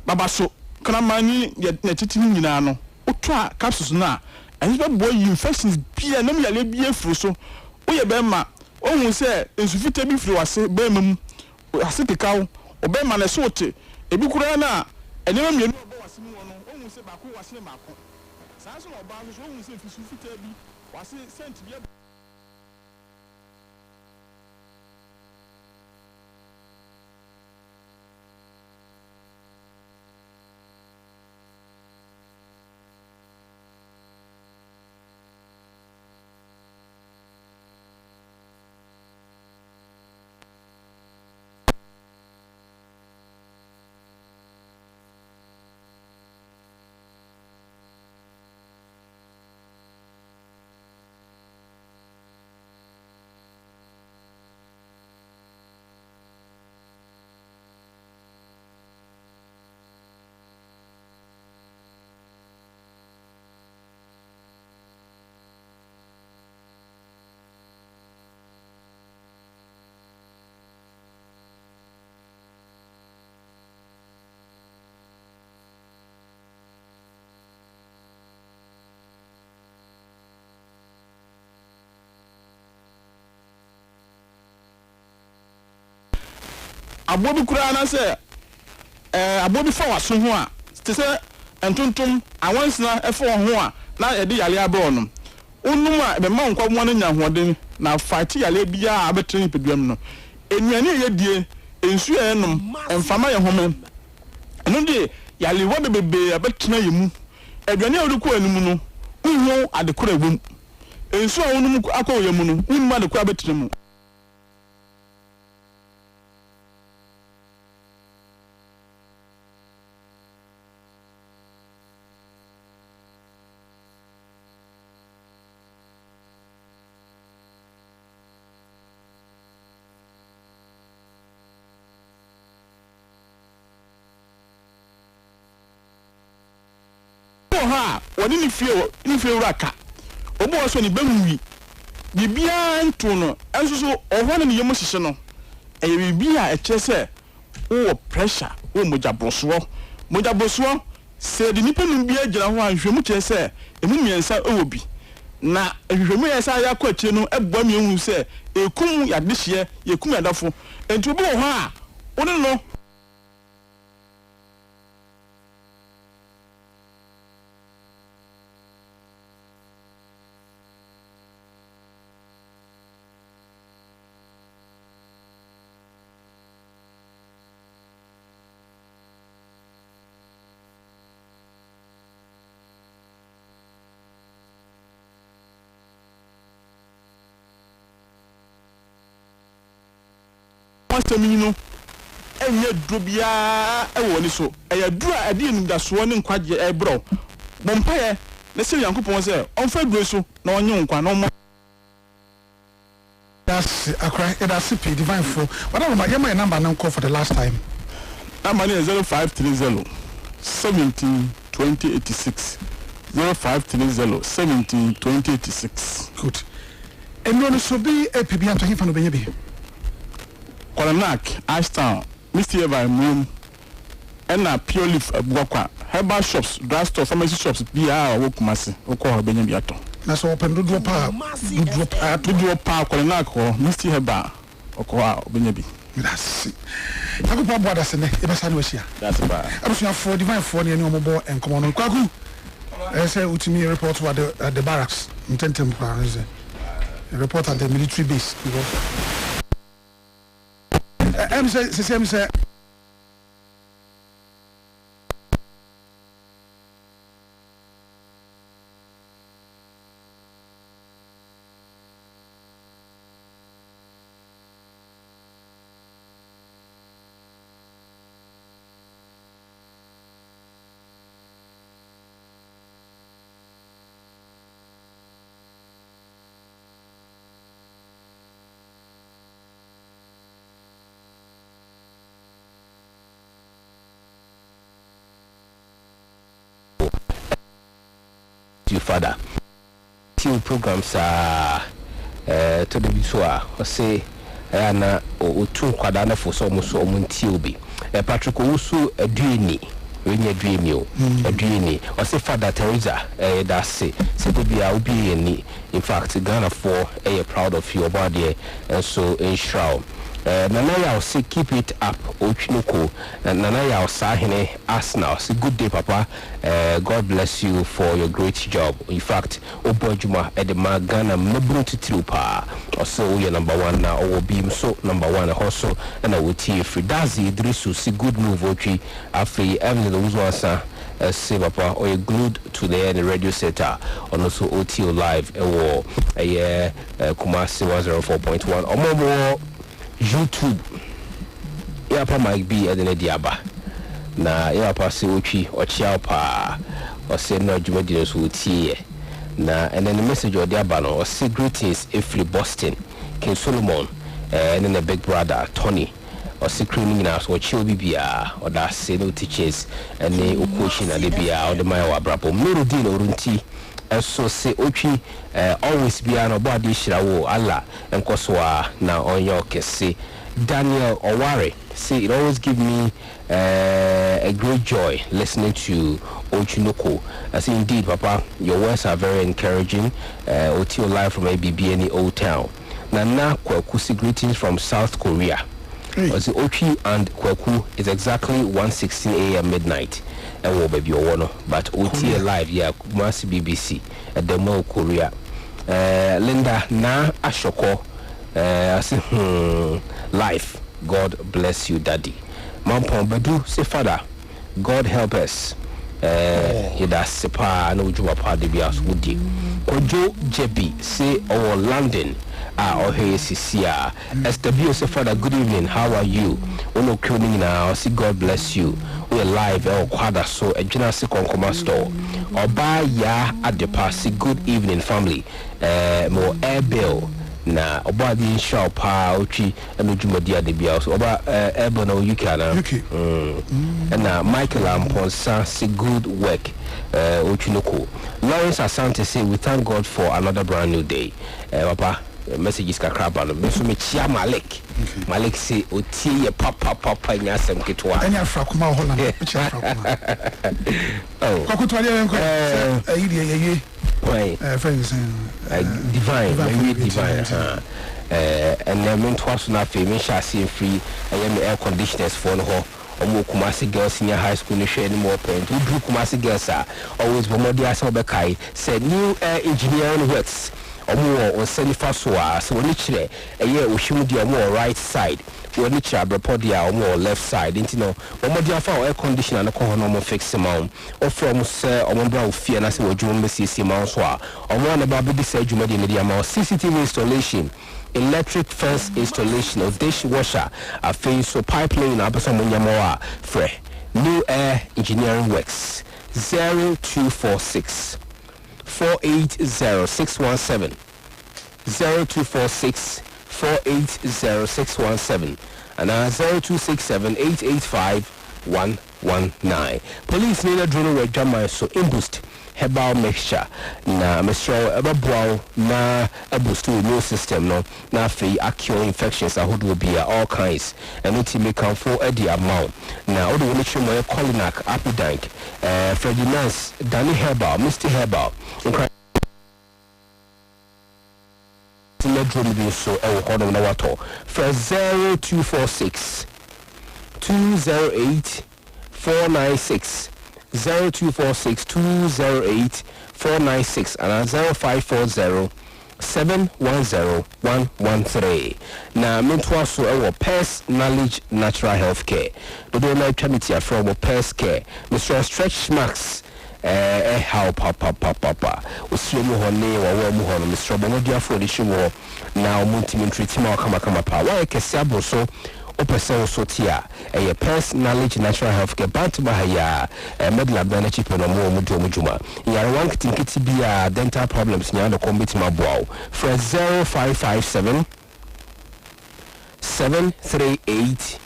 baba so kramani ya titini nyina no otwa capsules na and be boy infections bia na yale bia furu so oye be ma ohun se ensufite bi firi wase be mam ase kekaw obe ma na so ote ebi kura na enema mienu obo wase mu wono ohun se ba ko wase ma ko saa so oba so ohun se ensufite bi wase scent bia abobi kura na se abobi fa waso ho a te se entontom awansina efo ho a na ye de yale aba no onum a be ma nkwa mo no nya hoden na fati yale bia abetre nipaduam no enuane ye die ensu enom emfama ye home eno de yale wo bebebe abetra ye mu aduane a wodu ko anum no unhu adekora bom ensu a wonum akọ ye mu no unmu adekora abetra mu ha woni ni fie raka obo so ni behuwi bibia nto no enso so ohwa na yemu hihye no eye bibia ekyese wo pressure wo mojabroso se de nipa nu bia gira ho anhwemu kyese emu miensa ewo bi na ahwemu yesa ya kwa kire no eboa mienhu se ekum ya dehye yekum ya dafo enti obo ho a woni no Semino enye drobia ewo ni so eya dura ade endaso ne nkwaje ebro bompaye na se yankopon se onfa duro so na onye nkwa na that's akra that's p divine for whatever my number now call for the last time number is 0530 17 2086 0530 17 2086 good eno no so bi epbi anto hifa no benye bi Kolanak, Ashtown, Mr. Eva Moon, and a pure leaf Bwakwa, herbal shops, drugstore, pharmacy shops, BR or Kumasi, or call Benyabiato. That's open to drop out, Kolanak or Mr. Heba or Koa Benyabi. That's it. I go pop what I said, that's bad. I was for divine for the normal boy and come on Kwaku. I say to me a report at the barracks in Tentem, a report at the military base. Say father two programs are to the biswa or say na o two kwada na for so omunti obi Patrick Owusu adueni when you dream you adueni or say Father Teresa that say be a obi ni in fact Ghana for proud of your body and so in shroud Nanaya will say keep it up Otwinoko Nanaya will say Arsenal say good day papa God bless you for your great job in fact Obojuma at the Ghana Mebruti Trupa also you're number one now or be so number one also and I will tell you Fridazi Drisu see good move Ochi after Evelyn Uzwasa say papa or you glued to the radio setter on also OTO live or a Kumasi 104.1 or more YouTube yapa might be at the diaba na yapa se ochi ochia pa or say no jumedinos will tie na and then the message or diaba no or say greetings every Boston King Solomon and then the big brother Tony or secreting us or chill bibia or that say no teachers and the occasion at the bia or the maya brapo melody or runti and so say ochi always be an body shirawo Allah and koswa na on your kese Daniel Oware say it always give me a great joy listening to Otwinoko. I say indeed papa your words are very encouraging OTO live from ABB any old town Nana Kwakusi greetings from South Korea Was the Ochi and Kwaku is exactly 1:16 a.m. midnight. And we'll be one, but OT live, yeah, Kumasi BBC at the Mo Korea. Linda na Ashoko, I say, life. God bless you, Daddy. Mampon Bedu say, Father, God help us. Yeda sepa no juma pa de bias wudi. Kojo Jebi say our London. Oh hey Sisia. SW say, Father, good evening. How are you? Ono kuning now. See, God bless you. We're live quadra so a general konkoma store. Oba ya adepa. See, good evening, family. More air bill. Na oba di insha pa uchi eno jumadia de bia so oba ebo na UK na and na Michael Amponsa say good work Otwinoko. Lawrence Asante say we thank God for another brand new day. Papa messages kakraba no me so me chia Malik say otie ye papa nya asem ketwa anya afrakuma Holland chia afrakuma oh kokotwa de enko ye friends divine and then men twas na fe me sha see free air conditioners for no ho omo Kumasi girls senior high school no share anymore parent we do Kumasi girls are always bomodi asa obekai said new engineering works omo on senifa so woni kire eye ohwim dia omo right side woni kire abreport dia omo left side intino omo dia fa air conditioner na ko hono omo fix ma o from say omo bra ofie na se wodwum mesisi ma so omo na ba bi say dwuma dia media ma CCTV installation, electric fence installation of dishwasher, a face so pipeline abeso munyamo fre new air engineering works 0246 480617 0246 480617 and 0267 885 119. Police need a drone with Jamai so imboost herbal mixture na Mr. Ebabwao na a boost to immune system no na fe cure infections ahodo be all kinds and it may come for the amount na odo woni chimo Colinac Apidank Ferdinand Danny Herbal Mr. Herbal na drone bi so e ho na wato for 0246 208 496 0246 208 496 and 0540 710 113. Now, mentor so our Pest Knowledge Natural Health Care. The donor committee from Pest Care. Mr. Stretch Max. How papa. Usimu hone wa mu hono Mr. Bomodia for the show. Now, multi-military team kama pa. Why kesabo so opesa sotia a Pest Knowledge Natural Health Care Bantuma haya medla bana chipo no mo mujuma yara wan kitikiti bia dental problems nya no combat mabwa for 0557 738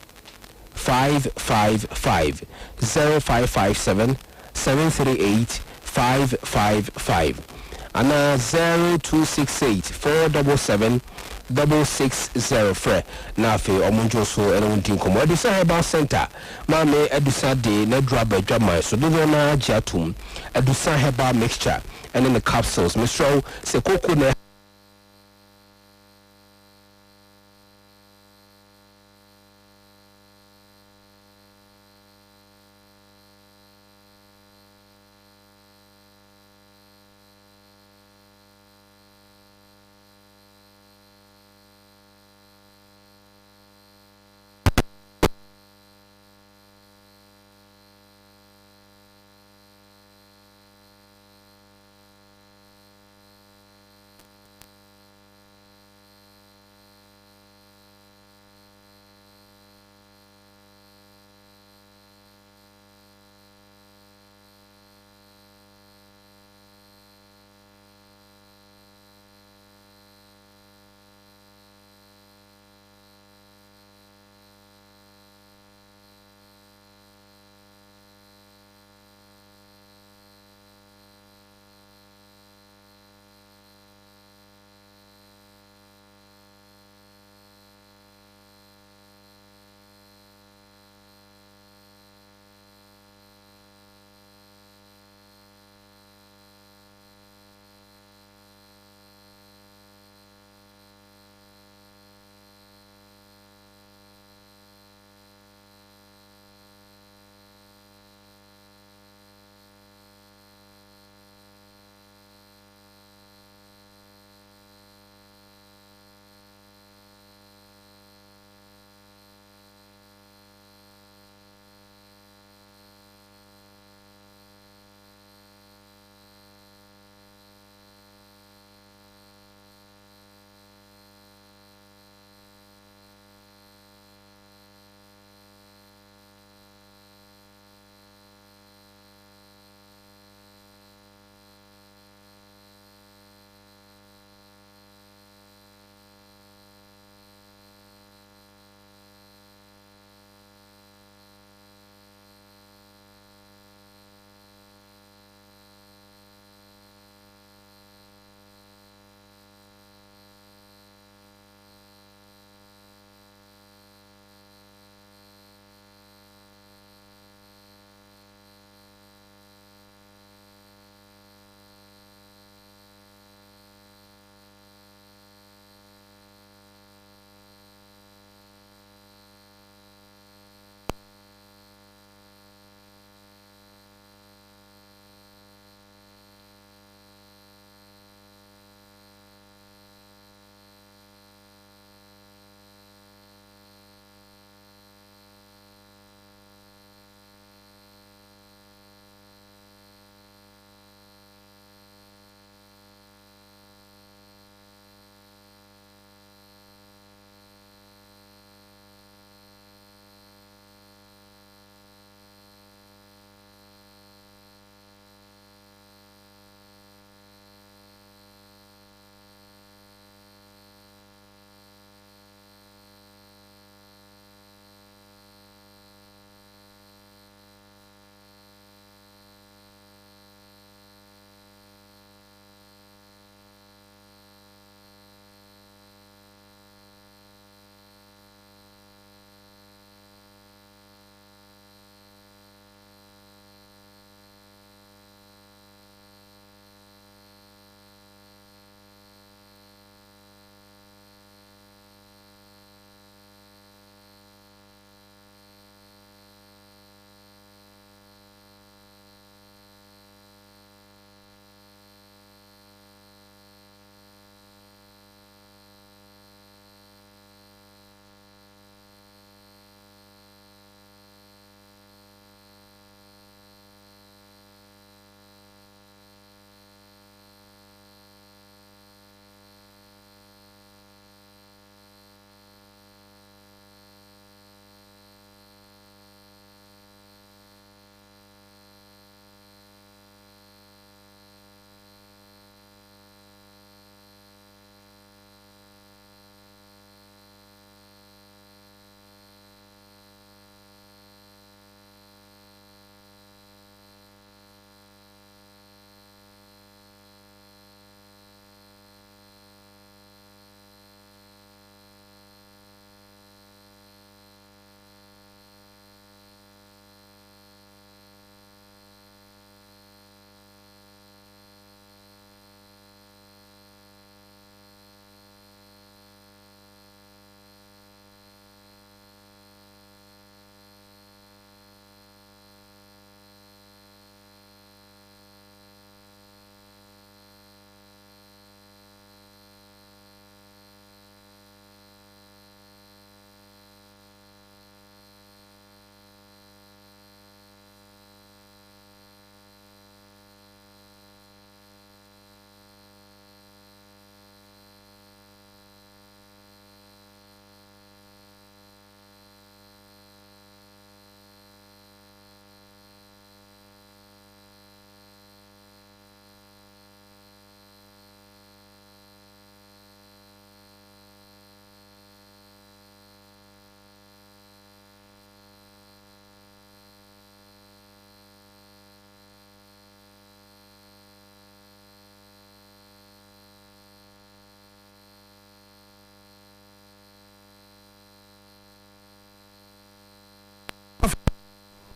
555 0557 738 555 and 0268 477 660 fre na fe omunjo so eno ntin komo Adusa Herbal Center ma me Adusa de na draba dwama so do na jatum Adusa Herbal mixture and in the capsules Mr. se koko na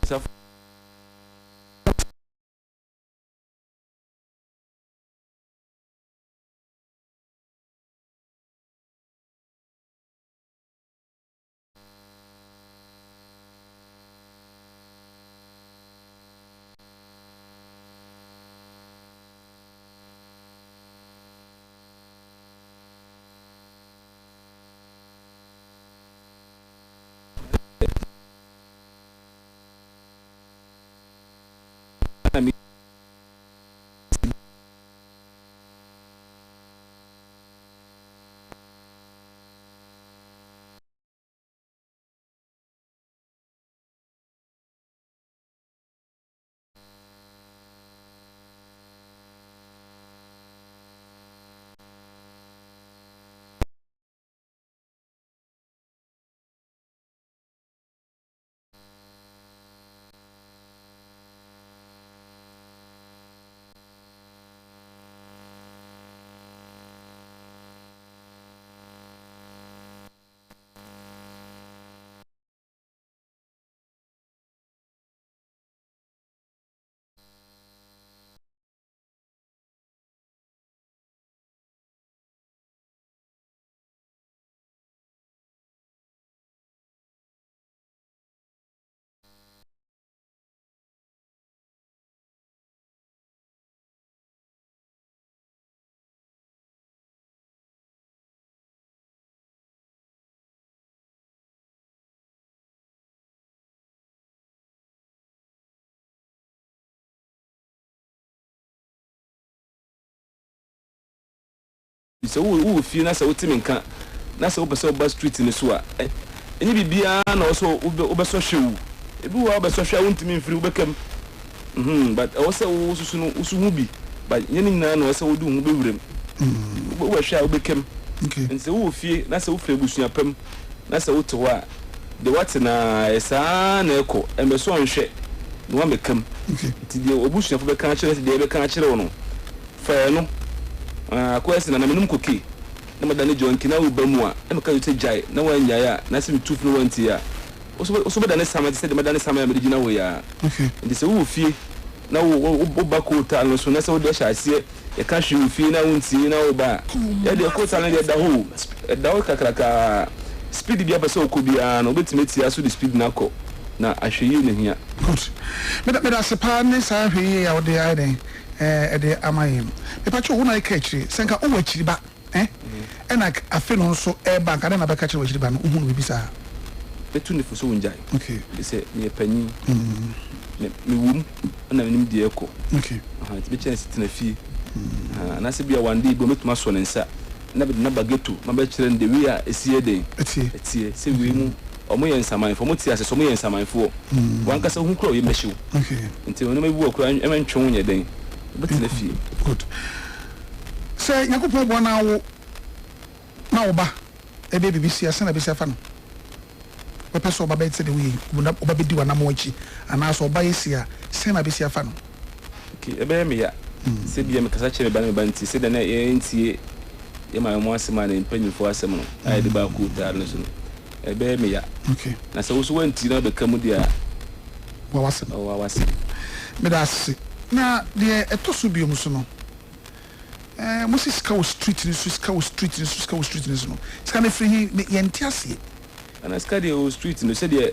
So who feel na say wotiminka na say obeso ba street ni so a enyi bibia na also obeso hwewu ebi wo obeso hwe wontimi mfiri wobekam but also wo susu no usu bi but yeni na na also wodu hu bewurem wo hwe a wobekam and say wo fie na say wo fre busua pam na say wo to a de what na esa na eko embeso nhwe no amekam ti de obusua fo beka kire ti de beka kire wo no fa no kwesi na menum koki na madane jonki na ubamu a na ka yote jai na wanya ya na se mituf no wanti ya oso badane sama se de madane sama ya medina wo ya ndi se wo fie na wo bako ta no so na se wo de hyase e ka hwe wo fie na wonti na wo ba ya de ko ta na de da ho kakraka speed bia ba se okobia na obetimeti aso de speed na ko na ahwe ne hia good me da se pa ne sa hwe ya wo de ai den de amayem me pa cho ho na ikachiri senka o wachiri ba ena afi no so bank na ba kachiri wachiri ba no hu no bibisa betu ne fuso wonjai okay se me panyi me wum na menim de eko okay ti be chance tina fi na se bia wande go metuma so ne nsa na be na bageto ma ba kire nde wi a esie den etie se wi mu omo yen samanfo mo ti ase so mo yen samanfo wanka se hu kro ye mehyew okay nti ono me bu okura ementwe wonye den betina fi good say yakopon bo na wo ba e be BBC ase na be se fa no papa so ba be tse de wi oba be di wa na mo achi ana so oba yesi a se na be se fa no okay e be me ya se bia me kasa chere ba na ba nti se de na e ntie ye ma mo asema na mpanyifo asem no ai de ba ku ta no so e be me ya okay na se wo so wanti na be kamu dia wa wase me da se na de etoso biom so no Moses Cow Street ni Swiss Cow Street ni Swiss Cow Street ni no ska na free yenti ase ana ska de o street no se de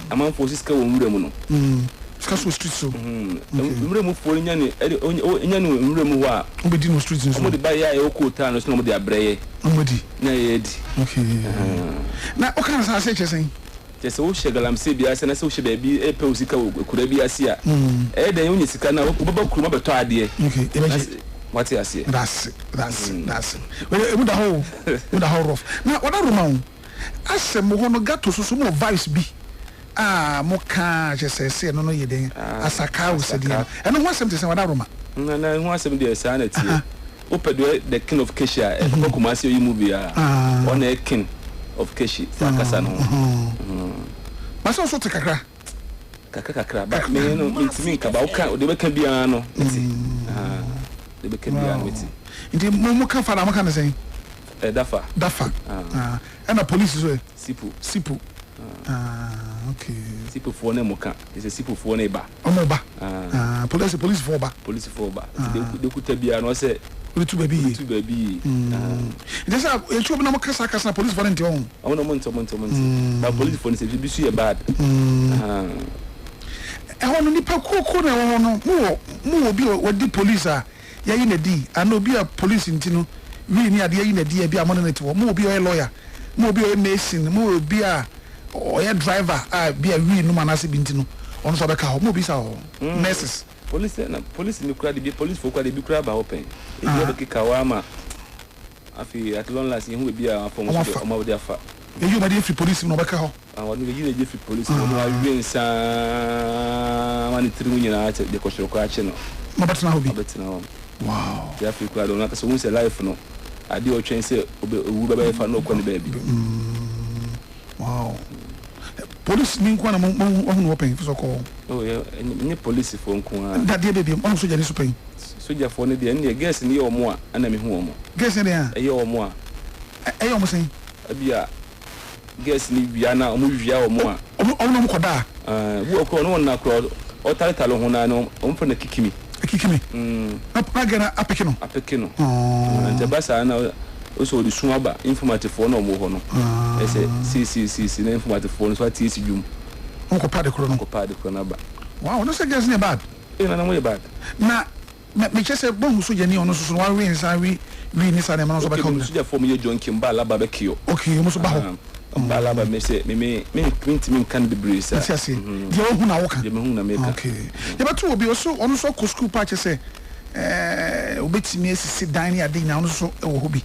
amam for Swiss Cow nwura mu no ska so street so nwura mu for nya ne nya ne nwura mu ho a obedi no street ni so mo de ba ya e okota no so mo de abreye omodi na ye di okay na o kan sa se chesen se wo shegalam se bia se na se wo she ba bi e pe usika kura bi ase a e de yin sika na wo baba kuruma beto ade okay what you say that's well with the whole rough now what room asem ho no gato so mo vibes bi mo ka je say no ye den asaka wo se dia eno ho asem te se wada roma na ho asem dia sa na tie opedo the king of Kesha e ko Kumasi yi movie on a king of Keshi fakasa no maso so te kakra ba me no ntimi ka ba wo ka de be ka bia no de be ka bia no ti ndi mo ka fa na mo ka na sen dafa and the police so sipu Okay. Sipo for ne moka. It's a sipo for ne ba. Omoba. Police for ba. Police for ba. They could tell you no say to baby. Just a children no kasa police volunteer on. I want month. But police for say be so bad. I want nipa koko na no mo obi what the police are. Ya in a D. I know be a police in Tino. We near the in a D be a monitor. Mo be a lawyer. Mo be a mason. Mo be a driver. Be a real no man as bintino. On Sabaka. Mo be so nurses. Police in the crowd be police for quite a big crowd open. If you have a kawama, I feel at long last you will be a form of their fat. You might be police in Nobacao. I want to be a police. I win some 3 million at the Costa Channel. Wow. They have to cry on that. So, once a life, no, I do a chance to be for no baby. Wow. Police mean one among open for so called. Oh, yeah, and police phone. That dear baby, also Jenny Spain. So, you're for the end, guess in your more, and I'm home. Guess in there, a year or more. I almost say, guess in Viana or Muvia or more. Oh, no, Koda. Walk on one crowd or title on I know, open the kick me. Up again, a Pekino. And the Bassa now also the Swaba informative phone or more. I say, see, informative phone, so I teach you. Uncle Paddy Chronaba. Wow, no, say, guess near bad. In another way bad. Now, me just a bone so Jenny on us, one wins, I read this animal of a consider for me, John Kimbala barbecue. Okay, you must about. Balaba me say me can be breeze. Yes, yes. The old walk. Okay. Yeah, but to be also on so school patch say obeti me sit down here now so hobby.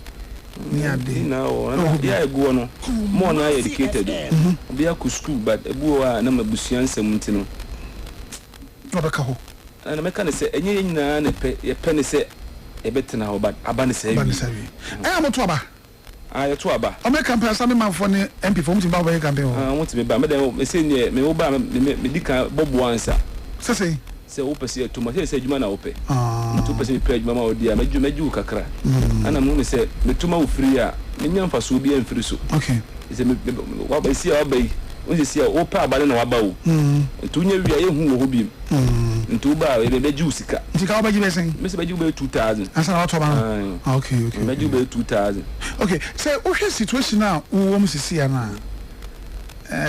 Near day now. Yeah, go on. More na educated. Be a school but a boa na mabusian semutino. Obakaho. And I can say any na a penny say a better now but abani say. I am to aba. I to aba. I make campaign some man for the MP for me to buy campaign. I want to be bad. Me say me oba me dika bob answer. Say open say to my say juma na open. To person pay juma o dia meju kakra. Ana mu say me tuma wo free a me nyamfa so bi amfiri so. Okay. Say me wa ba see aba yi. Only see o pa aba na wa ba wo. Ntu nya wi a ye hu wo bi. Ntu ba e meju sika. Sika wa ba ji be sen. Me say meju be 2000. Asa na to ba. Okay. Meju be 2000. Okay, say what situation now wo mo sisi na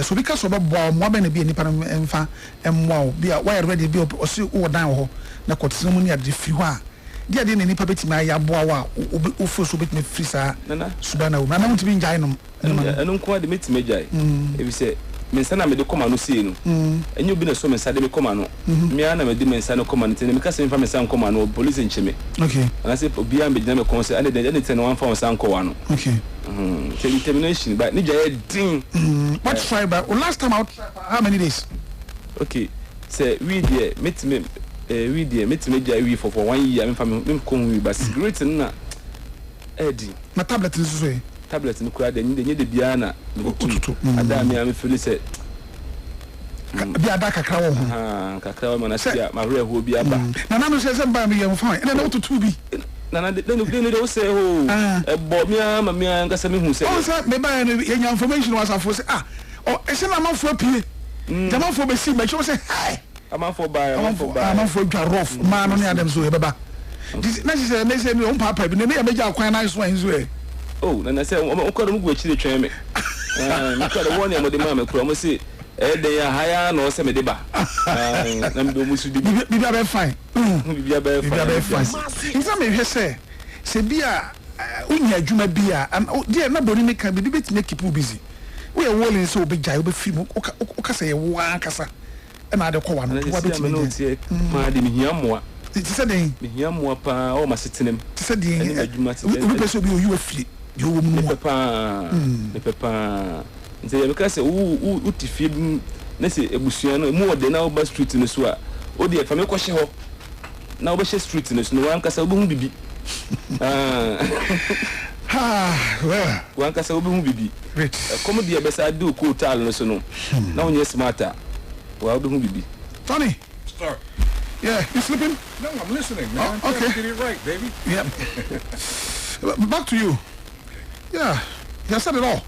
so because of bo mo ba na bi nipa emfa emwa bi a why ready bi o si wo dan ho na kwotese mu ni ade firi ho a dia de nipa betima ya boa wa o fo so betima firi sa subana wo na mo timi njai no eno nko ade metima jai e bi say mensa na me de koma no sie no enyo bi na so mensa de me koma no me ana me de mensa no koma no tene me ka se menfa mensa koma no police ncheme. Okay. And I say obi am be na me kon say ane tene wan fa mensa koma no. Okay. Determination but ni jay din. What try but last time out how many days? Okay. Say we there metime jay we for 1 year me fa me kon we but cigarette na edi na tablet nso so tablet no kura de nye de bia na ada me am feel say bia da kakra wo kakra wo na sia ma hwe ho bi aba na no say ba me yam fine na to bi na de say ho e bo me ama me an kasa me hu say o say me ba no ye information was afo say e say na manfo apie jamanfo be si me cho say amanfo dwa rough ma no ne adam so e beba na say me say no papa bi ne ya beja akwan na so anzo e. Oh, na say o ko do mu gwe twɛn me. Me ko do won ya mo de ma me kuro mo say de ya haya na o se me de ba. Na me do mu su di bi ba fine. Bi ba fine. Insa me hwe se bia unya adwuma bia de na boni me ka bi beti make people busy. We are willing so be jai be free o ka say ye wa kasa. E na de ko wa no wa beti me ma de me hiamoa. Ti se den me hiamoa pa o ma setenem. Ti se den we person bi o you free. You me papa nze ya because u tifie na se ebusuan no mu ode na oba street no so a odi e fa me kwhye ho na oba she street no so no wan kasa oba hu bibi wan kasa oba hu bibi come dia be sa do ko tal no so no na onye smarter wa oba hu bibi. Tony, start. Yeah, you sleeping? No, I'm listening, man. Okay. Get it right, baby. Yep. Back to you. Yeah, he has said it all,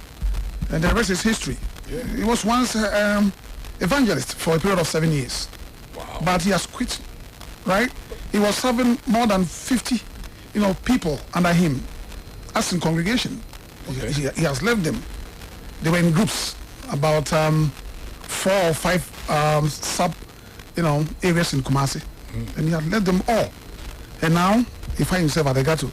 and the rest is history. Yeah. It was once evangelist for a period of 7 years. Wow. But he has quit, right? He was serving more than 50, people under him as in congregation. Okay. He has left them. They were in groups, about 4 or 5 sub, areas in Kumasi. And he had left them all. And now he finds himself at the ghetto,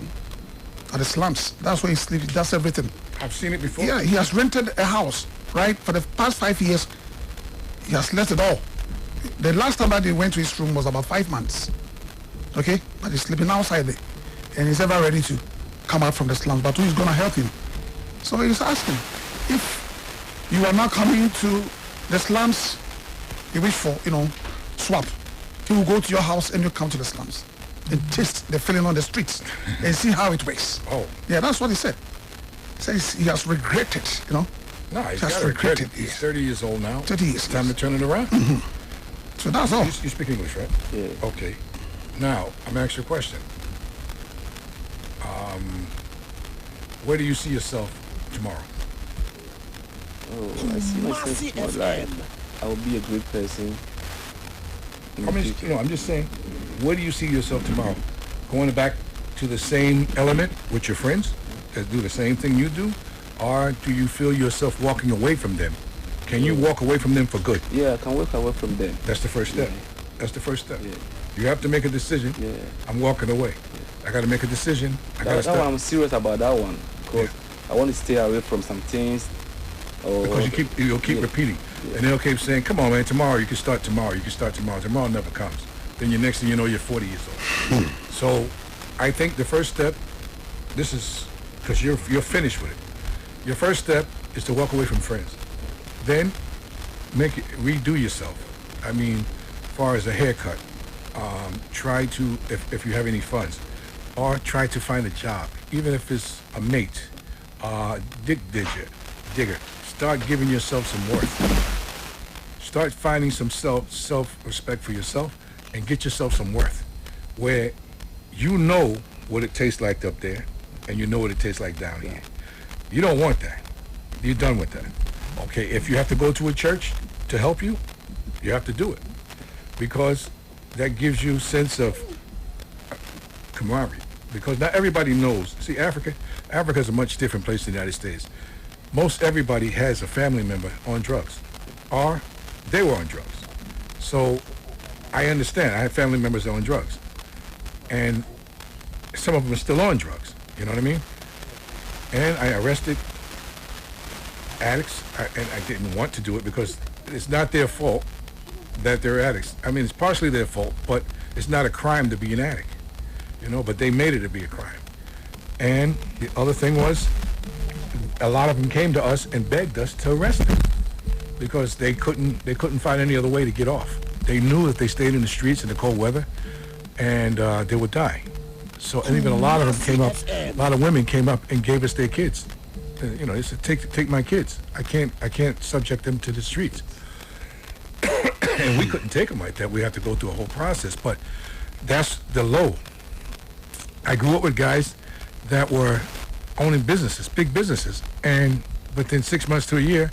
at the slums. That's where he sleeps. That's everything. I've seen it before. Yeah, he has rented a house, right? For the past 5 years, he has left it all. The last time that he went to his room was about 5 months. Okay? But he's sleeping outside there. And he's ever ready to come out from the slums. But who is going to help him? So he's asking, if you are not coming to the slums, you wish for, swap. He will go to your house and you come to the slums and taste the feeling on the streets and see how it works. Oh. Yeah, that's what he said. He says he has regretted, No, he's got to regret it. He's 30 years old now. 30 years. It's time to turn it around. So that's all. You speak English, right? Yeah. Okay. Now, I'm going to ask you a question. Where do you see yourself tomorrow? I see myself more like I will be a great person. I'm just saying, where do you see yourself tomorrow? Going back to the same element with your friends that do the same thing you do? Or do you feel yourself walking away from them? Can you walk away from them for good? Yeah, I can walk away from them. That's the first step. Yeah. That's the first step. Yeah. You have to make a decision. Yeah. I'm walking away. Yeah. I got to make a decision. That one, I'm serious about that one. Because I want to stay away from some things. Because you'll keep repeating. Yeah. And they'll keep saying, come on, man, tomorrow, you can start tomorrow. You can start tomorrow. Tomorrow never comes. Then your next thing you know, you're 40 years old. So I think the first step, this is, because you're finished with it. Your first step is to walk away from friends. Then redo yourself. I mean, as far as a haircut, try to, if you have any funds, or try to find a job, even if it's a mate, digger. Start giving yourself some worth. Start finding some self-respect for yourself and get yourself some worth where you know what it tastes like up there and you know what it tastes like down here. You don't want that. You're done with that. Okay, if you have to go to a church to help you, you have to do it because that gives you a sense of camaraderie because not everybody knows. See, Africa is a much different place than the United States. Most everybody has a family member on drugs or they were on drugs. So I understand. I have family members that are on drugs and some of them are still on drugs. You know what I mean? And I arrested addicts, and I didn't want to do it because it's not their fault that they're addicts. I mean, it's partially their fault, but it's not a crime to be an addict, but they made it to be a crime. And the other thing was, a lot of them came to us and begged us to arrest them because they couldn't find any other way to get off. They knew if they stayed in the streets in the cold weather, and they would die. So, and even a lot of them came up, a lot of women came up and gave us their kids. They said, take my kids. I can't subject them to the streets. And we couldn't take them like that. We have to go through a whole process. But that's the low. I grew up with guys that were owning businesses, big businesses, and within 6 months to a year,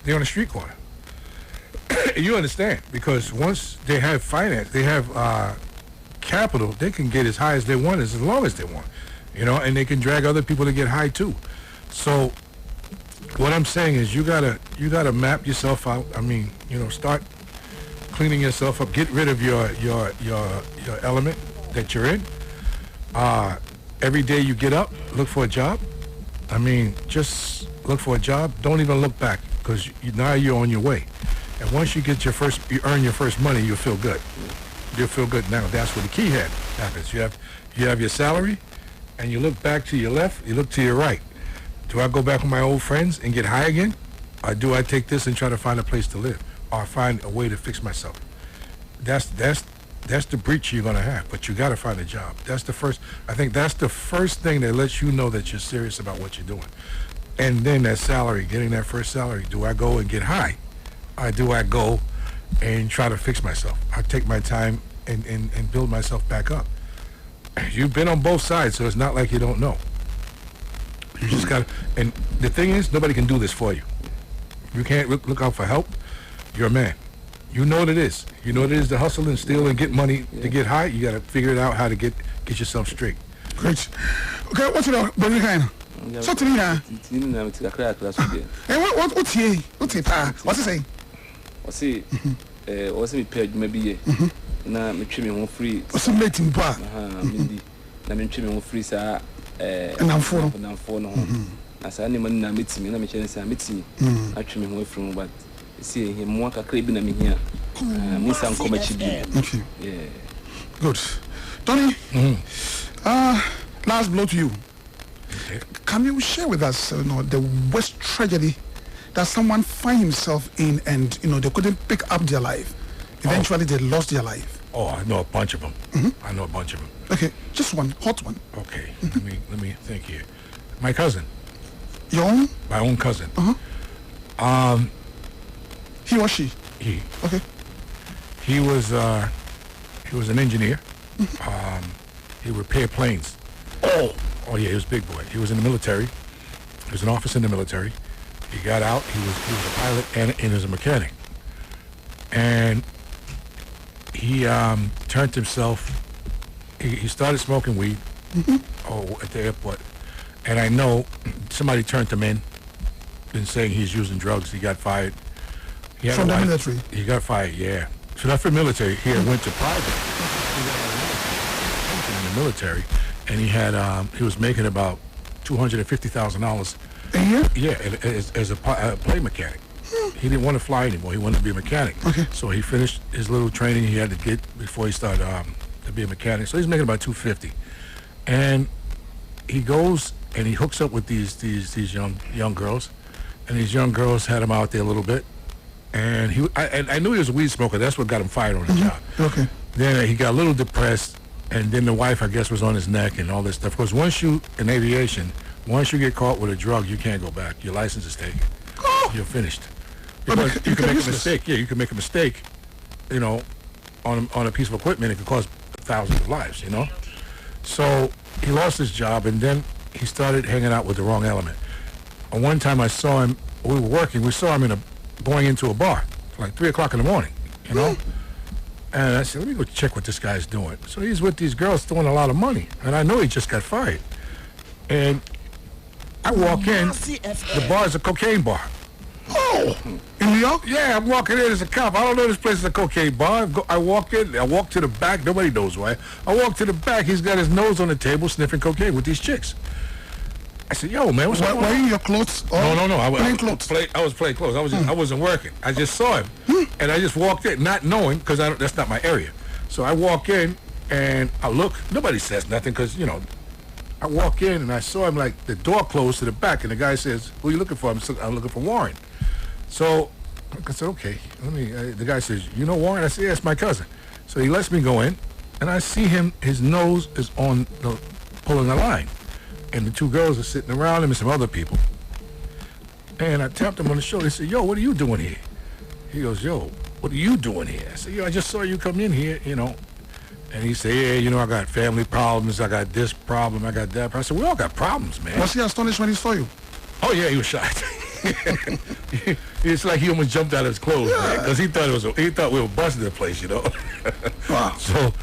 they're on a street corner. And you understand, because once they have finance, they have capital, they can get as high as they want, as long as they want, and they can drag other people to get high too. So what I'm saying is you gotta map yourself out. I mean, start cleaning yourself up. Get rid of your element that you're in. Every day you get up, look for a job. I mean, just look for a job. Don't even look back because now you're on your way. And once you earn your first money, you'll feel good. You'll feel good now. That's where the key happens. You have your salary, and you look back to your left. You look to your right. Do I go back with my old friends and get high again? Or do I take this and try to find a place to live? Or find a way to fix myself? That's the breach you're going to have. But you got to find a job. I think that's the first thing that lets you know that you're serious about what you're doing. And then that salary, getting that first salary. Do I go and get high? Or do I go and try to fix myself? I take my time and build myself back up. You've been on both sides, so it's not like you don't know. You just got to, and the thing is, nobody can do this for you. You can't look out for help. you're a man. You know what it is. You know what it is to hustle and steal and get money to get high. You got to figure it out how to get yourself straight. Great. Okay, what's it all? Brother Kind. So to me now. Hey, what's he? What's he? What's he saying? What's he? What's he paid maybe? Na me twi me ho free. What's he making pa? Mindi. Na me twi me ho free sa na mfo no. Na sa ni man na metimi na me kyene sa metimi. Na twi me ho free mo but see him mo kakra bi na me hia. Me san ko ma chibi. Okay. Yeah. Good. Tony. Last blow to you. Okay. Can you share with us, the worst tragedy that someone find himself in, and they couldn't pick up their life? Eventually, they lost their life. Oh, I know a bunch of them. I know a bunch of them. Okay, just one hot one. Okay, let me think here. My cousin. Your own? My own cousin. He or she? He. Okay. He was an engineer. He repaired planes. Oh yeah, he was a big boy. He was in the military. He was an officer in the military. He got out. He was a pilot and he was a mechanic. And he turned himself. He started smoking weed. At the airport. And I know somebody turned him in, been saying he's using drugs. He got fired. From the military? He got fired, yeah. So not for military. He went to private. In the military. And he had he was making about $250,000 a year. Yeah, as a plane mechanic. He didn't want to fly anymore. He wanted to be a mechanic. Okay. So he finished his little training he had to get before he started to be a mechanic. So he's making about $250,000, and he goes and he hooks up with these young girls, and these young girls had him out there a little bit, and I knew he was a weed smoker. That's what got him fired on the job. Okay. Then he got a little depressed. And then the wife, I guess, was on his neck and all this stuff. Because once you, in aviation, once you get caught with a drug, you can't go back. Your license is taken. You're finished. Because you can make a mistake. Yeah, you can make a mistake, on a piece of equipment. It could cause thousands of lives, So he lost his job, and then he started hanging out with the wrong element. And one time I saw him, we were working, we saw him going into a bar, like 3 o'clock in the morning, And I said, let me go check what this guy's doing. So he's with these girls throwing a lot of money. And I know he just got fired. And I walk in, the bar is a cocaine bar. Oh, in New York? Yeah, I'm walking in as a cop. I don't know this place is a cocaine bar. I walk in, I walk to the back. Nobody knows why. I walk to the back. He's got his nose on the table sniffing cocaine with these chicks. I said, yo, man, what's going on? Were you in your clothes? No. I was playing clothes. I was playing clothes. I wasn't working. I just saw him. And I just walked in, not knowing, because that's not my area. So I walk in, and I look. Nobody says nothing, because, I walk in, and I saw him, like, the door closed to the back, and the guy says, who are you looking for? I'm looking for Warren. So I said, okay. The guy says, you know Warren? I said, yeah, it's my cousin. So he lets me go in, and I see him, his nose is on pulling the line. And the two girls are sitting around him and some other people. And I tapped him on the shoulder. He said, yo, what are you doing here? He goes, yo, what are you doing here? I said, yo, I just saw you come in here, And he said, yeah, I got family problems. I got this problem. I got that problem. I said, we all got problems, man. Was he astonished when he saw you? Oh, yeah, he was shocked. It's like he almost jumped out of his clothes, man, because he thought we were busting the place, Wow. So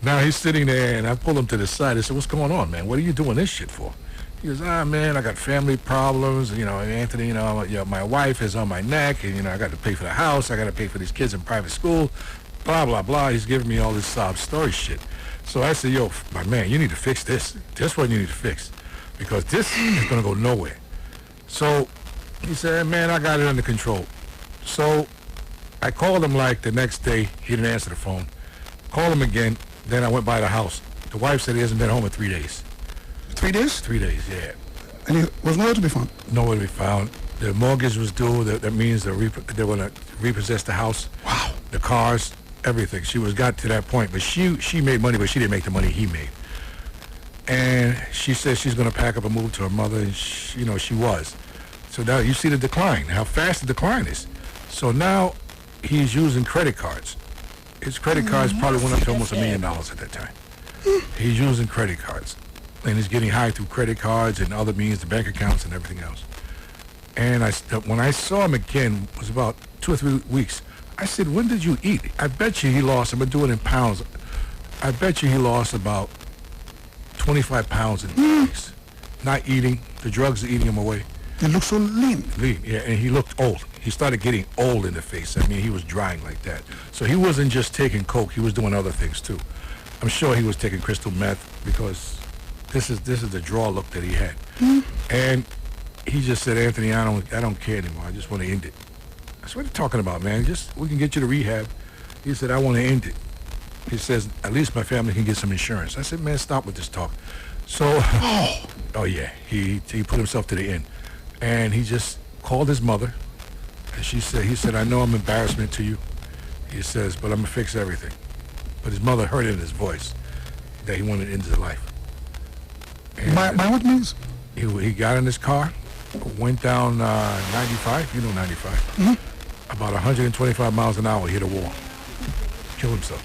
now he's sitting there, and I pulled him to the side. I said, what's going on, man? What are you doing this shit for? He goes, man, I got family problems. Anthony, my wife is on my neck, and, I got to pay for the house. I got to pay for these kids in private school, blah, blah, blah. He's giving me all this sob story shit. So I said, yo, my man, you need to fix this. This one you need to fix, because this is going to go nowhere. So he said, man, I got it under control. So I called him like the next day. He didn't answer the phone. Called him again. Then I went by the house. The wife said he hasn't been home in 3 days. 3 days? 3 days, yeah. And he was nowhere to be found? Nowhere to be found. The mortgage was due. That means they were going to repossess the house. Wow. The cars, everything. She got to that point. But she made money, but she didn't make the money he made. And she said she's going to pack up and move to her mother, and she was. So now you see the decline, how fast the decline is. So now he's using credit cards. His credit cards probably went up to almost $1 million at that time. He's using credit cards, and he's getting high through credit cards and other means, the bank accounts and everything else. And when I saw him again, it was about 2 or 3 weeks. I said, when did you eat? I bet you he lost, I've been doing it in pounds, I bet you he lost about 25 pounds in 2 weeks. Not eating, the drugs are eating him away. He looked so lean. Lean, yeah, and he looked old. He started getting old in the face. I mean, he was drying like that. So he wasn't just taking coke, he was doing other things too. I'm sure he was taking crystal meth because this is the draw look that he had. And he just said, Anthony, I don't care anymore. I just want to end it. I said, what are you talking about, man? We can get you to rehab. He said, I want to end it. He says, at least my family can get some insurance. I said, man, stop with this talk. So, oh yeah, he put himself to the end. And he just called his mother. And he said, I know I'm embarrassment to you. He says, but I'm going to fix everything. But his mother heard it in his voice that he wanted to end his life. And by what means? He got in his car, went down 95, you know 95, about 125 miles an hour, hit a wall, killed himself.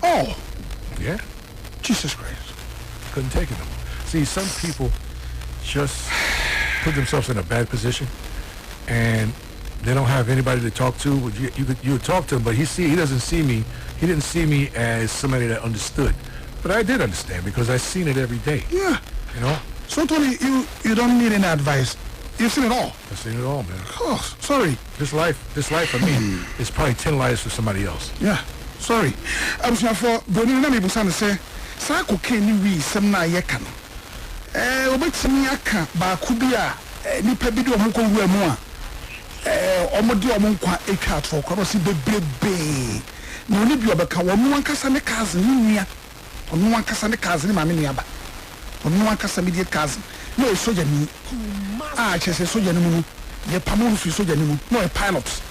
Oh. Yeah. Jesus Christ. Couldn't take it no more. See, some people just put themselves in a bad position and they don't have anybody to talk to. You would talk to him, but he doesn't see me. He didn't see me as somebody that understood. But I did understand because I've seen it every day. Yeah. You know? So Tony, you don't need any advice. You've seen it all. I've seen it all, man. Oh, sorry. This life for me is probably 10 lives for somebody else. Yeah. Sorry. I'm sorry for Bonnie na me busan say sa cocaine we sem na ye ka no. Obetimi aka ba ku bi a nipa bi de omo ko wu amu a omo de omo nkwa etwa atro ko si bebrebe. Na oni bi obeka wo no ankasa ne cousin ni nua. Ono ankasa ne cousin ma me nua ba. Ono ankasa me die cousin. No soja ni. Chese soja ni mu. Ye pamon fi soja ni mu. No a pilot.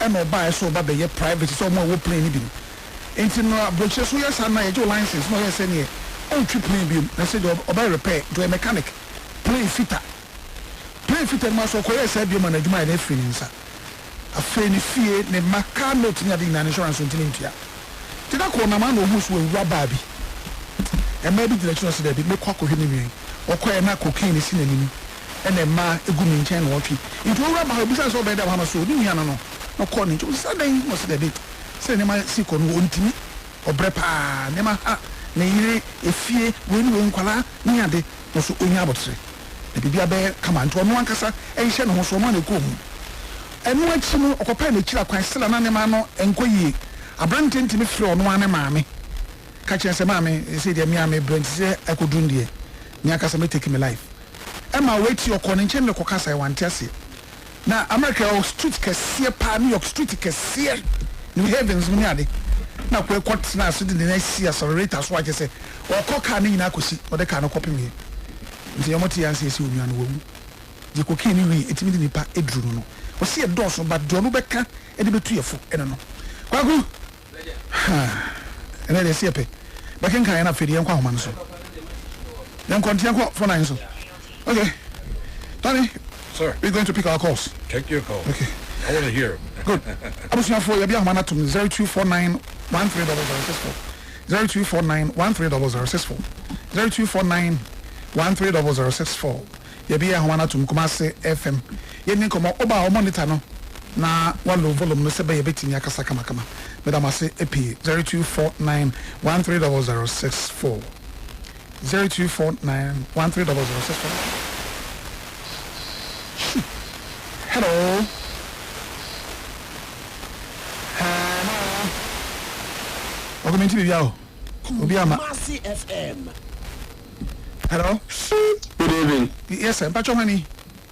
And no buy so ba be ye private so mo wo plane ni bi. Enti no abroche so yes na ye license no yes any on trip plane bi na say oba repair do a mechanic plane fitter ma so ko yes bi ma na djuma na free nsa afeni fie ne maka note ni ade na insurance ntini ntua ti da ko na ma no hu so wura ba bi e ma bi direction so da bi me kwa ko hwe ni wi okoye na cocaine si na ni e na ma egu mi nchen na otwi nti wura ba bi say so be da ha so ni hia no no ko ni nti so dan mo so da bi say ne ma si ko no ontimi obre pa ne ma ha na yire efie we ni nkwala ni ade no so onya abotre e bibia be kama nto no ankasa e hye no ho so ma na ko hu enu achi no okopa na kira kwan sela na ne ma no enkoyi abrante ntimi fre ono ane maame ka kire se maame se de miame brent se akodun de ni akasa me take me life e ma wait your kon nche me kokasa e wante ase na America street kese pa New York street kese New Heavens mu ni ade na kwa court na so de na si accelerator so ake se o koka ni na kosi o de ka na kopim he nti yomoti yan se esi onua no wamu je koka ni wi etimi de nipa eduru no o se e doso ba do no beka e de betu yefo ene no kwagu ene de se pe ba ken kan na feri yankwa homa no so yan konti yankwa for nine so okay Tony, sir, we're going to pick our calls. Take your call. Okay. I want to hear him. Good. Abusia for Yabia Mana to 0249 130064. 0249 130064. 0249 130064. Yabia Mana to Kumasi FM. Yen komo oba o monitor no na wallo volume no sebe yebetini akasa kama kama. Madam ase epi 0249 130064. 0249 130064. Hello. Welcome to the Kumasi FM. Hello. Good evening. Yes, sir. Pacho honey.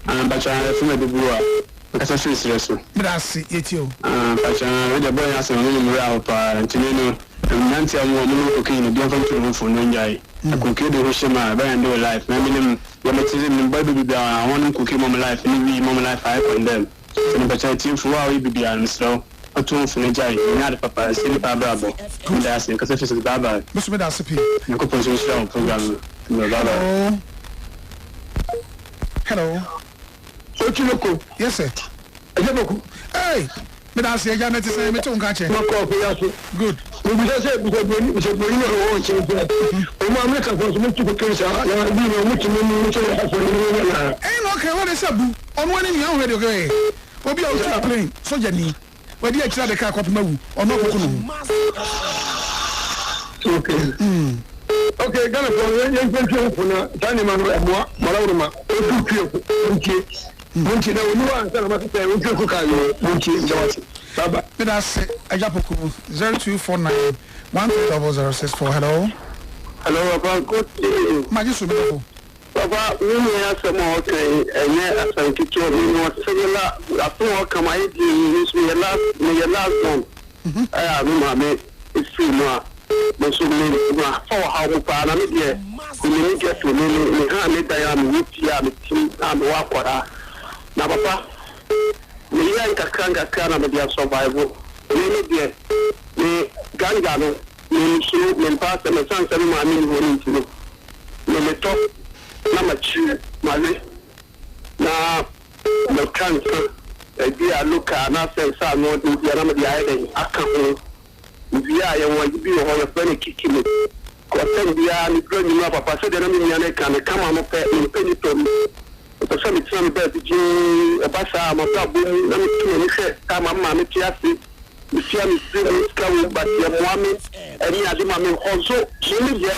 Pacho from the Bubua. Because I stressful. Brasi yetio. Pacho, the boy has a little real pa Antonino. And Nancy and woman cocaine, be able to for no jay. I could kill the Hoshima, buy and do a life. I mean, Yamatism and Baby, I want to cook him on life, and we mom life I on them. And the team for our BB and slow. A tool for the jay, not a papa, silly bravo. Good asking, because if it's a baba. Mr. Medasipi. You could put your program. Hello. Hello. Otwinoko. Yes, sir. Hey. Medasi, I met to say, me to catch it. Good. We say, because we know what you're doing. America was much to case. Ain't okay, what is up? On one in your radio. obi a o plane soja ni wadi a kira de ka kwapema wu ono kokko no okay gana ko yen kwentu kuna tani manu emwa malawruma o tuyo munchi na wonu sana masete unti ko kayo munchi jawati baba bida se ajapoku 0249 13064 hello papa ko maji so befo papa wonu ya se mo okay enye asanti to ni no segela apo kama idi ni ya last one aya mi mame isi no Muslim na for how pa na me de ni get to ni ha me da ya me wuti ya me tim am wa kwara na papa ni ya kakanga kana me dia survival ni de ni ganga no ni su ni pa se me san se ma mi ni woni ti ni me to na ma chi ma le na me cancer dia luka na se sa no dia na me dia ide aka ho via ya wajibi ho ya fane kikini ko tan dia ni pro ni ma papa se de na mi nyane kan kama no pe ni pe ni to to so mi tsan be ji e ba sa ma ta bu na mi tu ni se kama ma mi ti asi mi sia mi si ka wo ba ti mo ami eni adi ma mi ho so ni je